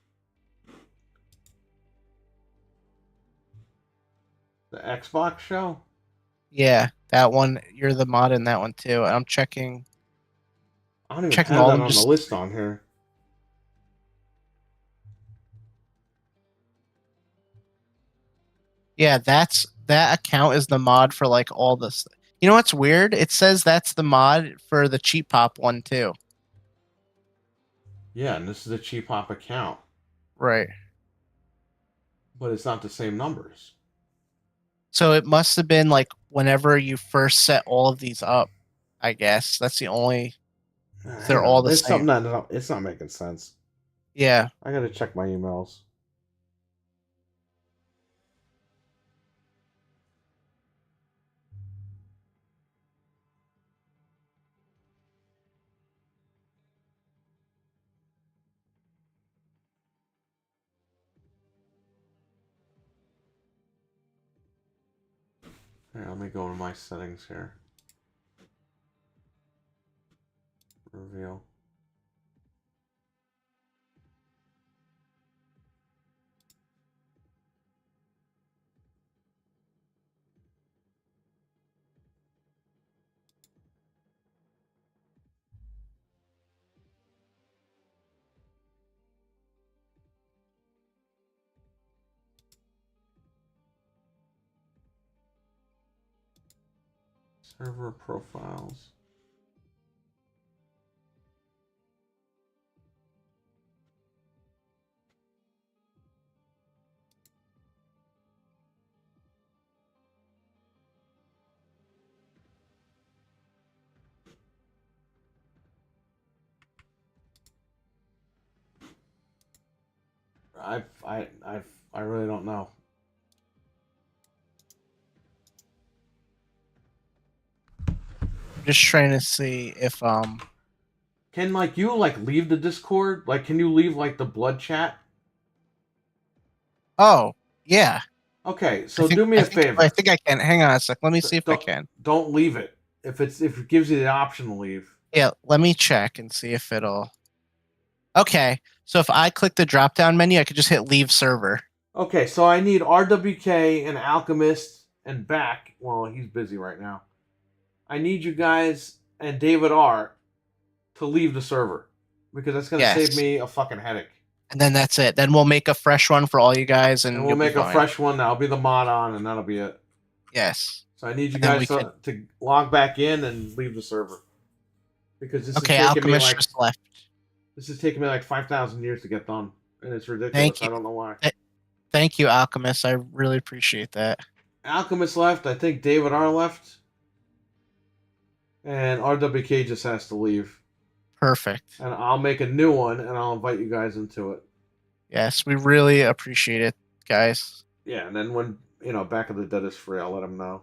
The Xbox show? Yeah, that one. You're the mod in that one too. I'm checking. I don't even Checking have all that of them on the just. list on here. Yeah, that account is the mod for like all this. You know what's weird? It says that's the mod for the Cheap Pop one too. Yeah, and this is a cheap hop account. Right. But it's not the same numbers. So it must have been like whenever you first set all of these up. I guess that's the only. They're Hang all on. the There's same. something that it's not making sense. Yeah. I gotta check my emails. Here, let me go to my settings here. Reveal. Server profiles. I really don't know. I'm just trying to see if Can like you like leave the Discord? Like, can you leave like the blood chat? Oh, yeah. Okay, so do me a favor. I think I can. Hang on a sec. Let me see if I Don't can. don't leave it if it gives you the option to leave. Yeah, let me check and see if it'll. Okay, so if I click the drop down menu, I could just hit leave server. Okay, so I need RWK and Alchemist and back. Well, he's busy right now. I need you guys and David R to leave the server because that's gonna Yes. save me a fucking headache. And then that's it. Then we'll make a fresh one for all you guys, and And we'll you'll make be a fine. fresh one. I'll be the mod on, and that'll be it. Yes. So I need you And then guys to log back in and leave the server because this Okay, is taking me Alchemist like just left. this is taking me like 5,000 years to get done, and it's ridiculous. Thank you. I don't know why. Thank you, Alchemist. I really appreciate that. Alchemist left. I think David R left, and RWK just has to leave. Perfect. And I'll make a new one, and I'll invite you guys into it. Yes, we really appreciate it, guys. Yeah, and then when Back of the Dead is free, I'll let them know.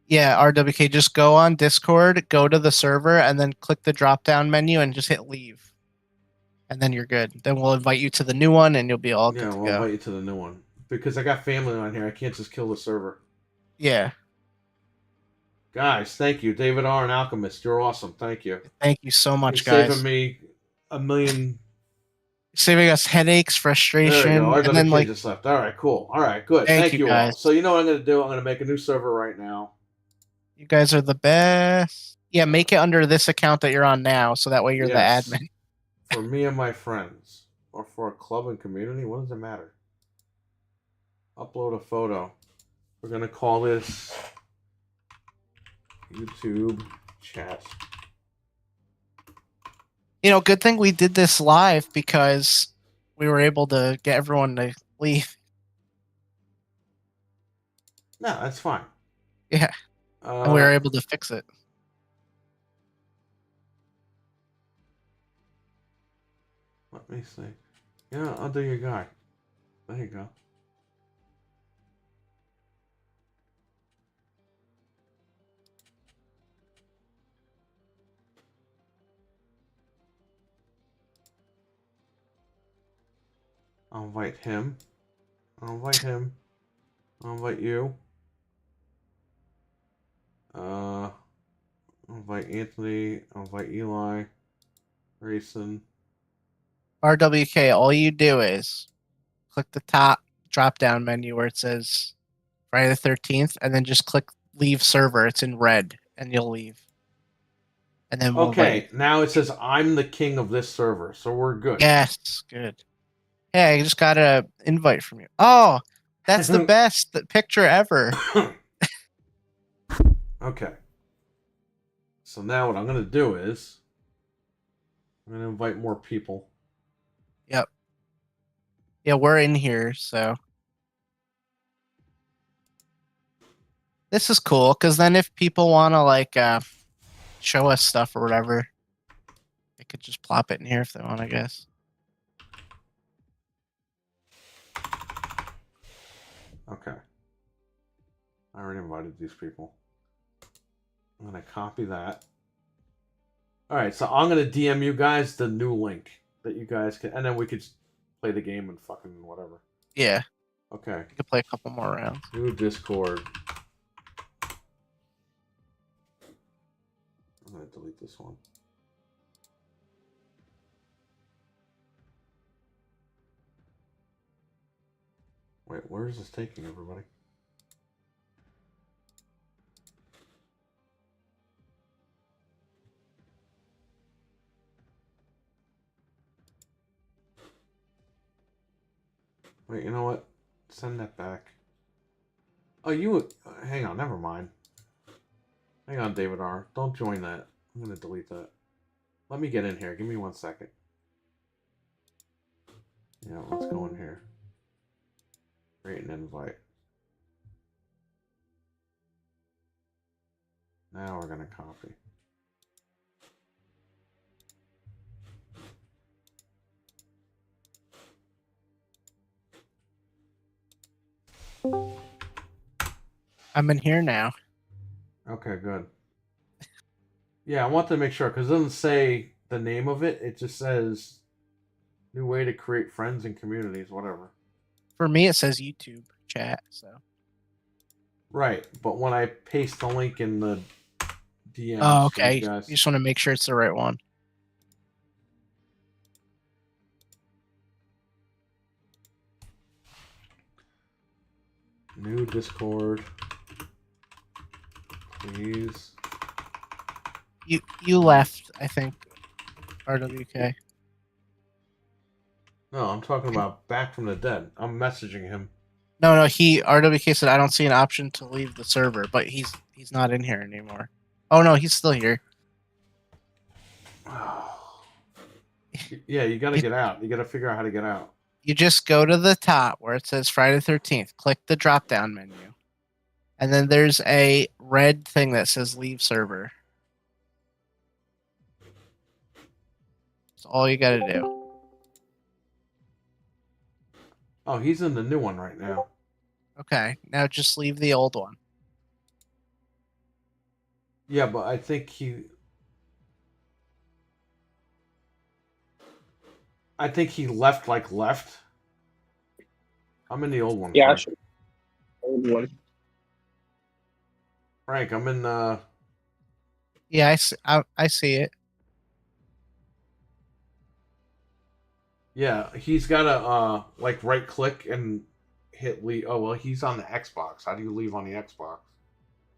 Yeah, RWK, just go on Discord, go to the server, and then click the drop down menu and just hit leave. And then you're good. Then we'll invite you to the new one, and you'll be all good Yeah, to we'll go. invite you to the new one because I got family on here. I can't just kill the server. Yeah. Guys, thank you, David R and Alchemist. You're awesome. Thank you. Thank you so much, You're guys. saving me a million. Saving us headaches, There frustration, we go. and then RWK just left. All right, cool. All right, good. Thank Thank you, you all. guys. So you know what I'm going to do? I'm going to make a new server right now. you guys are the best. Yeah, make it under this account that you're on now, so that way you're Yes. the admin. For me and my friends, or for a club and community. What does it matter? Upload a photo. We're going to call this YouTube chat. You know, good thing we did this live because we were able to get everyone to leave. No, that's fine. Yeah, and we were able to fix it. Let me see. Yeah, I'll do your guy. There you go. I'll invite him. I'll invite him. I'll invite you. I'll invite Anthony. I'll invite Eli. Grayson. RWK, all you do is click the top drop down menu where it says Friday the 13th, and then just click leave server. It's in red, and you'll leave. And then we'll Okay, invite you. now it says I'm the king of this server, so we're good. Yes, good. Hey, I just got a invite from you. Oh, that's the best picture ever. Okay. So now what I'm going to do is I'm going to invite more people. Yep. Yeah, we're in here, so this is cool because then if people want to like show us stuff or whatever, they could just plop it in here if they want, I guess. Okay. I already invited these people. I'm going to copy that. All right, so I'm going to DM you guys the new link that you guys can, and then we could play the game and fucking whatever. Yeah, Okay. we could play a couple more rounds. New Discord. I'm going to delete this one. Wait, where is this taking everybody? Wait, you know what? Send that back. Oh, you... hang on, never mind. Hang on, David R. Don't join that. I'm going to delete that. Let me get in here. Give me 1 second. Yeah, let's go in here. Create an invite. Now we're going to copy. I'm in here now. Okay, good. Yeah, I want to make sure, because it doesn't say the name of it. It just says new way to create friends and communities, whatever. For me, it says YouTube chat, so. Right, but when I paste the link in the DMs, Oh, okay. you guys... You just want to make sure it's the right one. New Discord. Please. You left, I think, RWK. No, I'm talking about Back from the Dead. I'm messaging him. No, RWK said I don't see an option to leave the server, but he's not in here anymore. Oh no, he's still here. Yeah, you got to get out. You got to figure out how to get out. You just go to the top where it says Friday the 13th. Click the drop down menu. And then there's a red thing that says leave server. That's all you got to do. Oh, he's in the new one right now. Okay, now just leave the old one. Yeah, but I think he left left. I'm in the old one. Yeah, Frank. sure. Old one. Frank, I'm in Yeah, I see it. yeah, he's got to like right click and hit leave. Oh, well, he's on the Xbox. How do you leave on the Xbox?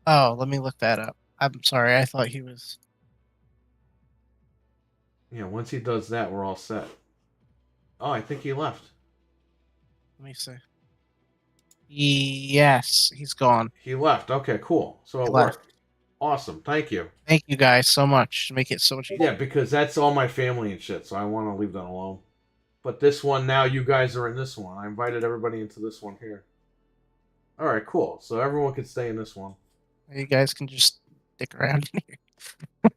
Oh, let me look that up. I'm sorry, I thought he was... Yeah, once he does that, we're all set. Oh, I think he left. Let me see. Yes, he's gone. He left. Okay, cool. So it left. worked. Awesome. Thank you. Thank you guys so much. Make it so much easier. Yeah, because that's all my family and shit, so I want to leave that alone. But this one now, you guys are in this one. I invited everybody into this one here. All right, cool. So everyone can stay in this one. You guys can just stick around in here.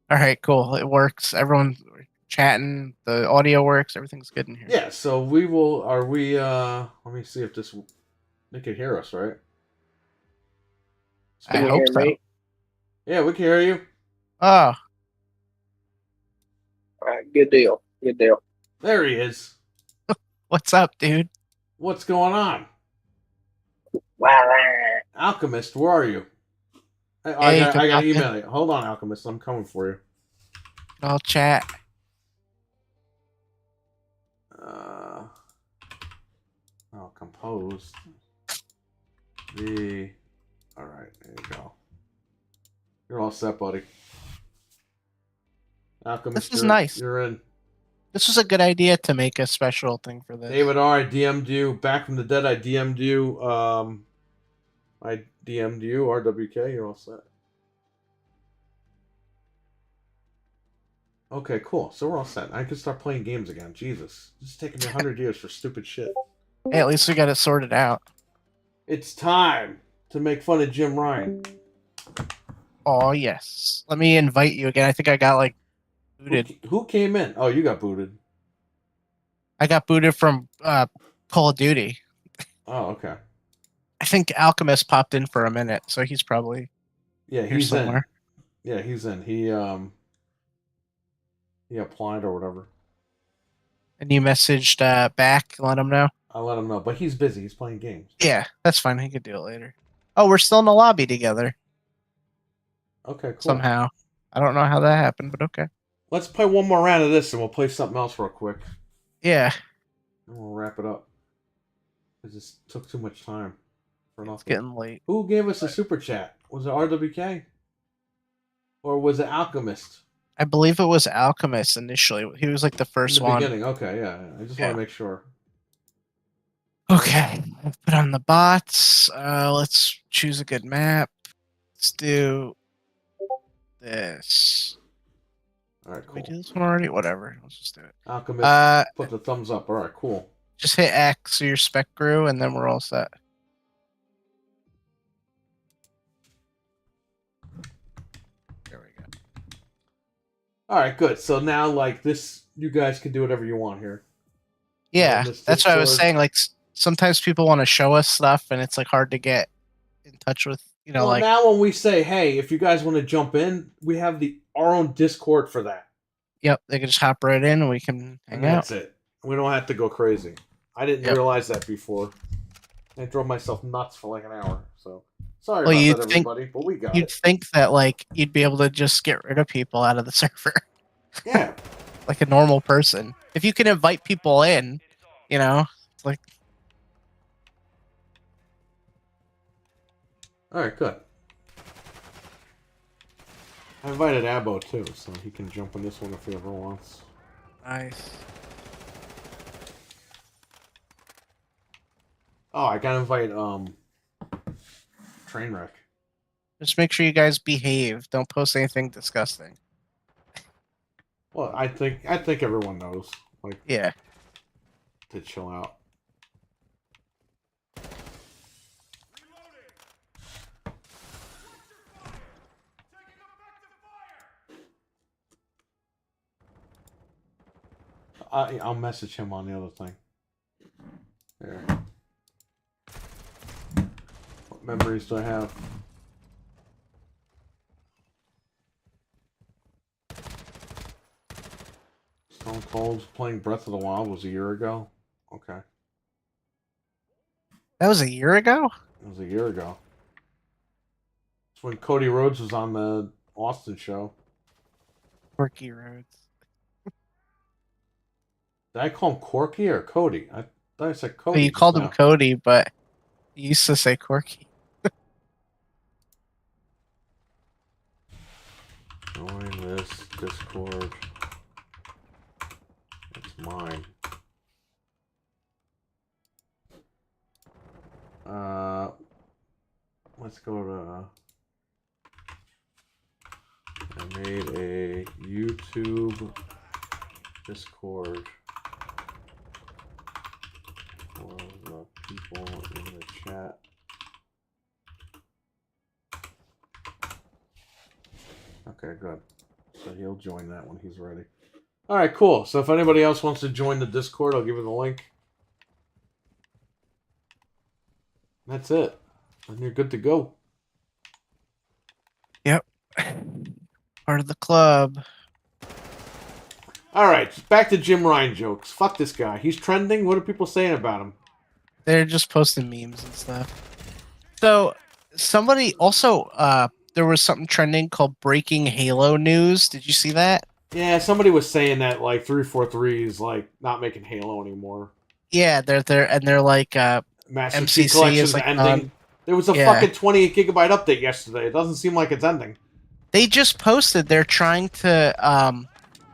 All right, cool. It works. Everyone's chatting. The audio works. Everything's good in here. Yeah. So we will. Are we? Let me see if this. They can hear us, right? I hope so. Me? Yeah, we can hear you. Oh, All right, good deal. Good deal. There he is. what's up, dude? What's going on? Wow. Alchemist, where are you? I Hey, got come to on in. email you. Hold on, Alchemist. I'm coming for you. I'll chat. Composed. All right, there you go. You're all set, buddy. Alchemist, This is nice. You're in. This was a good idea to make a special thing for this. David R, I DM'd you. Back from the dead, I DM'd you. I DM'd you. RWK, you're all set. Okay, cool. So we're all set. I can start playing games again. Jesus. This is taking me 100 years for stupid shit. Hey, at least we got it sorted out. It's time to make fun of Jim Ryan. Oh, yes. Let me invite you again. I think I got, like, booted. Who came in? Oh, you got booted. I got booted from Call of Duty. Oh, okay. I think Alchemist popped in for a minute, so he's probably Yeah, here he's somewhere. in. Yeah, he's in. He applied or whatever. And you messaged back, let him know? I let him know, but he's busy. He's playing games. Yeah, that's fine. He could do it later. Oh, we're still in the lobby together Okay, cool. somehow. I don't know how that happened, but okay. Let's play one more round of this, and we'll play something else real quick. Yeah, And we'll wrap it up. It just took too much time for it's nothing. getting late. Who gave us a super chat? Was it RWK? Or was it Alchemist? I believe it was Alchemist initially. He was like the first In the one. beginning. Okay, yeah. I just want to make sure. Okay, put on the bots. Let's choose a good map. Let's do this. All right, Did we cool. do this one already? Whatever. Let's just do it. Alchemist, put the thumbs up. All right, cool. Just hit X so your spec grew, and then we're all set. There we go. All right, good. So now, like this, you guys can do whatever you want here. Yeah, this that's what I was Discord. saying. Like sometimes people want to show us stuff, and it's like hard to get in touch with. You know, Well, like now when we say, "Hey, if you guys want to jump in," we have our own Discord for that. yep, they can just hop right in, and we can hang And out. that's it. We don't have to go crazy. I didn't Yep. realize that before. I drove myself nuts for like an hour. So sorry Well, about you'd that, think- everybody. But we got You'd it. think that like you'd be able to just get rid of people out of the server. Yeah. Like a normal person. If you can invite people in, you know, it's like All right, good. I invited Abo too, so he can jump in this one if he ever wants. nice. Oh, I gotta invite Trainwreck. Just make sure you guys behave. Don't post anything disgusting. Well, I think everyone knows, like, Yeah. to chill out. I'll message him on the other thing. There. What memories do I have? Stone Cold playing Breath of the Wild was a year ago. Okay, That was a year ago? it was a year ago. It's when Cody Rhodes was on the Austin show. Quirky Roads. Did I call him Corky or Cody? I thought I said Cody. Well, you just called him now. Cody, but you used to say Quirky. Join this Discord. It's mine. Let's go to. I made a YouTube Discord people in the chat. Okay, good. So he'll join that when he's ready. All right, cool. So if anybody else wants to join the Discord, I'll give you the link. That's it. And you're good to go. Yep. Part of the club. All right, back to Jim Ryan jokes. Fuck this guy. He's trending. What are people saying about him? They're just posting memes and stuff. So somebody also there was something trending called breaking Halo news. Did you see that? Yeah, somebody was saying that like 343 is like not making Halo anymore. Yeah, they're like Master MCC Chief Collection's is like ending. There was a yeah. fucking 28 gigabyte update yesterday. It doesn't seem like it's ending. They just posted they're trying to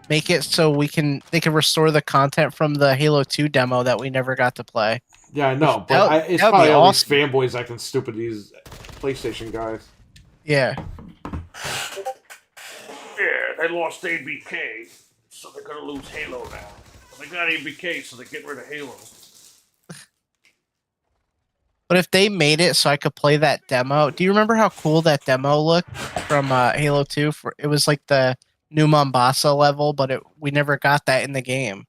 make it so they can restore the content from the Halo 2 demo that we never got to play. Yeah, I know, it's that'd probably be all awesome. these fanboys acting stupid, these PlayStation guys. Yeah. Yeah, they lost ABK, so they're gonna lose Halo now. They got ABK, so they're getting rid of Halo. But if they made it so I could play that demo, do you remember how cool that demo looked from Halo 2? It was like the New Mombasa level, but we never got that in the game.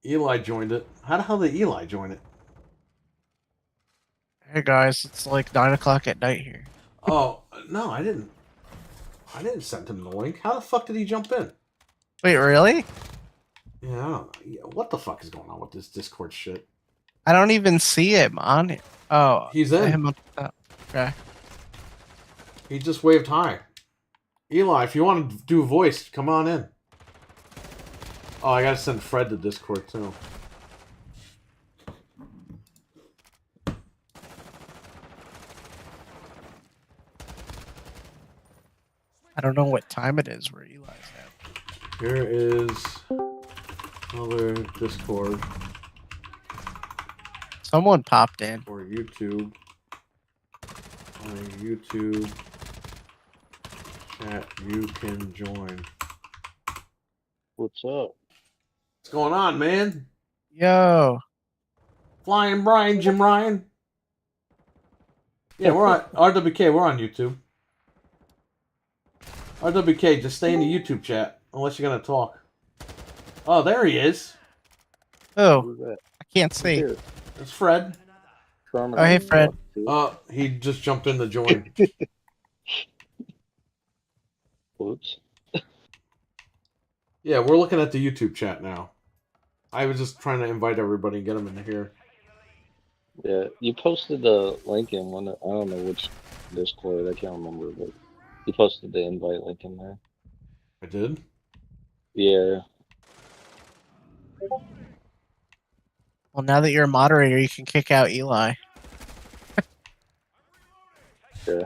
Eli joined it. How the hell did Eli join it? Hey guys, it's like 9 o'clock at night here. Oh, no, I didn't send him the link. How the fuck did he jump in? Wait, really? Yeah, I don't know. Yeah, what the fuck is going on with this Discord shit? I don't even see him on it. Oh, He's in. Okay. He just waved hi. Eli, if you want to do a voice, come on in. Oh, I gotta send Fred to Discord too. I don't know what time it is where Eli's at. Here is another Discord Someone popped in. or YouTube. On YouTube chat, you can join. What's up? What's going on, man? Yo. Flying Brian, Jim Ryan. Yeah, we're on RWK. We're on YouTube. RWK, just stay in the YouTube chat unless you're gonna talk. Oh, there he is. Oh, Who's that? I can't see. Here. It's Fred. Oh, hey, Fred. He just jumped in to join. Whoops. Yeah, we're looking at the YouTube chat now. I was just trying to invite everybody and get them in here. Yeah, you posted the link in one. I don't know which Discord. I can't remember, but you posted the invite link in there. I did? Yeah. Well, now that you're a moderator, you can kick out Eli. Yeah.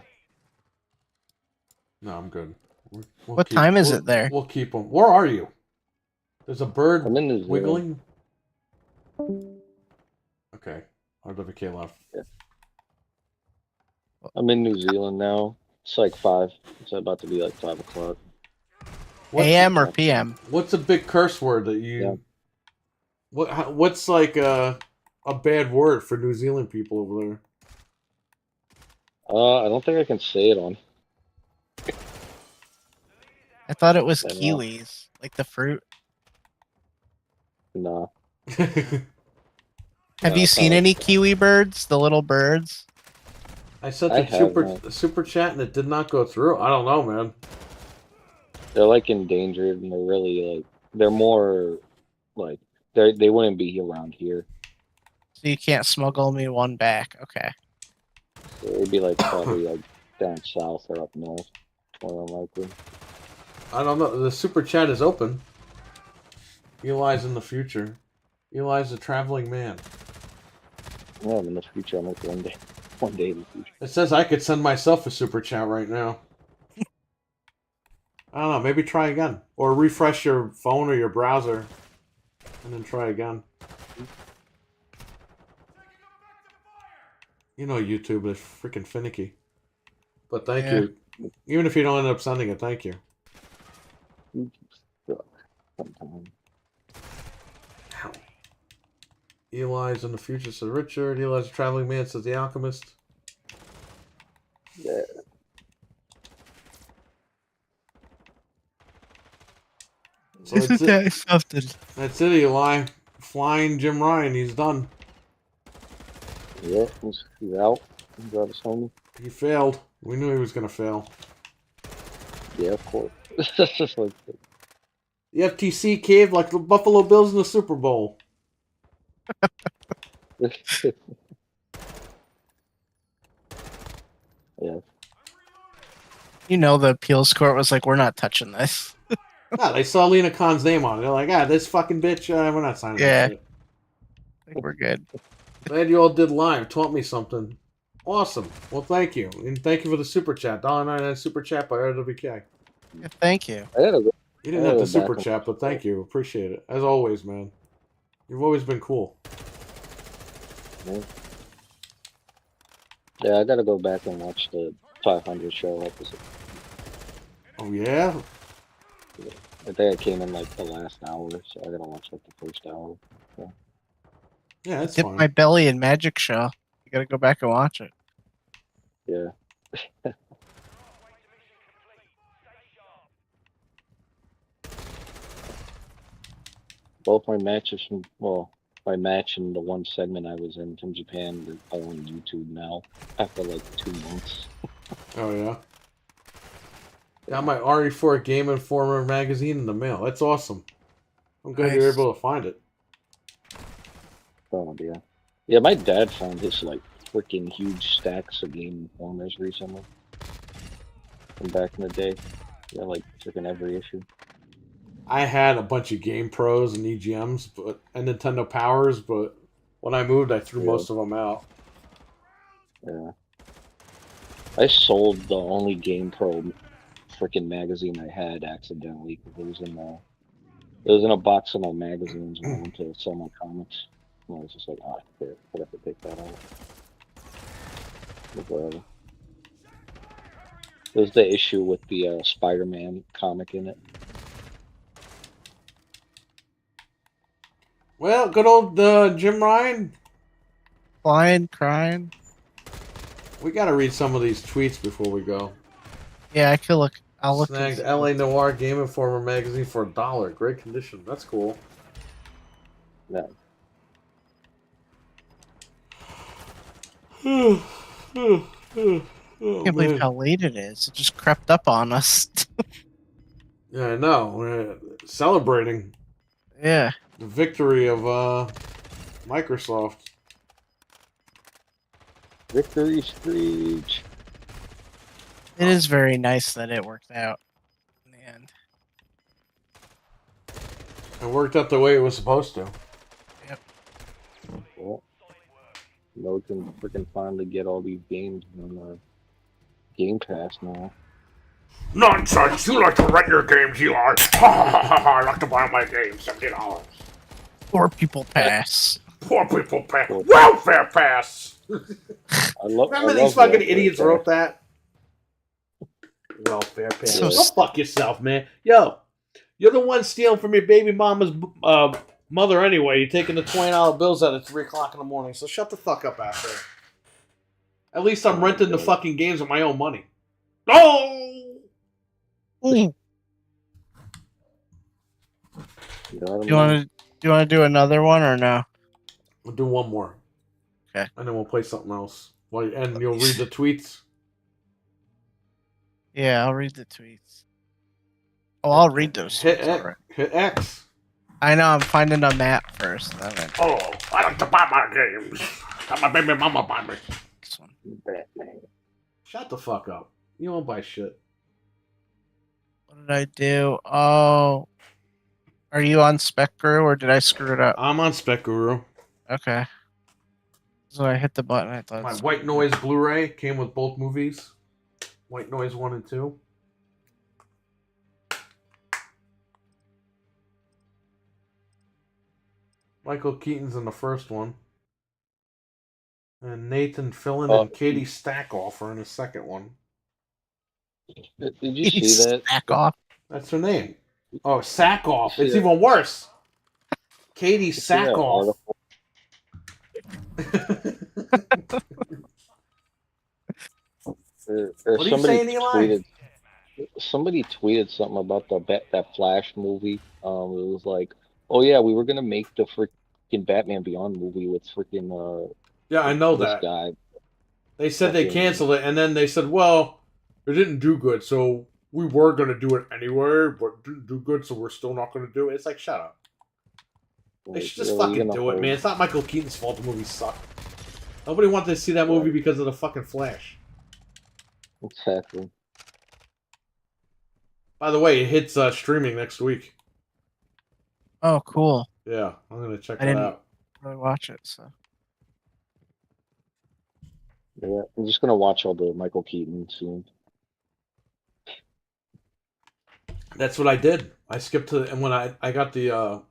No, I'm good. We'll What time is it there? We'll keep them. Where are you? There's a bird I'm in New Zealand. wiggling. Okay. RWK left. Yeah. I'm in New Zealand now. It's like 5. It's about to be like 5 o'clock. AM or PM? What's a big curse word that you... Yeah. What's like a bad word for New Zealand people over there? I don't think I can say it on. I thought it was I know. kiwis, like the fruit. Nah. Have you seen any kiwi birds? The little birds? I sent I a have, super chat and it did not go through. I don't know, man. They're like endangered, and they're really like they're more like they wouldn't be around here. So you can't smuggle me one back. Okay. So it would be like probably like down south or up north, more than likely. I don't know. The super chat is open. Eli's in the future. Eli's a traveling man. Well, in the future, I'm like one day in the future. It says I could send myself a super chat right now. I don't know. Maybe try again. Or refresh your phone or your browser. And then try again. You know YouTube is freaking finicky. But thank you. Even if you don't end up sending it, thank you. Sometimes. Ow. Eli's in the future, says Richard. Eli's a traveling man, says the Alchemist. Yeah. So that's it. something? That's it, Eli. Flying Jim Ryan. He's done. Yeah, he's out. He's out of Sony. He failed. We knew he was going to fail. Yeah, of course. It's just like, The FTC caved like the Buffalo Bills in the Super Bowl. yeah. You know, the appeals court was like, we're not touching this. Nah, they saw Lena Khan's name on it. They're like, this fucking bitch, we're not signing Yeah. that shit. I think we're good. Glad you all did live. Taught me something. Awesome. Well, thank you. And thank you for the super chat. $1.99 super chat by RWK. Yeah, thank you. I gotta go. You didn't have to super chat, but thank you. Appreciate it. As always, man. You've always been cool. Yeah, I gotta go back and watch the 500 show episode. Oh, yeah? I think I came in like the last hour, so I gotta watch like the first hour. Yeah, that's Dip fine. my belly in Magic Show. You gotta go back and watch it. Yeah. Both my matches from, well, my match and the one segment I was in from Japan are all on YouTube now after like 2 months. Oh, yeah? Got my RE4 Game Informer magazine in the mail. That's awesome. I'm glad you're Nice. able to find it. Oh, yeah. Yeah, my dad found his like freaking huge stacks of Game Informers recently. From back in the day. Yeah, like freaking every issue. I had a bunch of Game Pros and EGMs and Nintendo Powers, but when I moved, I threw Yeah. most of them out. Yeah. I sold the only Game Pro freaking magazine I had accidentally because it was in a box of my magazines when I went to sell my comics. And I was just like, I have to take that out. But whatever. It was the issue with the Spider-Man comic in it. Well, good old Jim Ryan. Flying, crying. We got to read some of these tweets before we go. Yeah, I could look. I'll look. Snagged and- LA Noir Game Informer magazine for $1. Great condition. That's cool. Yeah. Oh, I can't believe man. how late it is. It just crept up on us. Yeah, I know. We're celebrating Yeah. the victory of Microsoft. Victory Screech. It is very nice that it worked out in the end. It worked out the way it was supposed to. Well, now we can freaking finally get all these games on Game Pass now. Nonsense! You like to rent your games, Eli. I like to buy my games, $70. Poor people pass. Poor people pass. Welfare pass! Remember these fucking idiots wrote that? Welfare pass. So Go fuck yourself, man. Yo, you're the one stealing from your baby mama's mother anyway. You're taking the $20 bills out at 3 o'clock in the morning, so shut the fuck up out there. At least I'm renting the fucking games with my own money. Oh! Ooh. Do you want to do another one or no? We'll do one more. Okay. And then we'll play something else. And you'll read the tweets. Yeah, I'll read the tweets. Oh, I'll read those. Hit tweets, X. alright. Hit X. I know. I'm finding a map first. Then Oh, I like to buy my games. Got my baby mama buy me. this one. Batman. Shut the fuck up. You won't buy shit. What did I do? Oh, are you on Spec Guru or did I screw it up? I'm on Spec Guru. Okay. So I hit the button. I thought. My White Noise Blu-ray came with both movies. White Noise 1 and 2. Michael Keaton's in the first one. And Nathan Fillion and Katie Stackoff are in the second one. Did you see that? Back off. That's her name. Oh, Sackoff. It's Yeah. even worse. Katie See that Sackoff. article? Or What are you somebody saying, Eli? tweeted something about that Flash movie. It was like, oh yeah, we were gonna make the freaking Batman Beyond movie with freaking Yeah, I know this that. guy. They said they Fucking canceled it, and then they said, well, it didn't do good, so we were going to do it anyway, but it didn't do good, so we're still not going to do it. It's like, shut up. They like, should just really fucking gonna do it, hold man. It's not Michael Keaton's fault the movie sucked. Nobody wanted to see that movie because of the fucking Flash. exactly. By the way, it hits streaming next week. Oh, cool. Yeah, I'm going to check I that didn't out. really watch it, so. Yeah, I'm just gonna watch all the Michael Keaton scenes. That's what I did. I skipped to and when I got the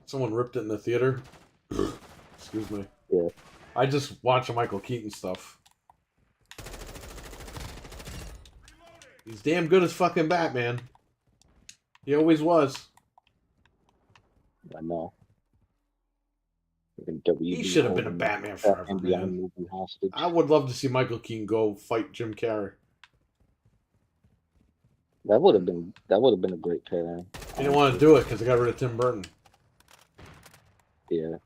someone ripped it in the theater. Excuse me. Yeah. I just watch the Michael Keaton stuff. He's damn good as fucking Batman. He always was. I know. He should have been a Batman forever, and Beyond man. movie hostage. I would love to see Michael Keaton go fight Jim Carrey. That would have been a great pairing. He didn't want to do it because they got rid of Tim Burton. Yeah.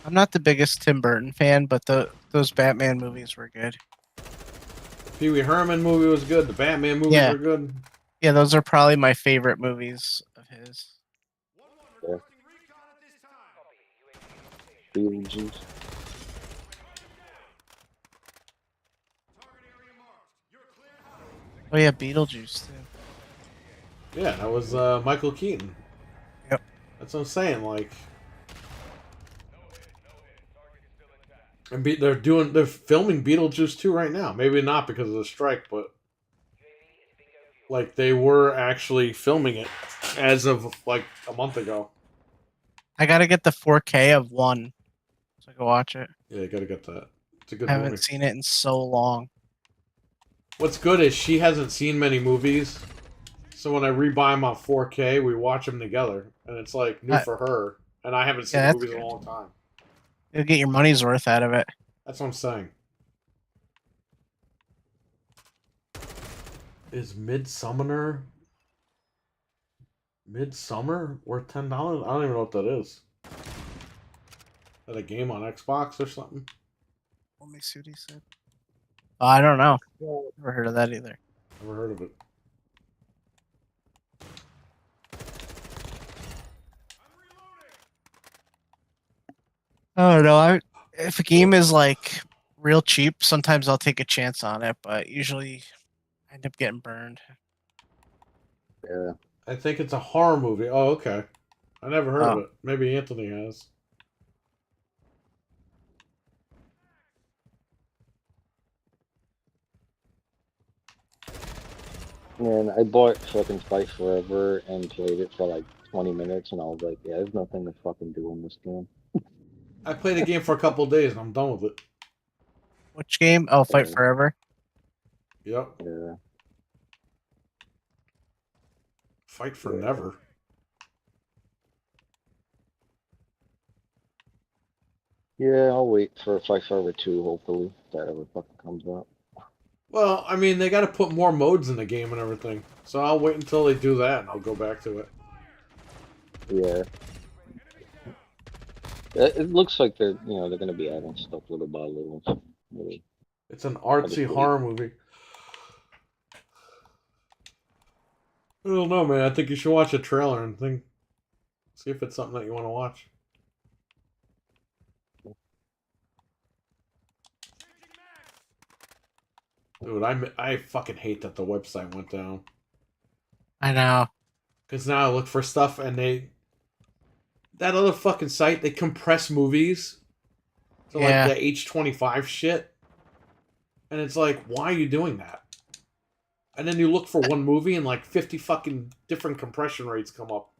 I'm not the biggest Tim Burton fan, but those Batman movies were good. The Pee Wee Herman movie was good. The Batman movies Yeah. were good. Yeah, those are probably my favorite movies of his. Beetlejuice. Oh yeah, Beetlejuice too. Yeah, that was Michael Keaton. Yep. That's what I'm saying. Like, and they're filming Beetlejuice 2 right now. Maybe not because of the strike, but like they were actually filming it as of like a month ago. I gotta get the 4K of 1 so I can watch it. Yeah, you gotta get that. It's a good I haven't movie. seen it in so long. What's good is she hasn't seen many movies, so when I rebuy them on 4K, we watch them together, and it's like new for her. And I haven't seen Yeah, movies that's in a good. long time. You'll get your money's worth out of it. That's what I'm saying. Is Midsummer worth $10? I don't even know what that is. Is that a game on Xbox or something? Let me see what he said. Oh, I don't know. Never heard of that either. Never heard of it. Oh no, if a game is like real cheap, sometimes I'll take a chance on it, but usually I end up getting burned. Yeah. I think it's a horror movie. Oh, okay. I never heard of Oh. it. Maybe Anthony has. Man, I bought fucking Fight Forever and played it for like 20 minutes, and I was like, yeah, there's nothing to fucking do in this game. I played a game for a couple of days and I'm done with it. Which game? Oh, Fight Yeah. Forever. Yep. Yeah. Fight for Yeah. never. Yeah, I'll wait for Fight Forever 2, hopefully, if that ever fucking comes out. Well, I mean, they got to put more modes in the game and everything. So I'll wait until they do that and I'll go back to it. Yeah. It looks like they're gonna be adding stuff little by little. Really. It's an artsy horror movie. I don't know, man. I think you should watch a trailer and see if it's something that you want to watch. Dude, I fucking hate that the website went down. I know. Because now I look for stuff and that other fucking site, they compress movies to Yeah. like the H25 shit. And it's like, why are you doing that? And then you look for one movie and like 50 fucking different compression rates come up.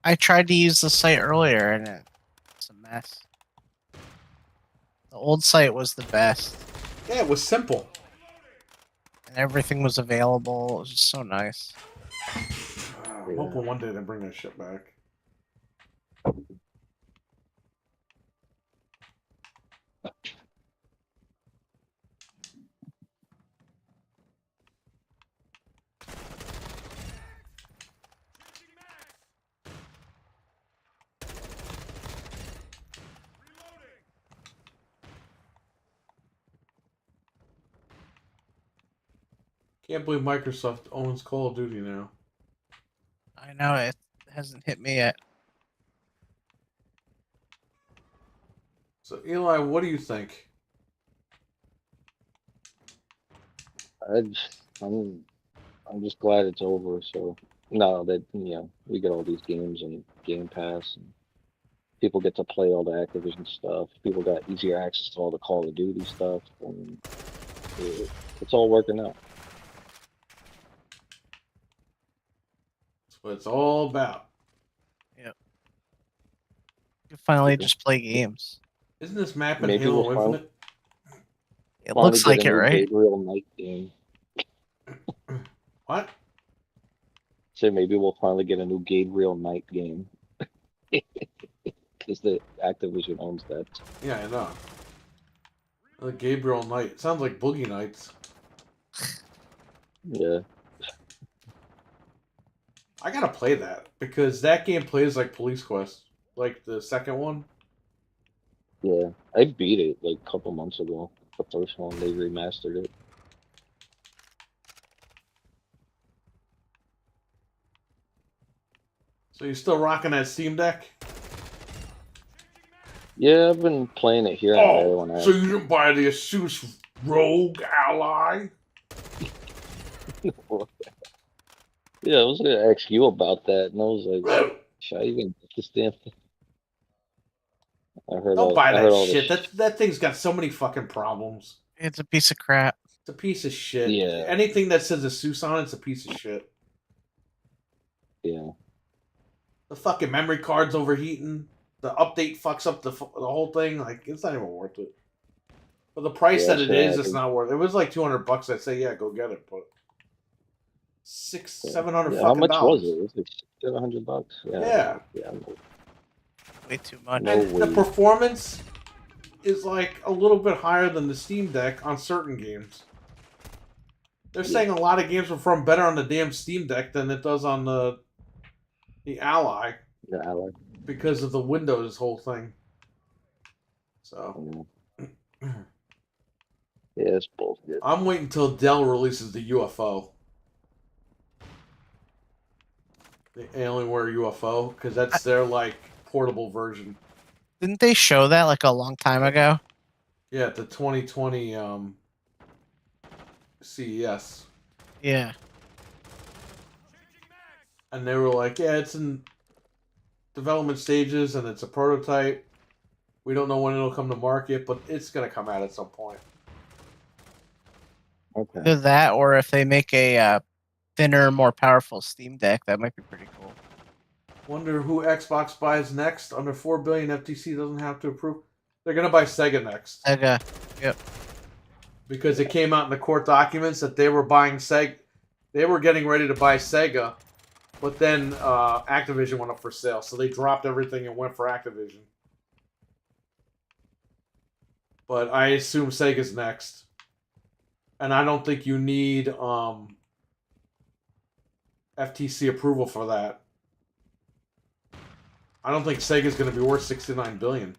I tried to use the site earlier and it's a mess. The old site was the best. Yeah, it was simple. And everything was available. It was just so nice. I'm hoping one day they bring that shit back. Can't believe Microsoft owns Call of Duty now. I know it hasn't hit me yet. So Eli, what do you think? I'm just glad it's over. So now that we get all these games and Game Pass, and people get to play all the Activision stuff. People got easier access to all the Call of Duty stuff, and it's all working out. That's what it's all about. Yep. You finally just play games. Isn't this map in Maybe Halo we'll find- Infinite? It Finally looks get like a it, new right? Gabriel Knight game. What? So maybe we'll finally get a new Gabriel Knight game. Because the Activision owns that. Yeah, I know. The Gabriel Knight. Sounds like Boogie Nights. Yeah. I gotta play that because that game plays like Police Quest, like the second one. Yeah. I beat it like a couple months ago. The first one, they remastered it. So you still rocking that Steam Deck? Yeah, I've been playing it here and there Oh, when I so you didn't buy the Asus Rogue Ally? Yeah, I was gonna ask you about that, and I was like, Don't should I even get this damn thing? I heard buy that all shit. this. That thing's got so many fucking problems. It's a piece of crap. It's a piece of shit. Yeah. Anything that says Asus on it's a piece of shit. Yeah. The fucking memory card's overheating. The update fucks up the whole thing. Like, it's not even worth it. For the price Yeah, that it sure, is, I it's think- not worth it. It was like $200. I'd say, yeah, go get it. But Yeah. $700 Yeah, fucking how much dollars. was it? It was like $700. Yeah. Yeah. Way too much. No And the way. performance is like a little bit higher than the Steam Deck on certain games. They're saying a lot of games perform better on the damn Steam Deck than it does on the Ally Yeah, I like. because of the Windows whole thing. So Yeah, it's bullshit. I'm waiting until Dell releases the UFO. The Alienware UFO, because that's their like portable version. Didn't they show that like a long time ago? Yeah, at the 2020 CES. Yeah. And they were like, yeah, it's in development stages and it's a prototype. We don't know when it'll come to market, but it's going to come out at some point. Okay. Either that, or if they make a thinner, more powerful Steam Deck, that might be pretty cool. Wonder who Xbox buys next. Under $4 billion, FTC doesn't have to approve. They're going to buy Sega next. Sega. Because it came out in the court documents that they were buying Sega. They were getting ready to buy Sega, but then Activision went up for sale. So they dropped everything and went for Activision. But I assume Sega's next. And I don't think you need FTC approval for that. I don't think Sega's going to be worth $69 billion.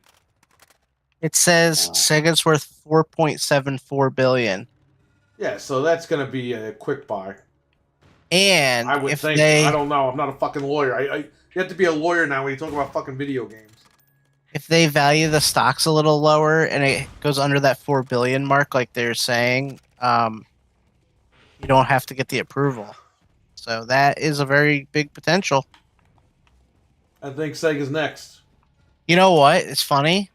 It says Wow. Sega's worth $4.74 billion. Yeah, so that's going to be a quick buy. And I would if think. they I don't know. I'm not a fucking lawyer. You have to be a lawyer now when you talk about fucking video games. if they value the stocks a little lower and it goes under that 4 billion mark, like they're saying, you don't have to get the approval. So that is a very big potential. I think Sega's next. You know what? It's funny.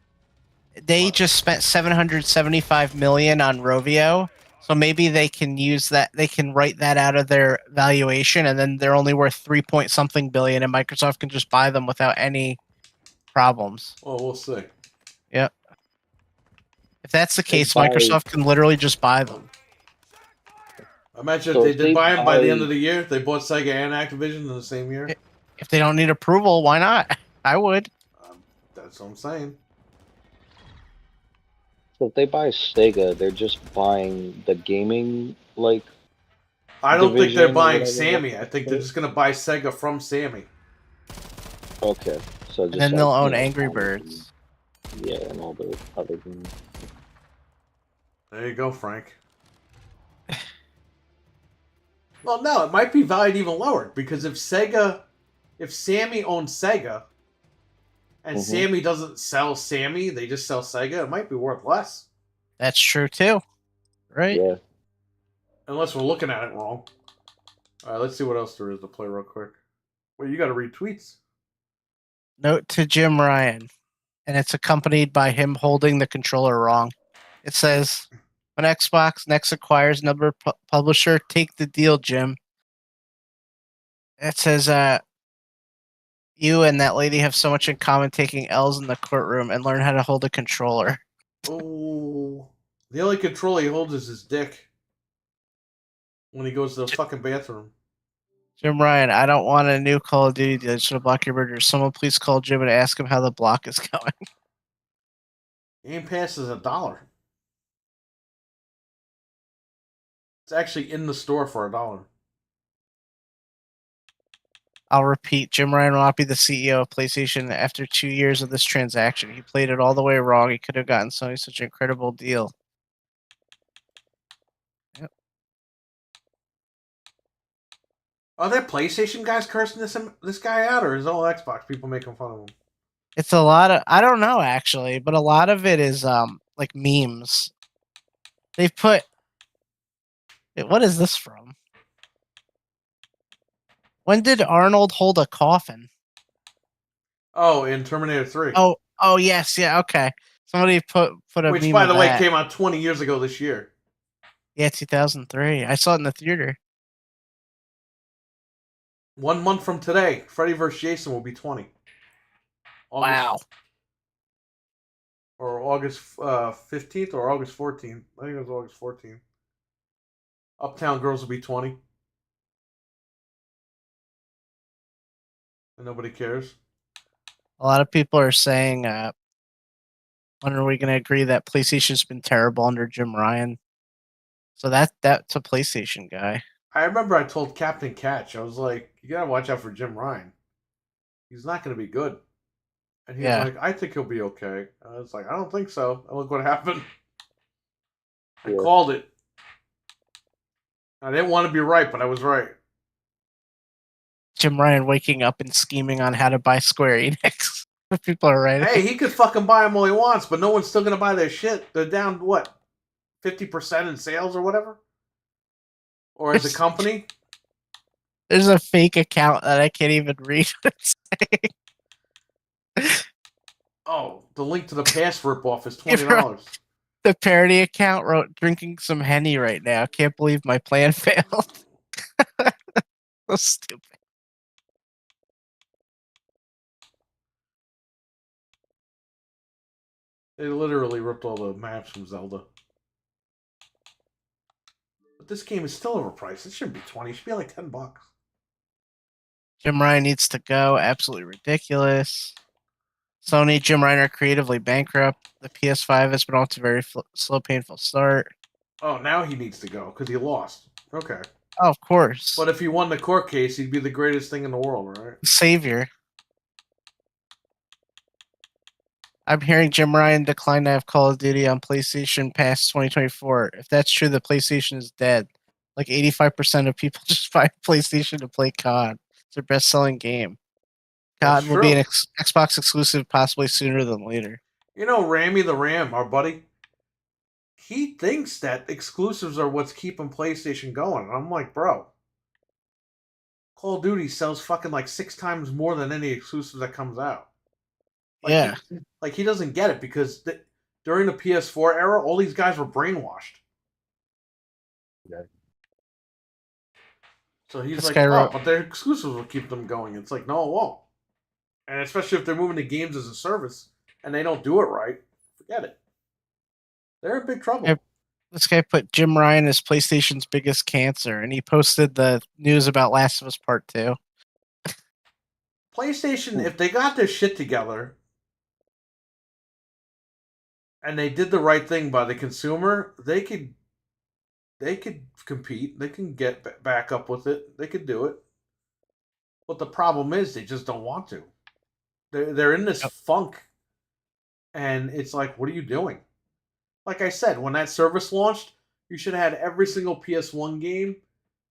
They What? just spent 775 million on Rovio, so maybe they can use that. They can write that out of their valuation, and then they're only worth 3 point something billion, and Microsoft can just buy them without any problems. Well, we'll see. If that's the case, buy- Microsoft can literally just buy them. Imagine So if they if did they buy them by the end buy- of the year. They bought Sega and Activision in the same year. If they don't need approval, why not? I would. That's what I'm saying. So if they buy Sega, they're just buying the gaming like I don't think they're division or buying whatever. Sammy. I think they're just gonna buy Sega from Sammy. Okay, so just And then like, they'll own you know, Angry Sonic Birds. yeah, and all the other games. There you go, Frank. Well, no, it might be valued even lower because if Sammy owns Sega, and Sammy doesn't sell Sammy, they just sell Sega, it might be worth less. That's true too. Right? Yeah. Unless we're looking at it wrong. Alright, let's see what else there is to play real quick. Wait, you gotta read tweets. Note to Jim Ryan. And it's accompanied by him holding the controller wrong. It says, when Xbox next acquires another publisher, take the deal, Jim. It says, you and that lady have so much in common taking L's in the courtroom and learn how to hold a controller. Oh, the only controller he holds is his dick when he goes to the fucking bathroom. Jim Ryan, I don't want a new Call of Duty deal. I just want to block your murder. Someone please call Jim and ask him how the block is going. Game Pass is $1. It's actually in the store for $1. I'll repeat, Jim Ryan will not be the CEO of PlayStation after 2 years of this transaction. He played it all the way wrong. He could have gotten Sony such an incredible deal. Yep. Are there PlayStation guys cursing this guy out, or is it all Xbox people making fun of him? It's a lot of, I don't know actually, but a lot of it is like memes. They've put, what is this from? When did Arnold hold a coffin? Oh, in Terminator 3. Oh yes, yeah, okay. Somebody put a Which, meme by of the way, that. came out 20 years ago this year. Yeah, 2003. I saw it in the theater. 1 month from today, Freddy vs. Jason will be 20. Wow. Or August 15th or August 14th. I think it was August 14th. Uptown Girls will be 20. And nobody cares. A lot of people are saying, when are we going to agree that PlayStation's been terrible under Jim Ryan? So that's a PlayStation guy. I remember I told Captain Catch, I was like, you gotta watch out for Jim Ryan. He's not gonna be good. And he was like, I think he'll be okay. And I was like, I don't think so. And look what happened. I called it. I didn't want to be right, but I was right. Jim Ryan waking up and scheming on how to buy Square Enix. People are right. Hey, he could fucking buy them all he wants, but no one's still gonna buy their shit. They're down, what, 50% in sales or whatever? Or as a company? There's a fake account that I can't even read what it's saying. Oh, the link to the pass rip-off is $20. The parody account wrote, drinking some Henny right now. Can't believe my plan failed. So stupid. They literally ripped all the maps from Zelda. But this game is still overpriced. It shouldn't be 20. It should be like $10. Jim Ryan needs to go. Absolutely ridiculous. Sony, Jim Ryan are creatively bankrupt. The PS5 has been off to a very slow, painful start. Oh, now he needs to go because he lost. Okay. Oh, of course. But if he won the court case, he'd be the greatest thing in the world, right? Savior. I'm hearing Jim Ryan declined to have Call of Duty on PlayStation past 2024. If that's true, the PlayStation is dead. Like 85% of people just buy PlayStation to play COD. It's their best-selling game. COD will be an Xbox exclusive possibly sooner than later. You know, Rammy the Ram, our buddy, he thinks that exclusives are what's keeping PlayStation going. And I'm like, bro, Call of Duty sells fucking like 6 times more than any exclusive that comes out. Like, yeah. He doesn't get it because during the PS4 era, all these guys were brainwashed. Yeah. So he's like, oh, but their exclusives will keep them going. It's like, no, it won't. And especially if they're moving to games as a service and they don't do it right, forget it. They're in big trouble. This guy put Jim Ryan as PlayStation's biggest cancer, and he posted the news about Last of Us Part 2. PlayStation, if they got their shit together and they did the right thing by the consumer, they could compete. They can get back up with it. They could do it. But the problem is they just don't want to. They're in this funk, and it's like, what are you doing? Like I said, when that service launched, you should have had every single PS1 game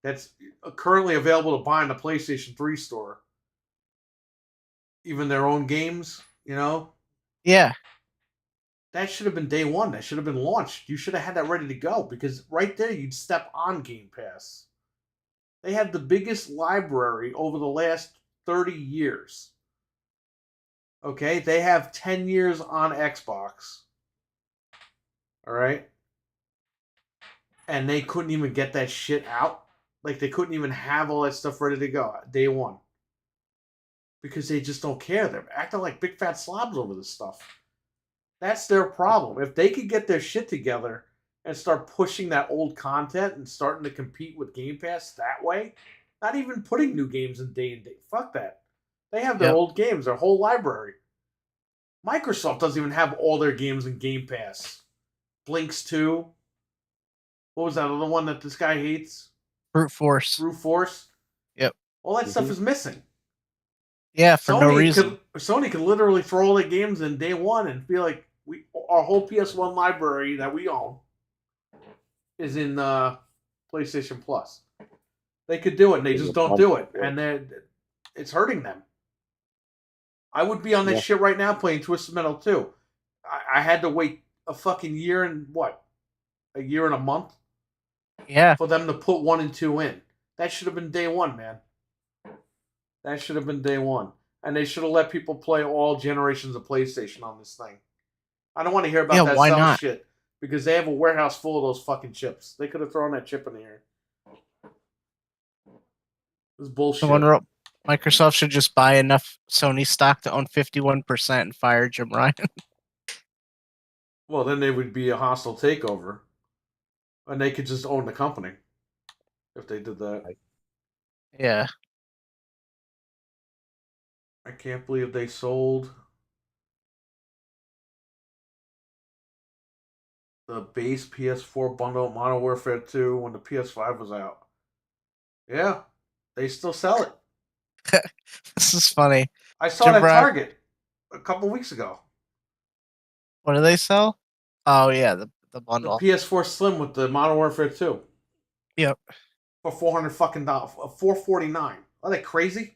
that's currently available to buy in the PlayStation 3 store. Even their own games, you know? Yeah. That should have been day one. That should have been launched. You should have had that ready to go because right there you'd step on Game Pass. They have the biggest library over the last 30 years. Okay? They have 10 years on Xbox. All right? And they couldn't even get that shit out. Like, they couldn't even have all that stuff ready to go day one. Because they just don't care. They're acting like big fat slobs over this stuff. That's their problem. If they could get their shit together and start pushing that old content and starting to compete with Game Pass that way, not even putting new games in day and date. Fuck that. They have their old games, their whole library. Microsoft doesn't even have all their games in Game Pass. Blinks 2. What was that other one that this guy hates? Brute Force. Brute Force? Yep. All that stuff is missing. Yeah, for no reason. Sony could literally throw all the games in day one and be like, our whole PS1 library that we own is in PlayStation Plus. They could do it, and they just don't do it, and it's hurting them. I would be on that shit right now playing Twisted Metal 2. I had to wait a fucking year and what? A year and a month? Yeah. For them to put 1 and 2 in. That should have been day one, man. That should have been day one. And they should have let people play all generations of PlayStation on this thing. I don't want to hear about that self shit. Because they have a warehouse full of those fucking chips. They could have thrown that chip in here. This is bullshit. I wonder, Microsoft should just buy enough Sony stock to own 51% and fire Jim Ryan. Well, then they would be a hostile takeover. And they could just own the company. If they did that. Yeah. I can't believe they sold the base PS4 bundle Modern Warfare 2 when the PS5 was out. Yeah, they still sell it. This is funny. I saw it at Target a couple weeks ago. What do they sell? Oh, yeah, the bundle. The PS4 Slim with the Modern Warfare 2. Yep. For $400 fucking dollars. $449. Are they crazy?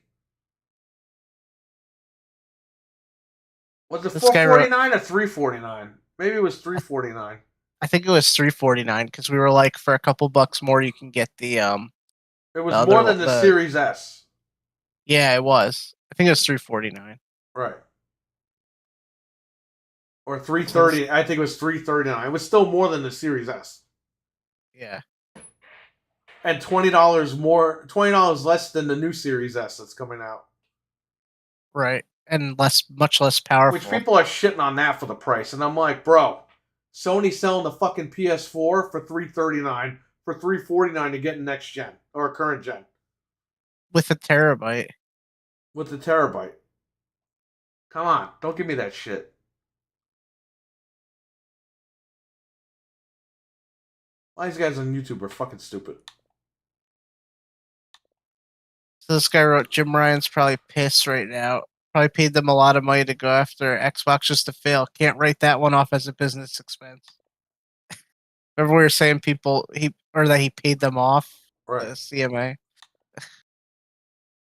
Was it $449 or $349? Maybe it was $349. I think it was $349 because we were like, for a couple bucks more, you can get the It was more than the Series S. Yeah, it was. I think it was $349. Right. Or $330. I think it was $339. It was still more than the Series S. Yeah. And $20 less than the new Series S that's coming out. Right. And much less powerful. Which people are shitting on that for the price. And I'm like, bro, Sony's selling the fucking PS4 for $339 for $349 to get next gen or current gen. With a terabyte. With the terabyte. Come on, don't give me that shit. All these guys on YouTube are fucking stupid. So this guy wrote, Jim Ryan's probably pissed right now. Probably paid them a lot of money to go after Xbox just to fail. Can't write that one off as a business expense. Remember we were saying that he paid them off? Right. The CMA.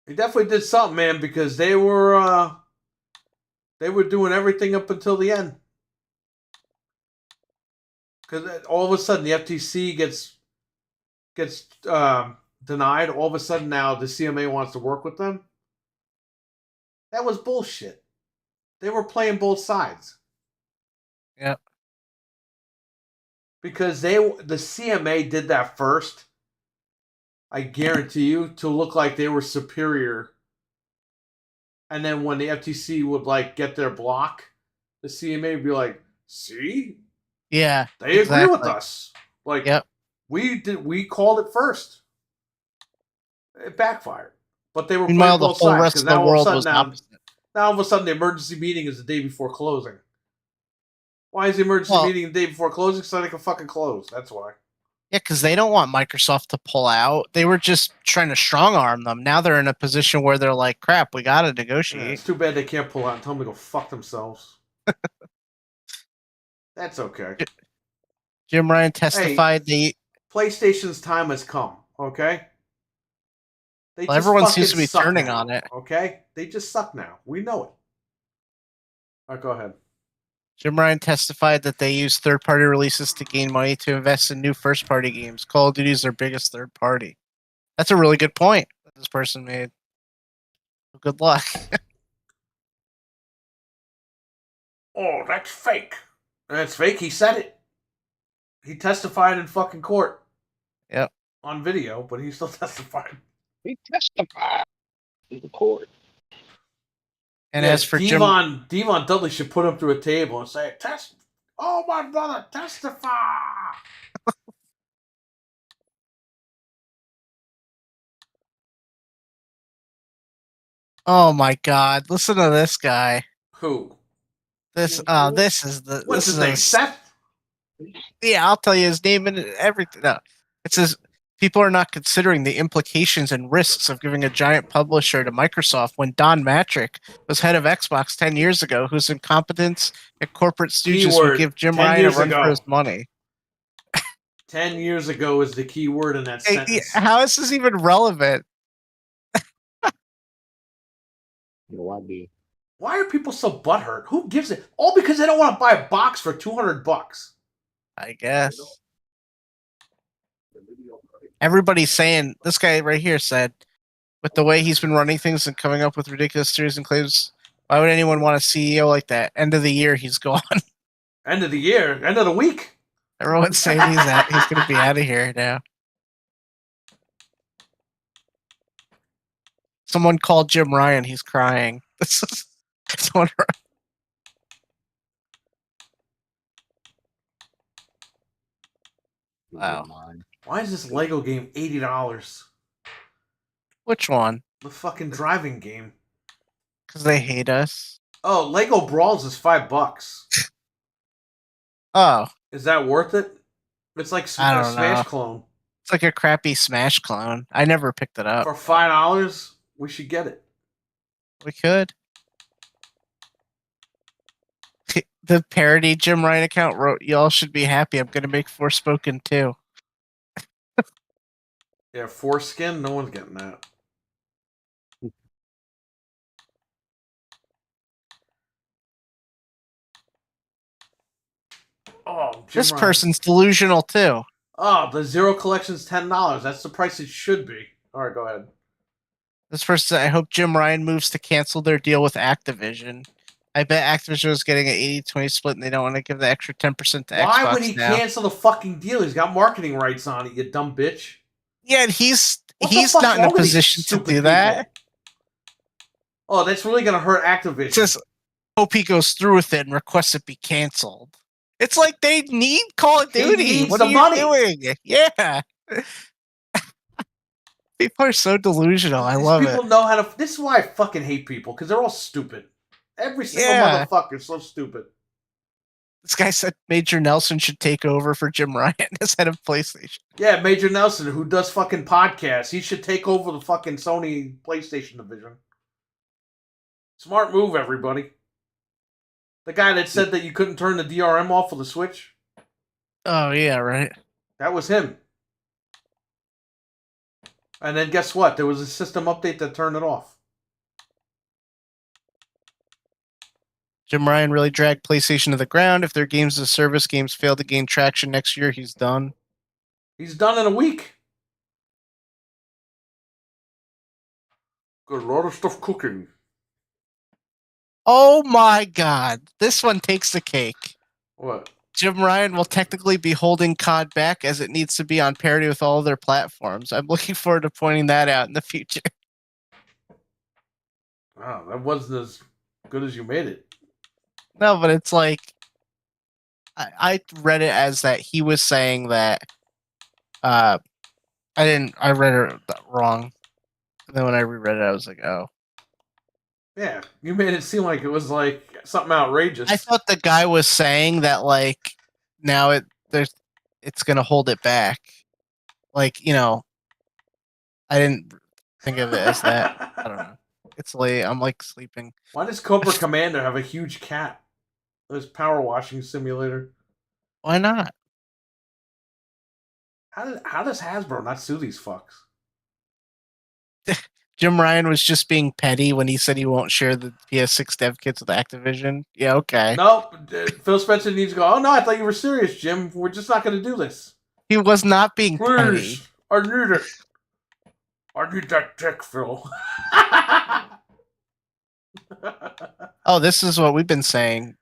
He definitely did something, man, because they were doing everything up until the end. Because all of a sudden the FTC gets denied. All of a sudden now the CMA wants to work with them. That was bullshit. They were playing both sides. Yeah. Because the CMA did that first. I guarantee you, to look like they were superior. And then when the FTC would get their block, the CMA would be like, "See, yeah, they agree with us. Like, Yep. we called it first. It backfired, but they were Meanwhile, playing the both whole sides rest because of the now all of a world sudden was opposite. now all of a sudden the emergency meeting is the day before closing. Why is the emergency Well- meeting the day before closing? So they can fucking close. That's why. Yeah, because they don't want Microsoft to pull out. They were just trying to strong arm them. Now they're in a position where they're like, crap, we got to Yeah, negotiate. it's too bad they can't pull out and tell them to go fuck themselves. That's okay. Jim Ryan testified PlayStation's time has come. Okay. They Well, just everyone fucking seems to be suck turning now, on it. Okay, they just suck now. We know it. All right, go ahead. Jim Ryan testified that they use third-party releases to gain money to invest in new first-party games. Call of Duty is their biggest third party. That's a really good point that this person made. Good luck. Oh, that's fake. That's fake. He said it. He testified in fucking court. Yep. On video, but he still testified. We testify in the court. And Yeah, as for Jim, Devon Dudley should put him through a table and say, "Oh, my brother, testify." oh my God, listen to this guy. Who? This is the What's this his is name? Seth? Yeah, I'll tell you his name and everything. No, it says people are not considering the implications and risks of giving a giant publisher to Microsoft when Don Matrick was head of Xbox 10 years ago, whose incompetence at corporate stooges Keyword, would give Jim 10 Ryan a years run ago. for his money. 10 years ago is the key word in that Hey, sentence. how is this even relevant? You know, I'd be. Why are people so butthurt? Who gives it? All because they don't want to buy a box for $200. I guess. Everybody's saying, this guy right here said, with the way he's been running things and coming up with ridiculous theories and claims, why would anyone want a CEO like that? End of the year, he's gone. End of the year, end of the week. Everyone's saying he's going to be out of here now. Someone called Jim Ryan. He's crying. Someone, wow. Why is this Lego game $80? Which one? The fucking driving game. Because they hate us. Oh, Lego Brawls is $5. Oh, Is that worth it? It's like I a don't Smash know. clone. it's like a crappy Smash clone. I never picked it up. For $5, we should get it. We could. The parody Jim Ryan account wrote, "Y'all should be happy. I'm going to make Forspoken too." Yeah, foreskin, no one's getting that. Oh, Jim This Ryan. person's delusional too. Oh, the Zero Collection's $10. That's the price it should be. All right, go ahead. This person said, "I hope Jim Ryan moves to cancel their deal with Activision. I bet Activision is getting an 80-20 split and they don't want to give the extra 10% to Xbox Why would he now." cancel the fucking deal? He's got marketing rights on it, you dumb bitch. Yeah, and he's What the not fuck's in a wrong with these position to stupid do that. people? Oh, that's really going to hurt Activision. It says, hope he goes through with it and requests it be canceled. It's like they need Call of He Duty. needs What the are you money. doing? Yeah. People are so delusional. I These love people it. know how to. This is why I fucking hate people, because they're all stupid. Every single Yeah. motherfucker is so stupid. This guy said Major Nelson should take over for Jim Ryan as head of PlayStation. Yeah, Major Nelson, who does fucking podcasts, he should take over the fucking Sony PlayStation division. Smart move, everybody. The guy that said that you couldn't turn the DRM off of the Switch, Oh, yeah, right. that was him. And then guess what? There was a system update that turned it off. Jim Ryan really dragged PlayStation to the ground. If their games as a service games fail to gain traction next year, he's done. He's done in a week. Got a lot of stuff cooking. Oh my God. This one takes the cake. What? Jim Ryan will technically be holding COD back as it needs to be on parity with all their platforms. I'm looking forward to pointing that out in the future. Wow, that wasn't as good as you made it. No, but it's like I read it as that he was saying that I read it wrong. And then when I reread it, I was like, oh. Yeah, you made it seem like it was like something outrageous. I thought the guy was saying that like now it's gonna hold it back. Like, I didn't think of it as that. I don't know. It's late. I'm like sleeping. Why does Cobra Commander have a huge cat? This power washing simulator. Why not? How does Hasbro not sue these fucks? Jim Ryan was just being petty when he said he won't share the PS6 dev kits with Activision. Yeah, okay. Nope. Phil Spencer needs to go. Oh no, I thought you were serious, Jim. We're just not going to do this. He was not being petty. Please, I need it. I need that tech, Phil. Oh, this is what we've been saying.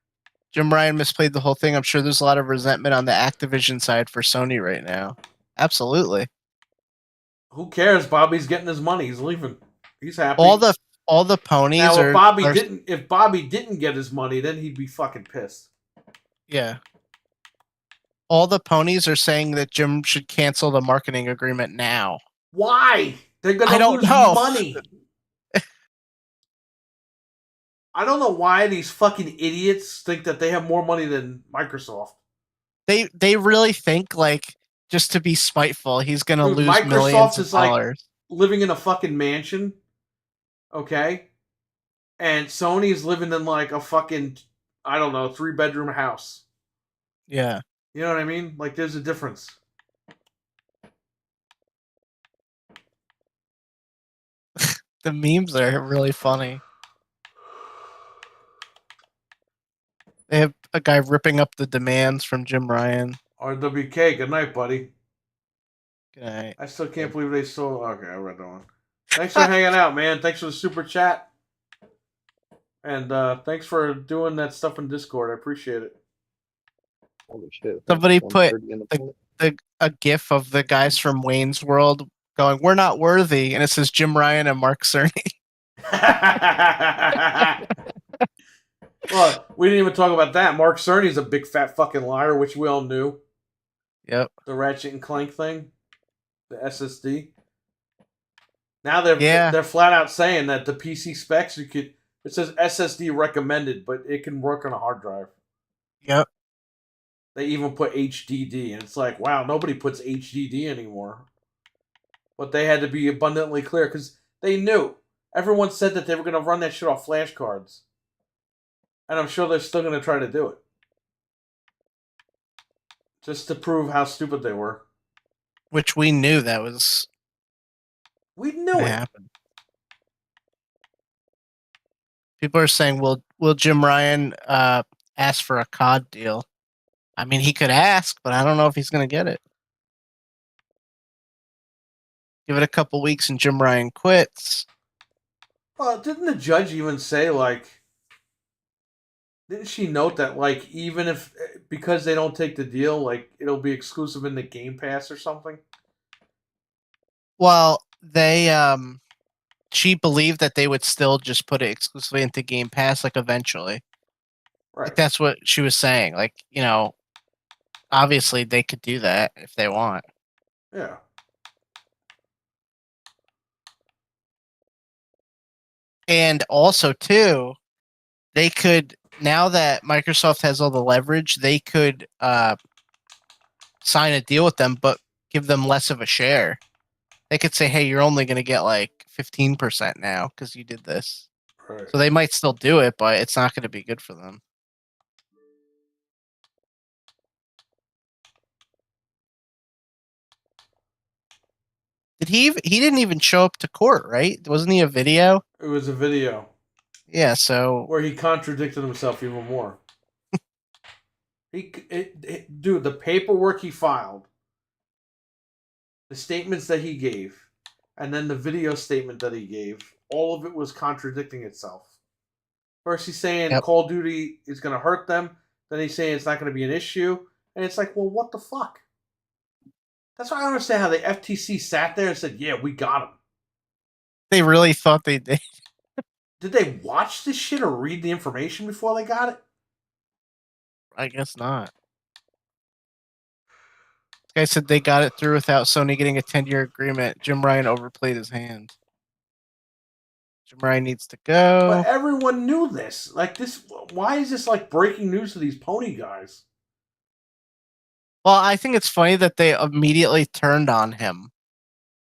Jim Ryan misplayed the whole thing. I'm sure there's a lot of resentment on the Activision side for Sony right now. Absolutely. Who cares? Bobby's getting his money. He's leaving. He's happy. All the ponies now, are if Bobby didn't get his money, then he'd be fucking pissed. Yeah. All the ponies are saying that Jim should cancel the marketing agreement now. Why? They're gonna lose money. I don't know why these fucking idiots think that they have more money than Microsoft. They really think like just to be spiteful, he's gonna lose Microsoft millions of is dollars. Like living in a fucking mansion, okay, and Sony's living in like a fucking 3-bedroom house. Yeah, you know what I mean. Like, there's a difference. The memes are really funny. They have a guy ripping up the demands from Jim Ryan. RWK, good night, buddy. Good night. I still can't believe they sold. Okay, I read that one. Thanks for hanging out, man. Thanks for the super chat. And thanks for doing that stuff in Discord. I appreciate it. Holy shit. Somebody put a gif of the guys from Wayne's World going, "We're not worthy," and it says Jim Ryan and Mark Cerny. Well, we didn't even talk about that. Mark Cerny's a big fat fucking liar, which we all knew. Yep. The Ratchet and Clank thing, the SSD. Now they're flat out saying that the PC specs it says SSD recommended, but it can work on a hard drive. Yep. They even put HDD, and it's like, wow, nobody puts HDD anymore. But they had to be abundantly clear because they knew. Everyone said that they were going to run that shit off flashcards. And I'm sure they're still going to try to do it. Just to prove how stupid they were. Which we knew that was... We knew it. Happen. People are saying, will Jim Ryan ask for a COD deal? I mean, he could ask, but I don't know if he's going to get it. Give it a couple weeks and Jim Ryan quits. Well, didn't the judge even say, like... Didn't she note that, like, even if... Because they don't take the deal, like, it'll be exclusive in the Game Pass or something? Well, they... she believed that they would still just put it exclusively into Game Pass, like, eventually. Right. Like, that's what she was saying. Like, obviously they could do that if they want. Yeah. And also, too, they could... Now that Microsoft has all the leverage, they could sign a deal with them, but give them less of a share. They could say, hey, you're only going to get like 15% now because you did this. Right. So they might still do it, but it's not going to be good for them. He didn't even show up to court, right? Wasn't he a video? It was a video. Yeah, so... Where he contradicted himself even more. Dude, the paperwork he filed, the statements that he gave, and then the video statement that he gave, all of it was contradicting itself. First he's saying Call of Duty is going to hurt them, then he's saying it's not going to be an issue, and it's like, well, what the fuck? That's why I don't understand how the FTC sat there and said, yeah, we got him. They really thought they did. Did they watch this shit or read the information before they got it? I guess not. Guy said they got it through without Sony getting a 10-year agreement. Jim Ryan overplayed his hand. Jim Ryan needs to go. But everyone knew this. Like this, why is this like breaking news to these pony guys? Well, I think it's funny that they immediately turned on him.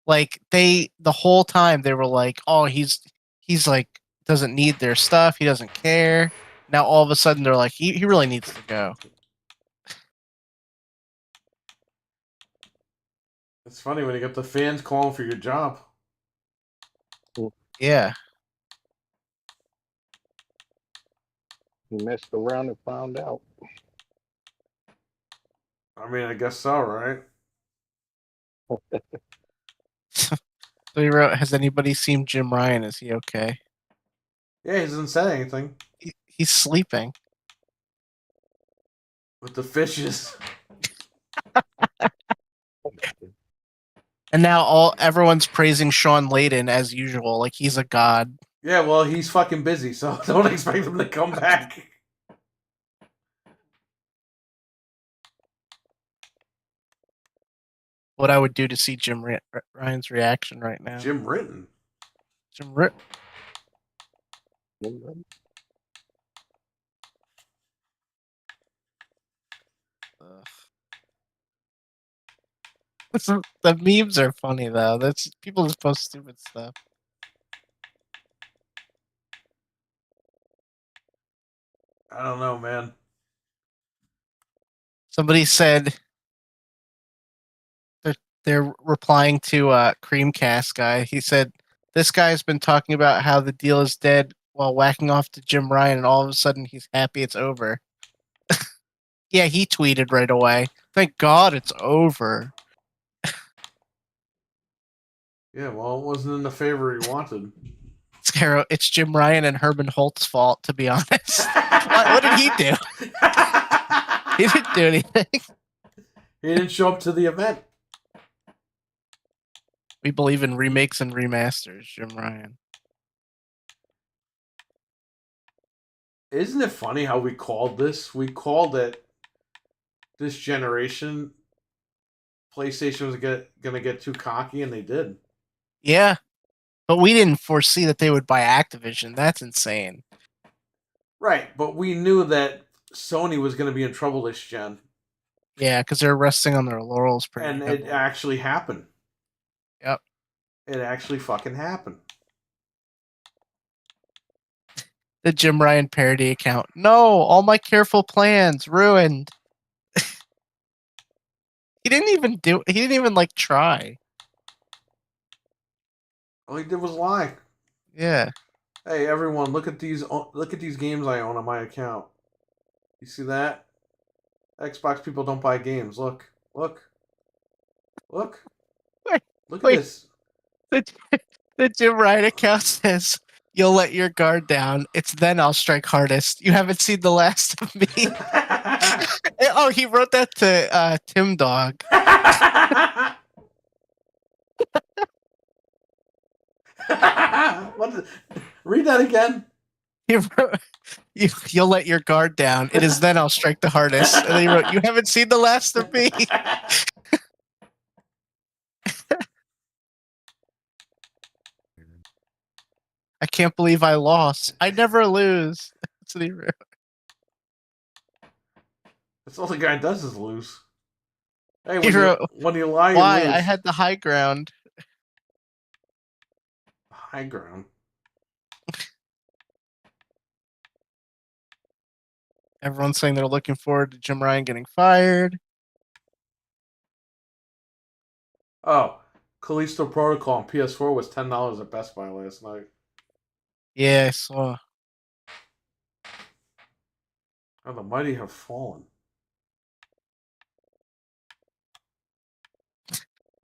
Like the whole time they were like, "Oh, he's like doesn't need their stuff. He doesn't care." Now all of a sudden they're like, "He really needs to go." It's funny when you get the fans calling for your job. Yeah. He messed around and found out. I mean, I guess so, right? So he wrote, "Has anybody seen Jim Ryan? Is he okay?" Yeah, he hasn't said anything He's sleeping. with the fishes. And now everyone's praising Sean Layden as usual, like he's a god. Yeah, well, he's fucking busy, so don't expect him to come back. What I would do to see Jim Ryan's reaction right now. Jim Ritton. Jim The memes are funny though. That's people just post stupid stuff. I don't know, man. Somebody said they're replying to Creamcast guy. He said this guy's been talking about how the deal is dead while whacking off to Jim Ryan, and all of a sudden he's happy it's over. Yeah, he tweeted right away. Thank God it's over. Yeah, well, it wasn't in the favor he wanted. Scarrow, it's Jim Ryan and Herman Holt's fault, to be honest. What did he do? He didn't do anything. He didn't show up to the event. We believe in remakes and remasters, Jim Ryan. Isn't it funny how we called this? We called it this generation. PlayStation was gonna get too cocky, and they did. Yeah, but we didn't foresee that they would buy Activision. That's insane. Right, but we knew that Sony was going to be in trouble this gen. Yeah, because they're resting on their laurels pretty And heavily. it actually happened. Yep. It actually fucking happened. The Jim Ryan parody account. No, all my careful plans ruined. He didn't even like try. All he did was lie. Yeah. Hey everyone, look at these games I own on my account. You see that? Xbox people don't buy games. Look. Look Wait, at wait. this. The Jim Ryan account says, "You'll let your guard down. It's then I'll strike hardest. You haven't seen the last of me." Oh, he wrote that to Tim Dog. Read that again. He wrote, "You'll let your guard down. It is then I'll strike the hardest." And then he wrote, "You haven't seen the last of me." I can't believe I lost. I never lose. That's what he wrote. That's all the guy does is lose. Hey, He wrote, when you lie, you "Why? lose. I had the high ground." High ground. Everyone's saying they're looking forward to Jim Ryan getting fired. Oh, Callisto Protocol on PS4 was $10 at Best Buy last night. Yeah, I saw. Oh, the mighty have fallen.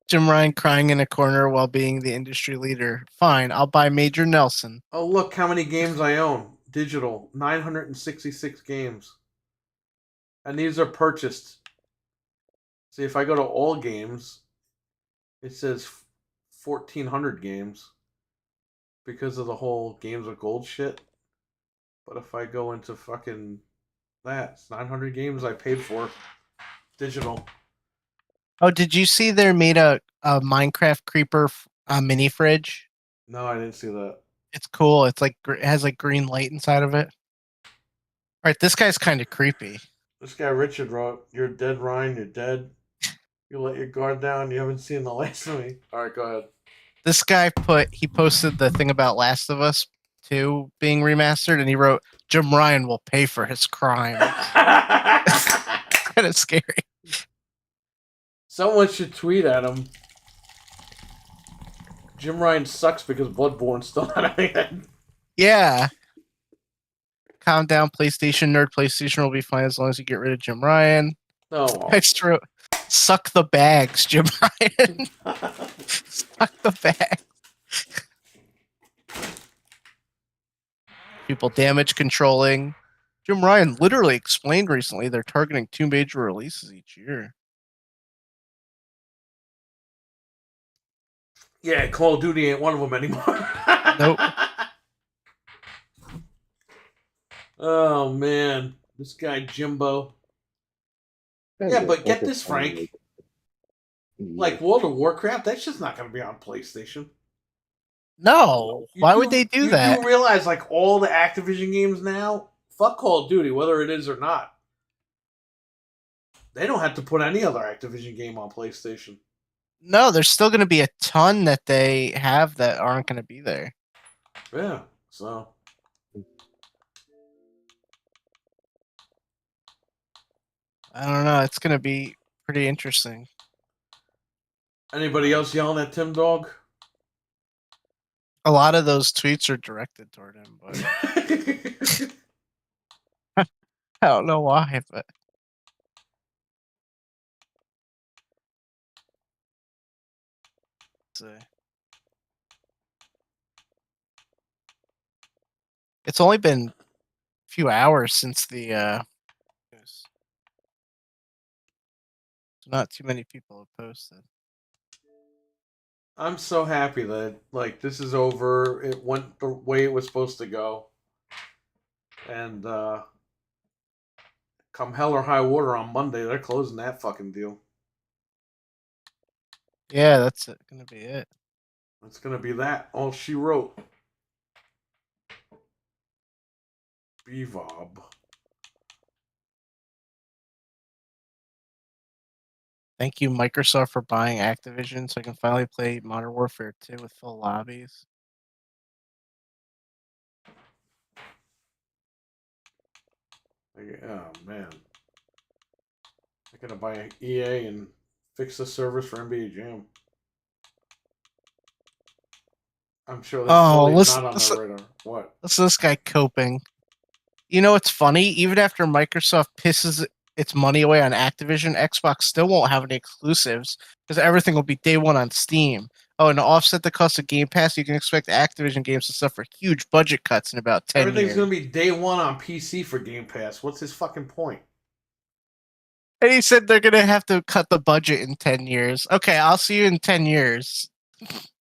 Jim Ryan crying in a corner while being the industry leader. Fine, I'll buy Major Nelson. Oh, look how many games I own. Digital. 966 games. And these are purchased. See, if I go to all games, it says 1,400 games. Because of the whole games of gold shit. But if I go into fucking that, it's 900 games I paid for. Digital. Oh, did you see they made a Minecraft creeper mini fridge? No, I didn't see that. It's cool. It's like it has like green light inside of it. All right, this guy's kind of creepy. This guy Richard wrote, "You're dead, Ryan. You're dead. You let your guard down. You haven't seen the last of me." All right, go ahead. This guy posted the thing about Last of Us 2 being remastered, and he wrote, "Jim Ryan will pay for his crime." Kind of scary. Someone should tweet at him. Jim Ryan sucks because Bloodborne's still not out yet. Yeah. Calm down, PlayStation nerd. PlayStation will be fine as long as you get rid of Jim Ryan. No. Next wrote, suck the bags, Jim Ryan. Suck the bags. People damage controlling. Jim Ryan literally explained recently they're targeting 2 major releases each year. Yeah, Call of Duty ain't one of them anymore. Nope. Oh man, this guy Jimbo. Yeah, but get this, Frank. Like World of Warcraft, that's just not going to be on PlayStation. No. Why would they do that? You realize, like, all the Activision games now, fuck Call of Duty, whether it is or not. They don't have to put any other Activision game on PlayStation. No, there's still going to be a ton that they have that aren't going to be there. Yeah, so. I don't know. It's going to be pretty interesting. Anybody else yelling at Tim Dog? A lot of those tweets are directed toward him, but I don't know why, but it's only been a few hours since the news. Not too many people have posted. I'm so happy that, like, this is over. It went the way it was supposed to go. And, come hell or high water on Monday, they're closing that fucking deal. Yeah, that's gonna be it. It's gonna be that. All she wrote. Bevob. Thank you, Microsoft, for buying Activision so I can finally play Modern Warfare 2 with full lobbies. Oh, man. I'm gonna buy an EA and fix the servers for NBA Jam. I'm sure that's totally not on the radar. What? Listen to this guy coping. You know what's funny? Even after Microsoft pisses its money away on Activision, Xbox still won't have any exclusives because everything will be day one on Steam. Oh, and to offset the cost of Game Pass, you can expect Activision games to suffer huge budget cuts in about 10 Everything's years. gonna be day one on PC for Game Pass. What's his fucking point? And he said they're going to have to cut the budget in 10 years. Okay, I'll see you in 10 years.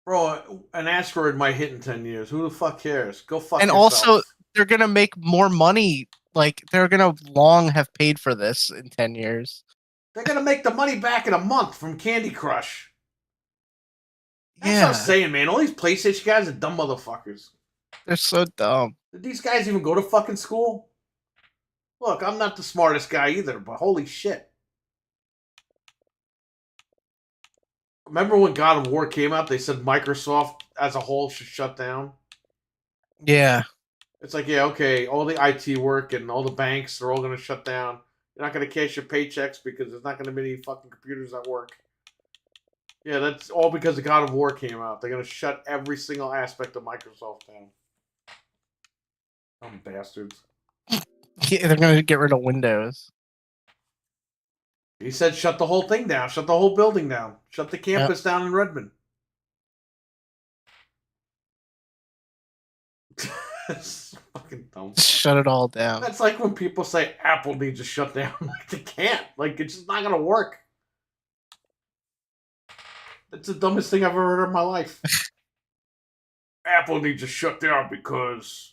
Bro, an asteroid might hit in 10 years. Who the fuck cares? Go fuck and yourself. Also, they're going to make more money. Like, they're going to long have paid for this in 10 years. They're going to make the money back in a month from Candy Crush. That's Yeah. what I'm saying, man. All these PlayStation guys are dumb motherfuckers. They're so dumb. Did these guys even go to fucking school? Look, I'm not the smartest guy either, but holy shit. Remember when God of War came out, they said Microsoft as a whole should shut down? Yeah. It's like, yeah, okay, all the IT work and all the banks are all going to shut down. You're not going to cash your paychecks because there's not going to be any fucking computers at work. Yeah, that's all because the God of War came out. They're going to shut every single aspect of Microsoft down. Dumb bastards. Yeah, they're going to get rid of Windows. He said shut the whole thing down. Shut the whole building down. Shut the campus down in Redmond. It's fucking dumb. Shut it all down. That's like when people say Apple needs to shut down. Like, they can't. Like, it's just not going to work. That's the dumbest thing I've ever heard in my life. Apple needs to shut down because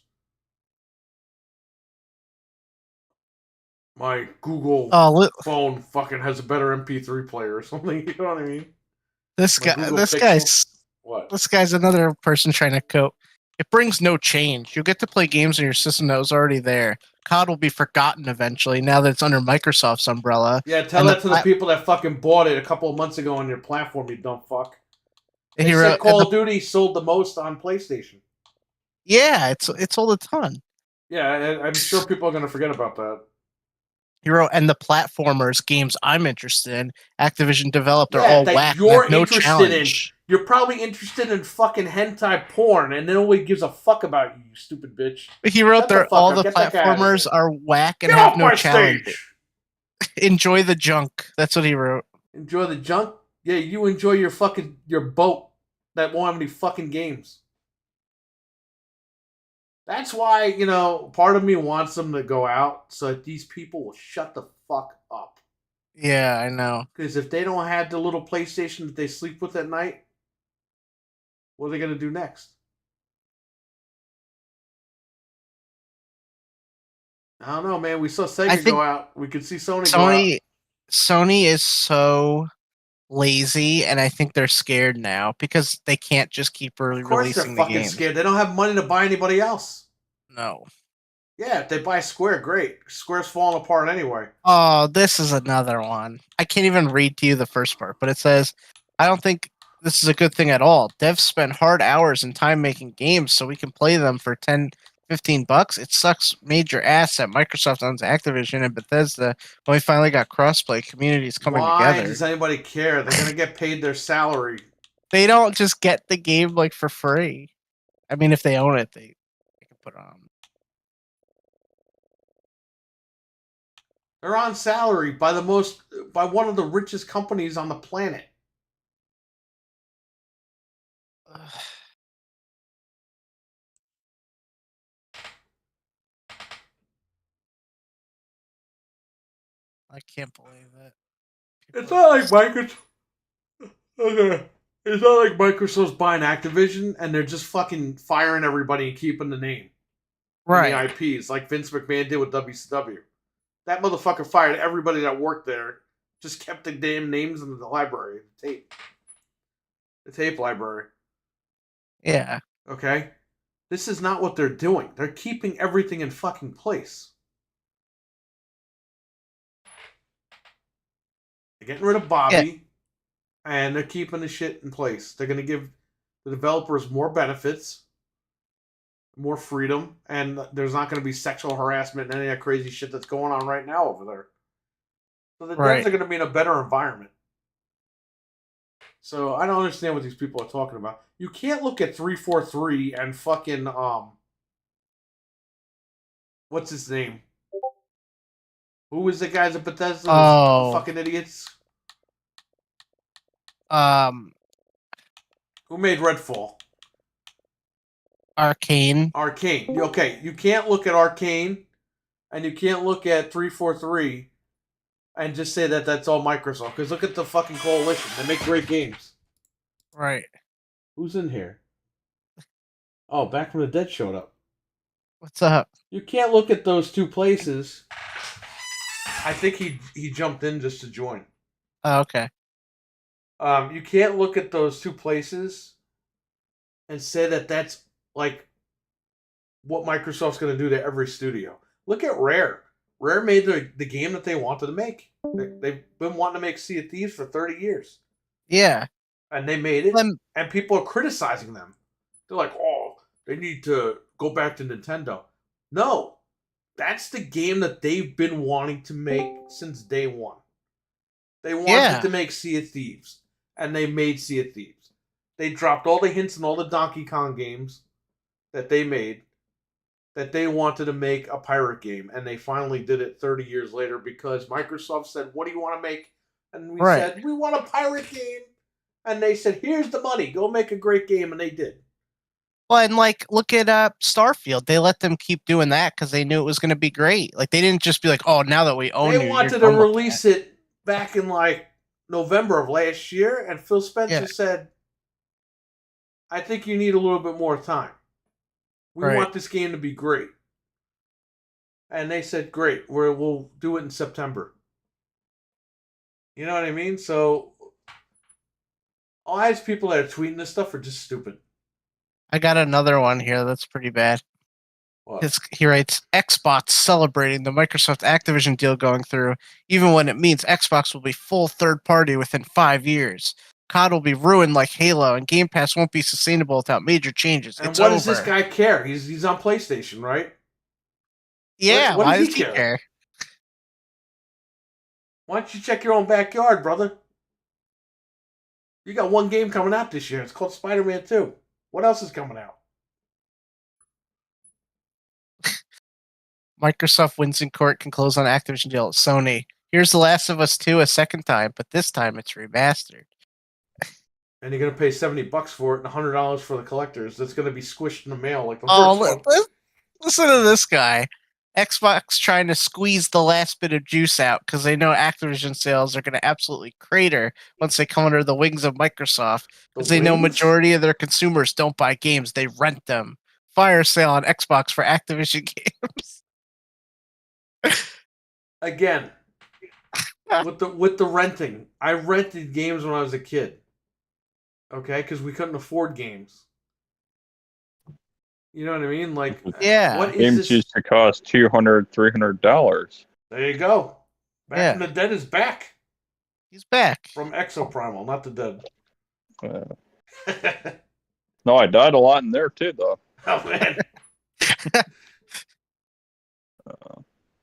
my Google Oh, phone fucking has a better MP3 player or something. You know what I mean? this My guy, Google this Pixel? guy's, What? this guy's another person trying to cope. It brings no change. You'll get to play games on your system that was already there. COD will be forgotten eventually now that it's under Microsoft's umbrella. Yeah, tell And that to the people that fucking bought it a couple of months ago on your platform, you dumb fuck. They he said wrote, Call of Duty sold the most on PlayStation. yeah, it's sold a ton. Yeah, I'm sure people are going to forget about that. He wrote, and the platformers games I'm interested in, Activision developed, are Yeah, all that whack. and you're have no interested challenge. in. You're probably interested in fucking hentai porn, and nobody gives a fuck about you, you stupid bitch. He wrote, Shut the there fuck all up. the Get that guy out of platformers here. are whack and Get have off no my challenge. stage! Enjoy the junk. That's what he wrote. Enjoy the junk? Yeah, you enjoy your boat that won't have any fucking games. That's why, part of me wants them to go out so that these people will shut the fuck up. Yeah, I know. Because if they don't have the little PlayStation that they sleep with at night, what are they going to do next? I don't know, man. We saw Sega go out. We could see Sony go out. Sony is so lazy, and I think they're scared now because they can't just keep Of course they're releasing the fucking games. scared. They don't have money to buy anybody else. No. Yeah, if they buy Square, great. Square's falling apart anyway. Oh, this is another one. I can't even read to you the first part, but it says, I don't think this is a good thing at all. Devs spend hard hours and time making games so we can play them for 10, 15 bucks. It sucks major ass that Microsoft owns Activision and Bethesda when we finally got crossplay communities coming Why together. does anybody care? They're going to get paid their salary. They don't just get the game like for free. I mean, if they own it, they can put it on. They're on salary by one of the richest companies on the planet. I can't believe it. It's not like Microsoft. Okay. It's not like Microsoft's buying Activision and they're just fucking firing everybody and keeping the name. Right. And the IPs, like Vince McMahon did with WCW. That motherfucker fired everybody that worked there. Just kept the damn names in the library, the tape library. Yeah. Okay? This is not what they're doing. They're keeping everything in fucking place. They're getting rid of Bobby, and they're keeping the shit in place. They're going to give the developers more benefits, more freedom, and there's not going to be sexual harassment and any of that crazy shit that's going on right now over there. So the devs are going to be in a better environment. So I don't understand what these people are talking about. You can't look at 343 and fucking what's his name? Who was the guys at Bethesda? Oh. The fucking idiots. Who made Redfall? Arcane. Arcane. Okay, you can't look at Arcane and you can't look at 343 and just say that that's all Microsoft. Because look at the fucking coalition. They make great games. Right. Who's in here? Oh, Back from the Dead showed up. What's up? You can't look at those two places. I think he jumped in just to join. Oh, okay. You can't look at those two places and say that that's like what Microsoft's going to do to every studio. Look at Rare. Rare made the game that they wanted to make. They've been wanting to make Sea of Thieves for 30 years. Yeah. And they made it, and people are criticizing them. They're like, oh, they need to go back to Nintendo. No, that's the game that they've been wanting to make since day one. They wanted to make Sea of Thieves, and they made Sea of Thieves. They dropped all the hints in all the Donkey Kong games that they made, that they wanted to make a pirate game, and they finally did it 30 years later because Microsoft said, what do you want to make? And we said, we want a pirate game. And they said, here's the money. Go make a great game. And they did. Well, and like, look at Starfield. They let them keep doing that because they knew it was going to be great. Like, they didn't just be like, oh, now that we own you. They wanted to release it back in like November of last year. And Phil Spencer said, I think you need a little bit more time. We want this game to be great. And they said, great, we'll do it in September. You know what I mean? So all these people that are tweeting this stuff are just stupid. I got another one here that's pretty bad. What? He writes, Xbox celebrating the Microsoft Activision deal going through, even when it means Xbox will be full third party within 5 years. COD will be ruined like Halo, and Game Pass won't be sustainable without major changes. And It's what over. does this guy care? He's on PlayStation, right? Yeah, what why does does he he care? care? Why don't you check your own backyard, brother? You got one game coming out this year. It's called Spider-Man 2. What else is coming out? Microsoft wins in court, can close on Activision deal at Sony. Here's The Last of Us 2 a second time, but this time it's remastered. And you're gonna pay $70 for it and $100 for the collectors. That's gonna be squished in the mail like the Oh, first one. listen to this guy. Xbox trying to squeeze the last bit of juice out because they know Activision sales are going to absolutely crater once they come under the wings of Microsoft. Because they know wings? majority of their consumers don't buy games; they rent them. Fire sale on Xbox for Activision games. Again, with the renting. I rented games when I was a kid. Okay, because we couldn't afford games. You know what I mean? Like, Yeah. what is Games this? used to cost $200, $300. There you go. Back from the Dead is back. He's back. From Exoprimal, not the Dead. No, I died a lot in there too, though. Oh, man.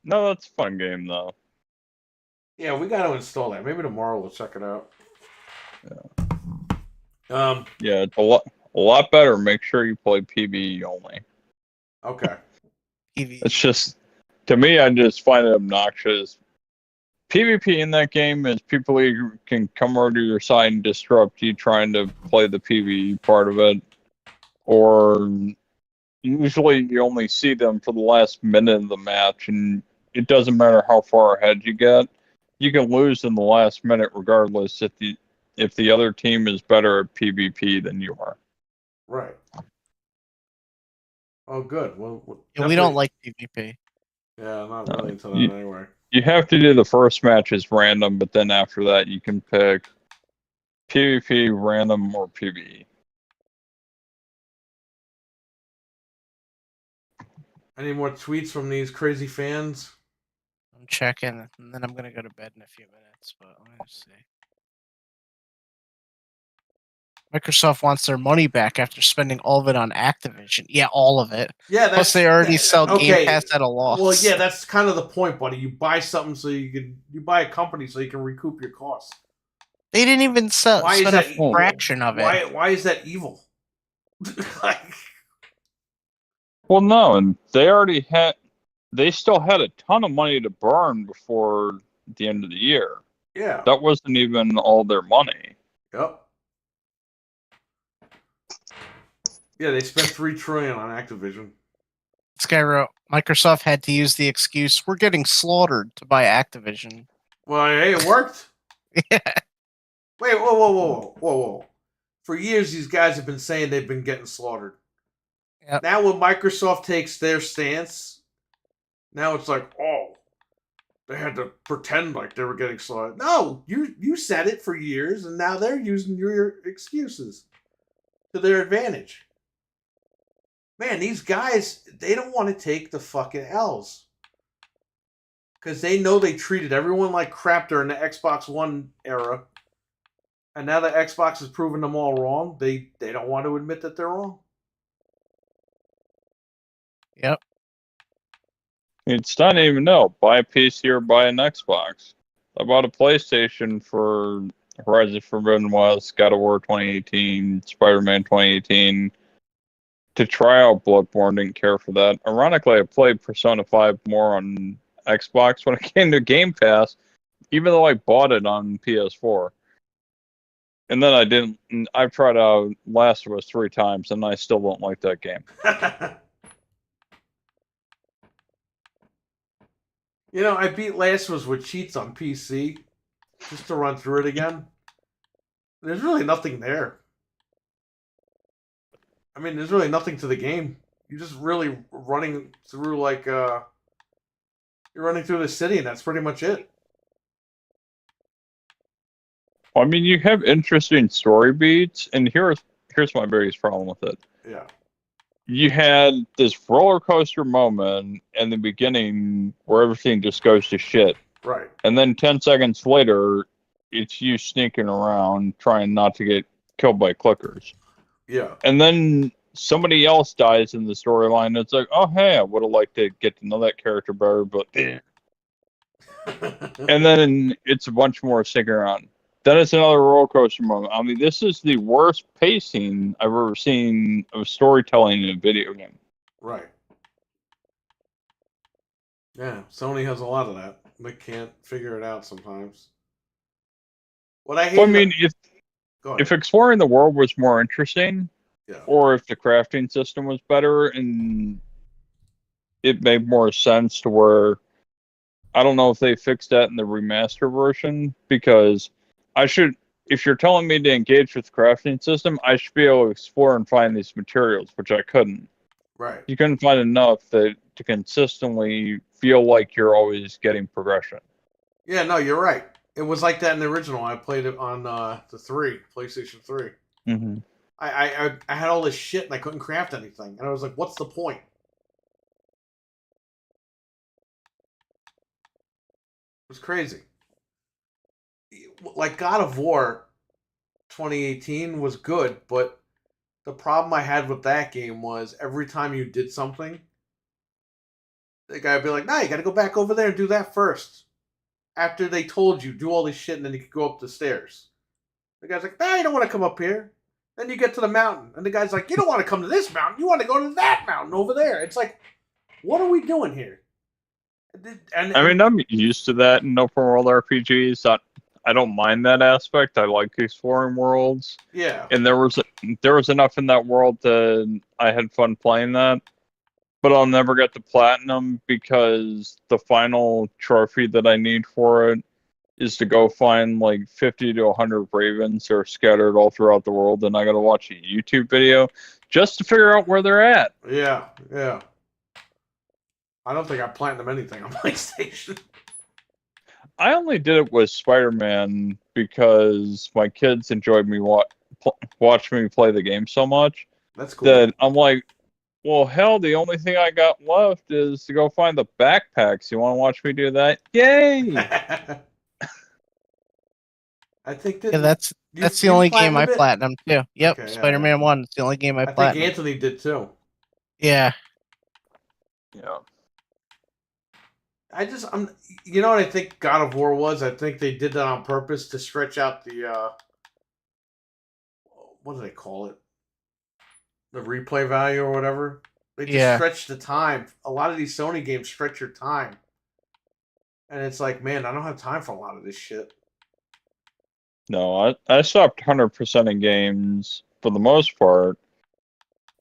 No, that's a fun game, though. Yeah, we got to install that. Maybe tomorrow we'll check it out. Yeah, it's a lot better. Make sure you play PvE only. Okay. It's just, to me, I just find it obnoxious. PvP in that game is people who can come over to your side and disrupt you trying to play the PvE part of it. Or usually you only see them for the last minute of the match, and it doesn't matter how far ahead you get. You can lose in the last minute regardless if the other team is better at PvP than you are. Right. Oh, good. Well, Yeah, we don't like PvP. Yeah, not really into that anyway. You have to do the first match as random, but then after that you can pick PvP, random, or PvE. Any more tweets from these crazy fans? I'm checking, and then I'm going to go to bed in a few minutes, but let me see. Microsoft wants their money back after spending all of it on Activision. Yeah, all of it. Yeah, Plus they already sell Game Pass at a loss. Well, yeah, that's kind of the point, buddy. You buy something so you buy a company so you can recoup your costs. They didn't even spend a evil? fraction of it. Why is that evil? Well, no, and they still had a ton of money to burn before the end of the year. Yeah. That wasn't even all their money. Yep. Yeah, they spent $3 trillion on Activision. This guy wrote, Microsoft had to use the excuse, we're getting slaughtered, to buy Activision. Well, hey, it worked. Yeah. Wait, whoa. For years, these guys have been saying they've been getting slaughtered. Yep. Now when Microsoft takes their stance, now it's like, oh, they had to pretend like they were getting slaughtered. No, you said it for years, and now they're using your excuses to their advantage. Man, these guys, they don't want to take the fucking L's. Because they know they treated everyone like crap during the Xbox One era. And now that Xbox has proven them all wrong, they don't want to admit that they're wrong. Yep. It's not even buy a PC or buy an Xbox. I bought a PlayStation for Horizon Forbidden West, God of War 2018, Spider-Man 2018. To try out Bloodborne, didn't care for that. Ironically, I played Persona 5 more on Xbox when it came to Game Pass, even though I bought it on PS4. And then I didn't. I've tried out Last of Us 3 times, and I still don't like that game. You know, I beat Last of Us with cheats on PC just to run through it again. There's really nothing there. I mean, there's really nothing to the game. You're just really running through like You're running through the city, and that's pretty much it. I mean, you have interesting story beats, and here's my biggest problem with it. Yeah. You had this roller coaster moment in the beginning where everything just goes to shit. Right. And then 10 seconds later, it's you sneaking around trying not to get killed by clickers. Yeah. And then somebody else dies in the storyline. It's like, oh, hey, I would have liked to get to know that character better, but. And then it's a bunch more sticking around. Then it's another roller coaster moment. I mean, this is the worst pacing I've ever seen of storytelling in a video game. Right. Yeah, Sony has a lot of that. They can't figure it out sometimes. What I hate. Well, I mean, Go ahead. if exploring the world was more interesting, Yeah. or if the crafting system was better and it made more sense to where I don't know if they fixed that in the remaster version, because if you're telling me to engage with the crafting system, I should be able to explore and find these materials, which I couldn't. Right. You couldn't find enough to consistently feel like you're always getting progression. Yeah, no, you're right. It was like that in the original. I played it on the PlayStation 3. Mm-hmm. I had all this shit and I couldn't craft anything. And I was like, what's the point? It was crazy. Like God of War 2018 was good, but the problem I had with that game was every time you did something, the guy would be like, nah, you gotta go back over there and do that first. After they told you, do all this shit and then you could go up the stairs. The guy's like, nah, you don't want to come up here. Then you get to the mountain. And the guy's like, you don't want to come to this mountain. You want to go to that mountain over there. It's like, what are we doing here? And I mean, I'm used to that in open world RPGs. I don't mind that aspect. I like exploring worlds. Yeah. And there was enough in that world that I had fun playing that. But I'll never get to platinum because the final trophy that I need for it is to go find like 50 to 100 ravens that are scattered all throughout the world, and I gotta watch a YouTube video just to figure out where they're at. Yeah, yeah. I don't think I platinum anything on PlayStation. I only did it with Spider-Man because my kids enjoyed me watch me play the game so much. That's cool. That I'm like, well, hell, the only thing I got left is to go find the backpacks. You want to watch me do that? Yay! I think that that's the only game I platinumed too. Yep, Okay, Spider-Man 1. It's the only game I platinumed. I think Anthony did too. Yeah. Yeah. You know what I think God of War was? I think they did that on purpose to stretch out the, what do they call it? The replay value or whatever. They just stretch the time. A lot of these Sony games stretch your time. And it's like, man, I don't have time for a lot of this shit. No, I stopped 100% in games for the most part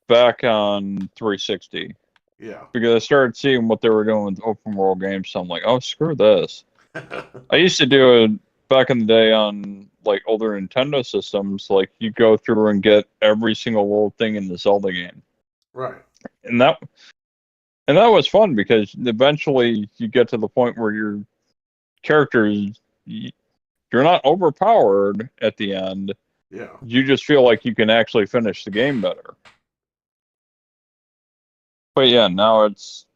back on 360. Yeah. Because I started seeing what they were doing with open world games, so I'm like, oh, screw this. I used to do it back in the day on like older Nintendo systems. Like you go through and get every single little thing in the Zelda game. Right. And that was fun because eventually you get to the point where your characters, you're not overpowered at the end. Yeah. You just feel like you can actually finish the game better. But yeah, now it's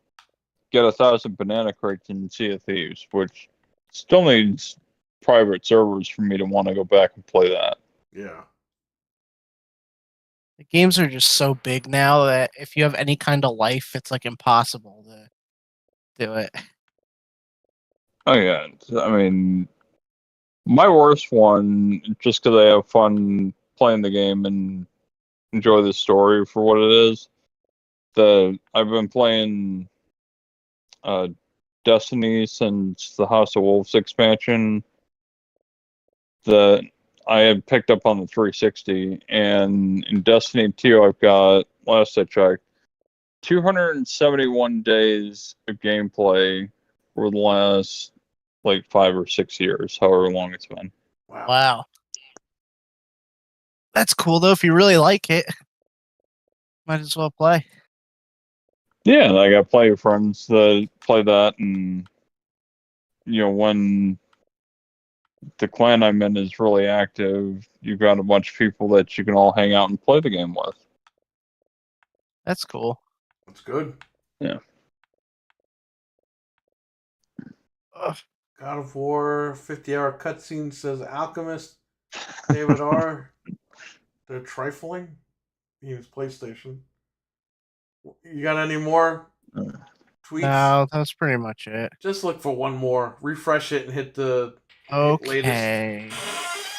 get 1,000 banana crates in Sea of Thieves, which still needs private servers for me to want to go back and play that. Yeah. The games are just so big now that if you have any kind of life, it's like impossible to do it. Oh yeah, I mean, my worst one, just because I have fun playing the game and enjoy the story for what it is. I've been playing Destiny since the House of Wolves expansion that I had picked up on the 360, and in Destiny 2 I've got, last I checked, 271 days of gameplay for the last like 5 or 6 years, however long it's been. Wow. That's cool though. If you really like it, might as well play. Yeah, and I got plenty of friends that play that, and when the clan I'm in is really active, you've got a bunch of people that you can all hang out and play the game with. That's cool. That's good. Yeah. Ugh. God of War 50-hour cutscene says Alchemist, David R. They're trifling. He use PlayStation. You got any more tweets? No, that's pretty much it. Just look for one more. Refresh it and hit the latest. Okay.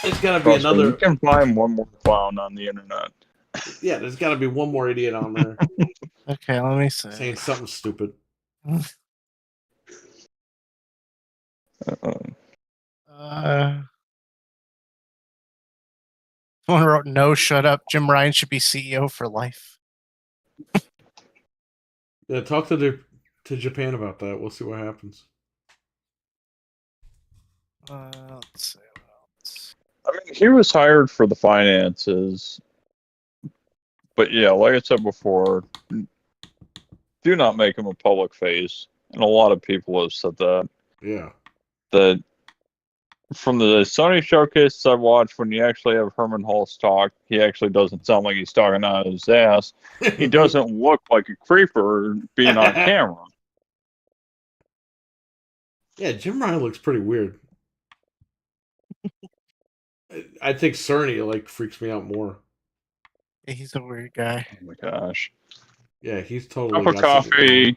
There's got to be Trust me, another. you can find one more clown on the internet. Yeah, there's got to be one more idiot on there Okay, let me see. saying something stupid. Someone wrote, "No, shut up. Jim Ryan should be CEO for life." Yeah, talk to Japan about that. We'll see what happens. Let's see what else. I mean, he was hired for the finances. But yeah, like I said before, do not make him a public face. And a lot of people have said that. Yeah. That from the Sony showcase I watched, when you actually have Herman Hulse talk, he actually doesn't sound like he's talking out of his ass. He doesn't look like a creeper being on camera. Yeah, Jim Ryan looks pretty weird. I think Cerny freaks me out more. Yeah, he's a weird guy. Oh my gosh. Yeah, he's totally Cup of got something coffee.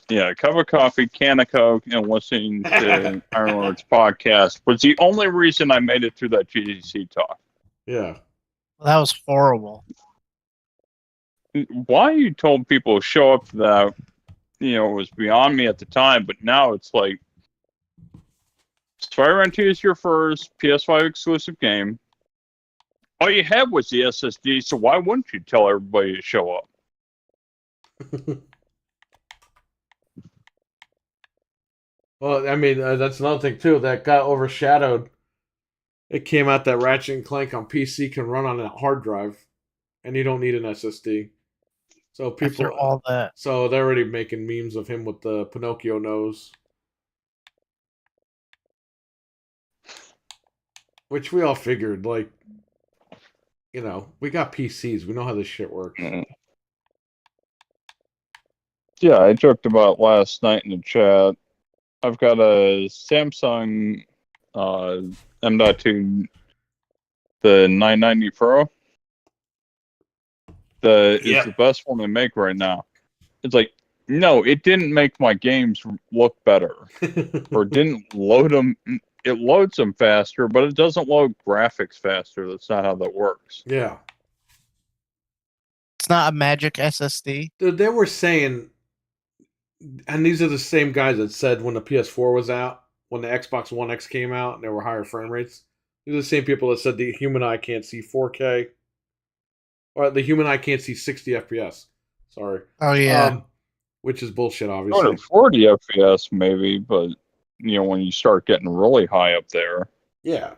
Yeah, cup of coffee, can of Coke, and listening to Ironlord's podcast was the only reason I made it through that GDC talk. Yeah. Well, that was horrible. Why you told people to show up to that, was beyond me at the time, but now it's like Spider-Man 2 is your first PS5 exclusive game. All you had was the SSD, so why wouldn't you tell everybody to show up? Well, I mean, that's another thing, too, that got overshadowed. It came out that Ratchet and Clank on PC can run on a hard drive, and you don't need an SSD. So people, After all that. so they're already making memes of him with the Pinocchio nose. Which we all figured, we got PCs. We know how this shit works. Yeah, I joked about last night in the chat. I've got a Samsung M.2, the 990 Pro. Is the best one they make right now. It's like, no, it didn't make my games look better. Or didn't load them. It loads them faster, but it doesn't load graphics faster. That's not how that works. Yeah. It's not a magic SSD. Dude, they were saying, and these are the same guys that said when the PS4 was out, when the Xbox One X came out, and there were higher frame rates. These are the same people that said the human eye can't see 4K. Or the human eye can't see 60 FPS. Sorry. Oh, yeah. Which is bullshit, obviously. Going to 40 FPS maybe, but when you start getting really high up there. Yeah.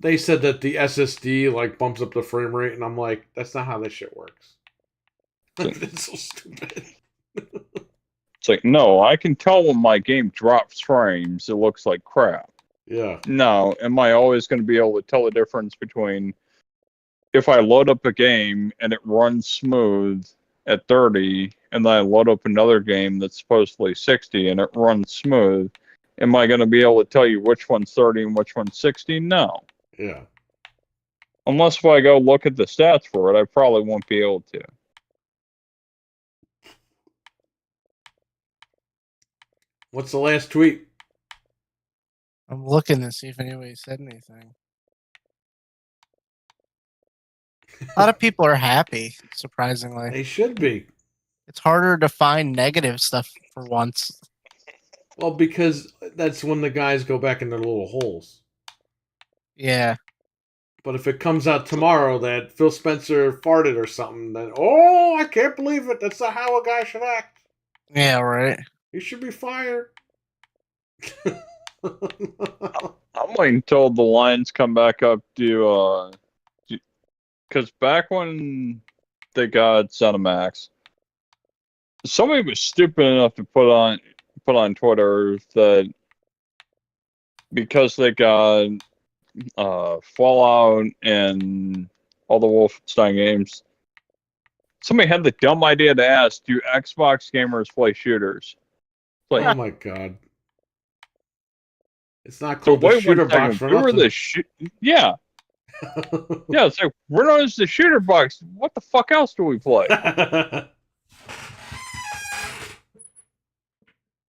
They said that the SSD bumps up the frame rate, and I'm like, that's not how this shit works. That's so stupid. It's like, no, I can tell when my game drops frames, it looks like crap. Yeah. No, am I always going to be able to tell the difference between if I load up a game and it runs smooth at 30, and then I load up another game that's supposedly 60 and it runs smooth, am I going to be able to tell you which one's 30 and which one's 60? No. Yeah. Unless if I go look at the stats for it, I probably won't be able to. What's the last tweet? I'm looking to see if anybody said anything. A lot of people are happy, surprisingly. They should be. It's harder to find negative stuff for once. Well, because that's when the guys go back in their little holes. Yeah. But if it comes out tomorrow that Phil Spencer farted or something, then, oh, I can't believe it. That's not how a guy should act. Yeah, right. He should be fired. I'm waiting until the lines come back up to, because back when they got ZeniMax, somebody was stupid enough to put put on Twitter that because they got Fallout and all the Wolfenstein games, somebody had the dumb idea to ask, do Xbox gamers play shooters? It's like, Oh my god. It's not so called the wait shooter one box second. for We were nothing. the yeah. Yeah, it's like, we're known as the shooter box. What the fuck else do we play?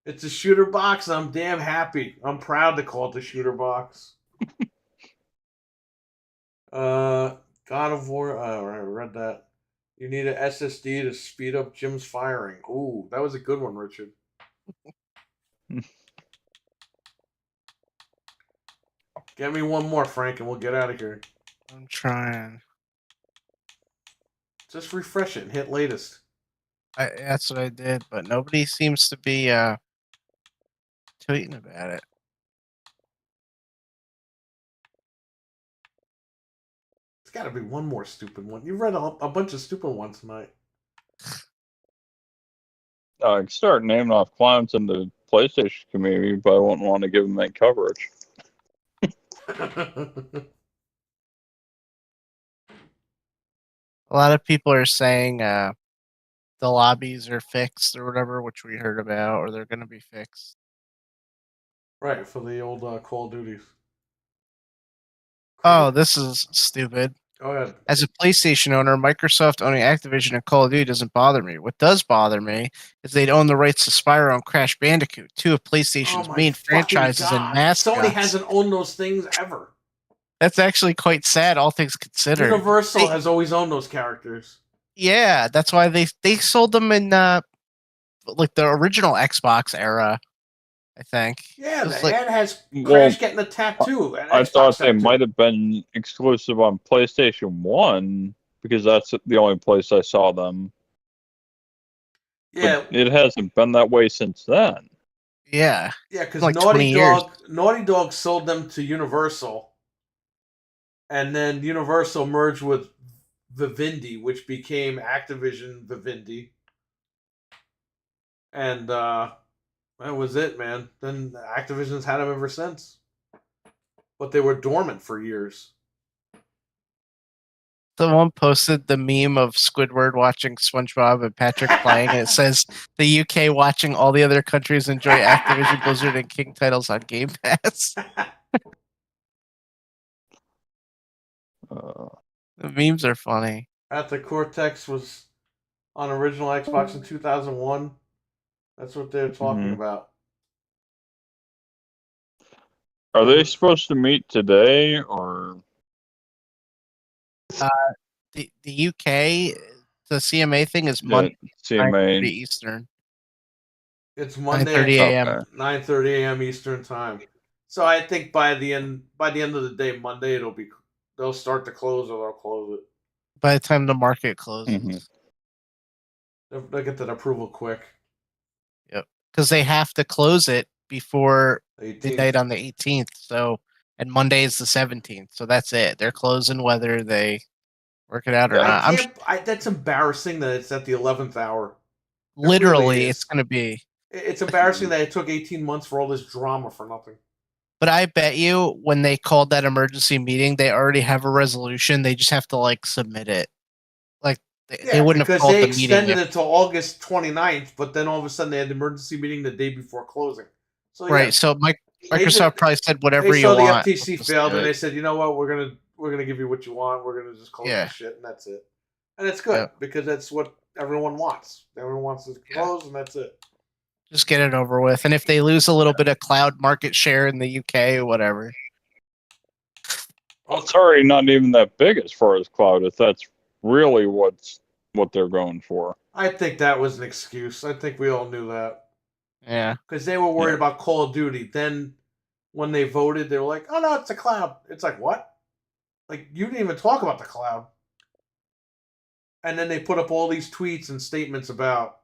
It's a shooter box. I'm damn happy. I'm proud to call it the shooter box. God of War. I read that. You need an SSD to speed up Jim's firing. Ooh, that was a good one, Richard. Get me one more, Frank, and we'll get out of here. I'm trying. Just refresh it and hit latest. That's what I did, but nobody seems to be tweeting about it. It's got to be one more stupid one. You read a bunch of stupid ones tonight. I can start naming off clowns in the PlayStation community, but I wouldn't want to give them that coverage. A lot of people are saying the lobbies are fixed or whatever, which we heard about, or they're going to be fixed. Right, for the old Call of Duties. Oh, this is stupid. Go ahead. As a PlayStation owner, Microsoft owning Activision and Call of Duty doesn't bother me. What does bother me is they'd own the rights to Spyro and Crash Bandicoot, two of PlayStation's Oh my main fucking franchises and God. mascots. Sony hasn't owned those things ever. That's actually quite sad, all things considered. Universal has always owned those characters. Yeah, that's why they sold them in like the original Xbox era, I think. Yeah, It's the like, ad has Well, Crash getting a tattoo. I thought they might have been exclusive on PlayStation 1 because that's the only place I saw them. Yeah, But it hasn't been that way since then. yeah. yeah, because like 20 years. Naughty Dog sold them to Universal, and then Universal merged with Vivendi, which became Activision Vivendi, and that was it, man. Then Activision's had them ever since, but they were dormant for years. Someone posted the meme of Squidward watching SpongeBob and Patrick playing, and it says the UK watching all the other countries enjoy Activision, Blizzard, and King titles on Game Pass. The memes are funny. At the Cortex was on original Xbox in 2001. That's what they're talking about. Are they supposed to meet today or? The UK, the CMA thing is Monday, CMA Eastern. It's Monday 9:30 a.m. Okay. 9:30 a.m. Eastern time. So I think by the end of the day, Monday, they'll start to close or they'll close it. By the time the market closes. Mhm. They'll get that approval quick. Yep. Because they have to close it before 18th. midnight on the 18th. So, and Monday is the 17th. So that's it. They're closing whether they work it out or not. That's embarrassing that it's at the 11th hour. Literally, really it's going to be. It's embarrassing that it took 18 months for all this drama for nothing. But I bet you when they called that emergency meeting, they already have a resolution. They just have to like submit it. Like they wouldn't have called the meeting. Because they extended it to August 29th, but then all of a sudden they had the emergency meeting the day before closing. So right. Yeah, so Microsoft probably said whatever you want. They saw the FTC failed, and they said, you know what, we're gonna give you what you want. We're gonna just close the shit, and that's it. And it's good because that's what everyone wants. Everyone wants to close, and that's it. Just get it over with. And if they lose a little bit of cloud market share in the UK or whatever. Well, it's already not even that big as far as cloud, if that's really what they're going for. I think that was an excuse. I think we all knew that. Yeah. Because they were worried about Call of Duty. Then when they voted, they were like, oh no, it's a cloud. It's like, what? Like, you didn't even talk about the cloud. And then they put up all these tweets and statements about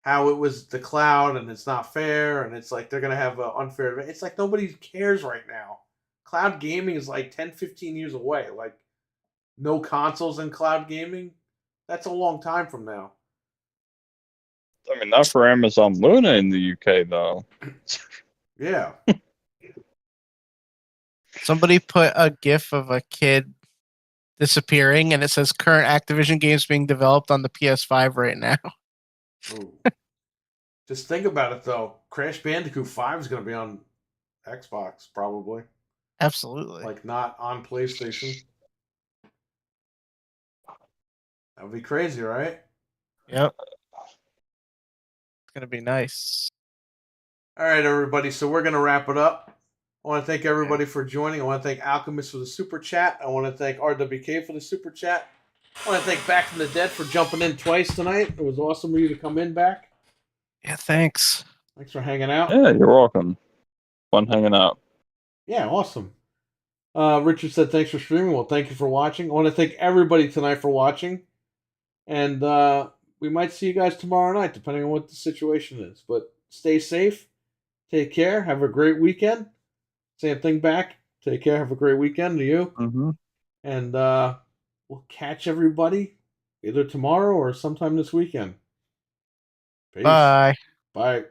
how it was the cloud and it's not fair, and it's like they're going to have an unfair... It's like nobody cares right now. Cloud gaming is like 10, 15 years away. Like, no consoles in cloud gaming? That's a long time from now. I mean, not for Amazon Luna in the UK though. Yeah. Somebody put a GIF of a kid disappearing, and it says current Activision games being developed on the PS5 right now. Ooh. Just think about it though. Crash Bandicoot 5 is going to be on Xbox probably, Absolutely. like not on PlayStation. That would be crazy, right? Yep. It's gonna be nice. All right, everybody. So we're going to wrap it up. I want to thank everybody for joining. I want to thank Alchemist for the super chat. I want to thank RWK for the super chat. I want to thank Back from the Dead for jumping in twice tonight. It was awesome of you to come in back. Yeah, thanks. Thanks for hanging out. Yeah, you're welcome. Fun hanging out. Yeah, awesome. Richard said thanks for streaming. Well, thank you for watching. I want to thank everybody tonight for watching. And we might see you guys tomorrow night, depending on what the situation is. But stay safe. Take care. Have a great weekend. Same thing back. Take care. Have a great weekend to you. Mm-hmm. And we'll catch everybody either tomorrow or sometime this weekend. Peace. Bye. Bye.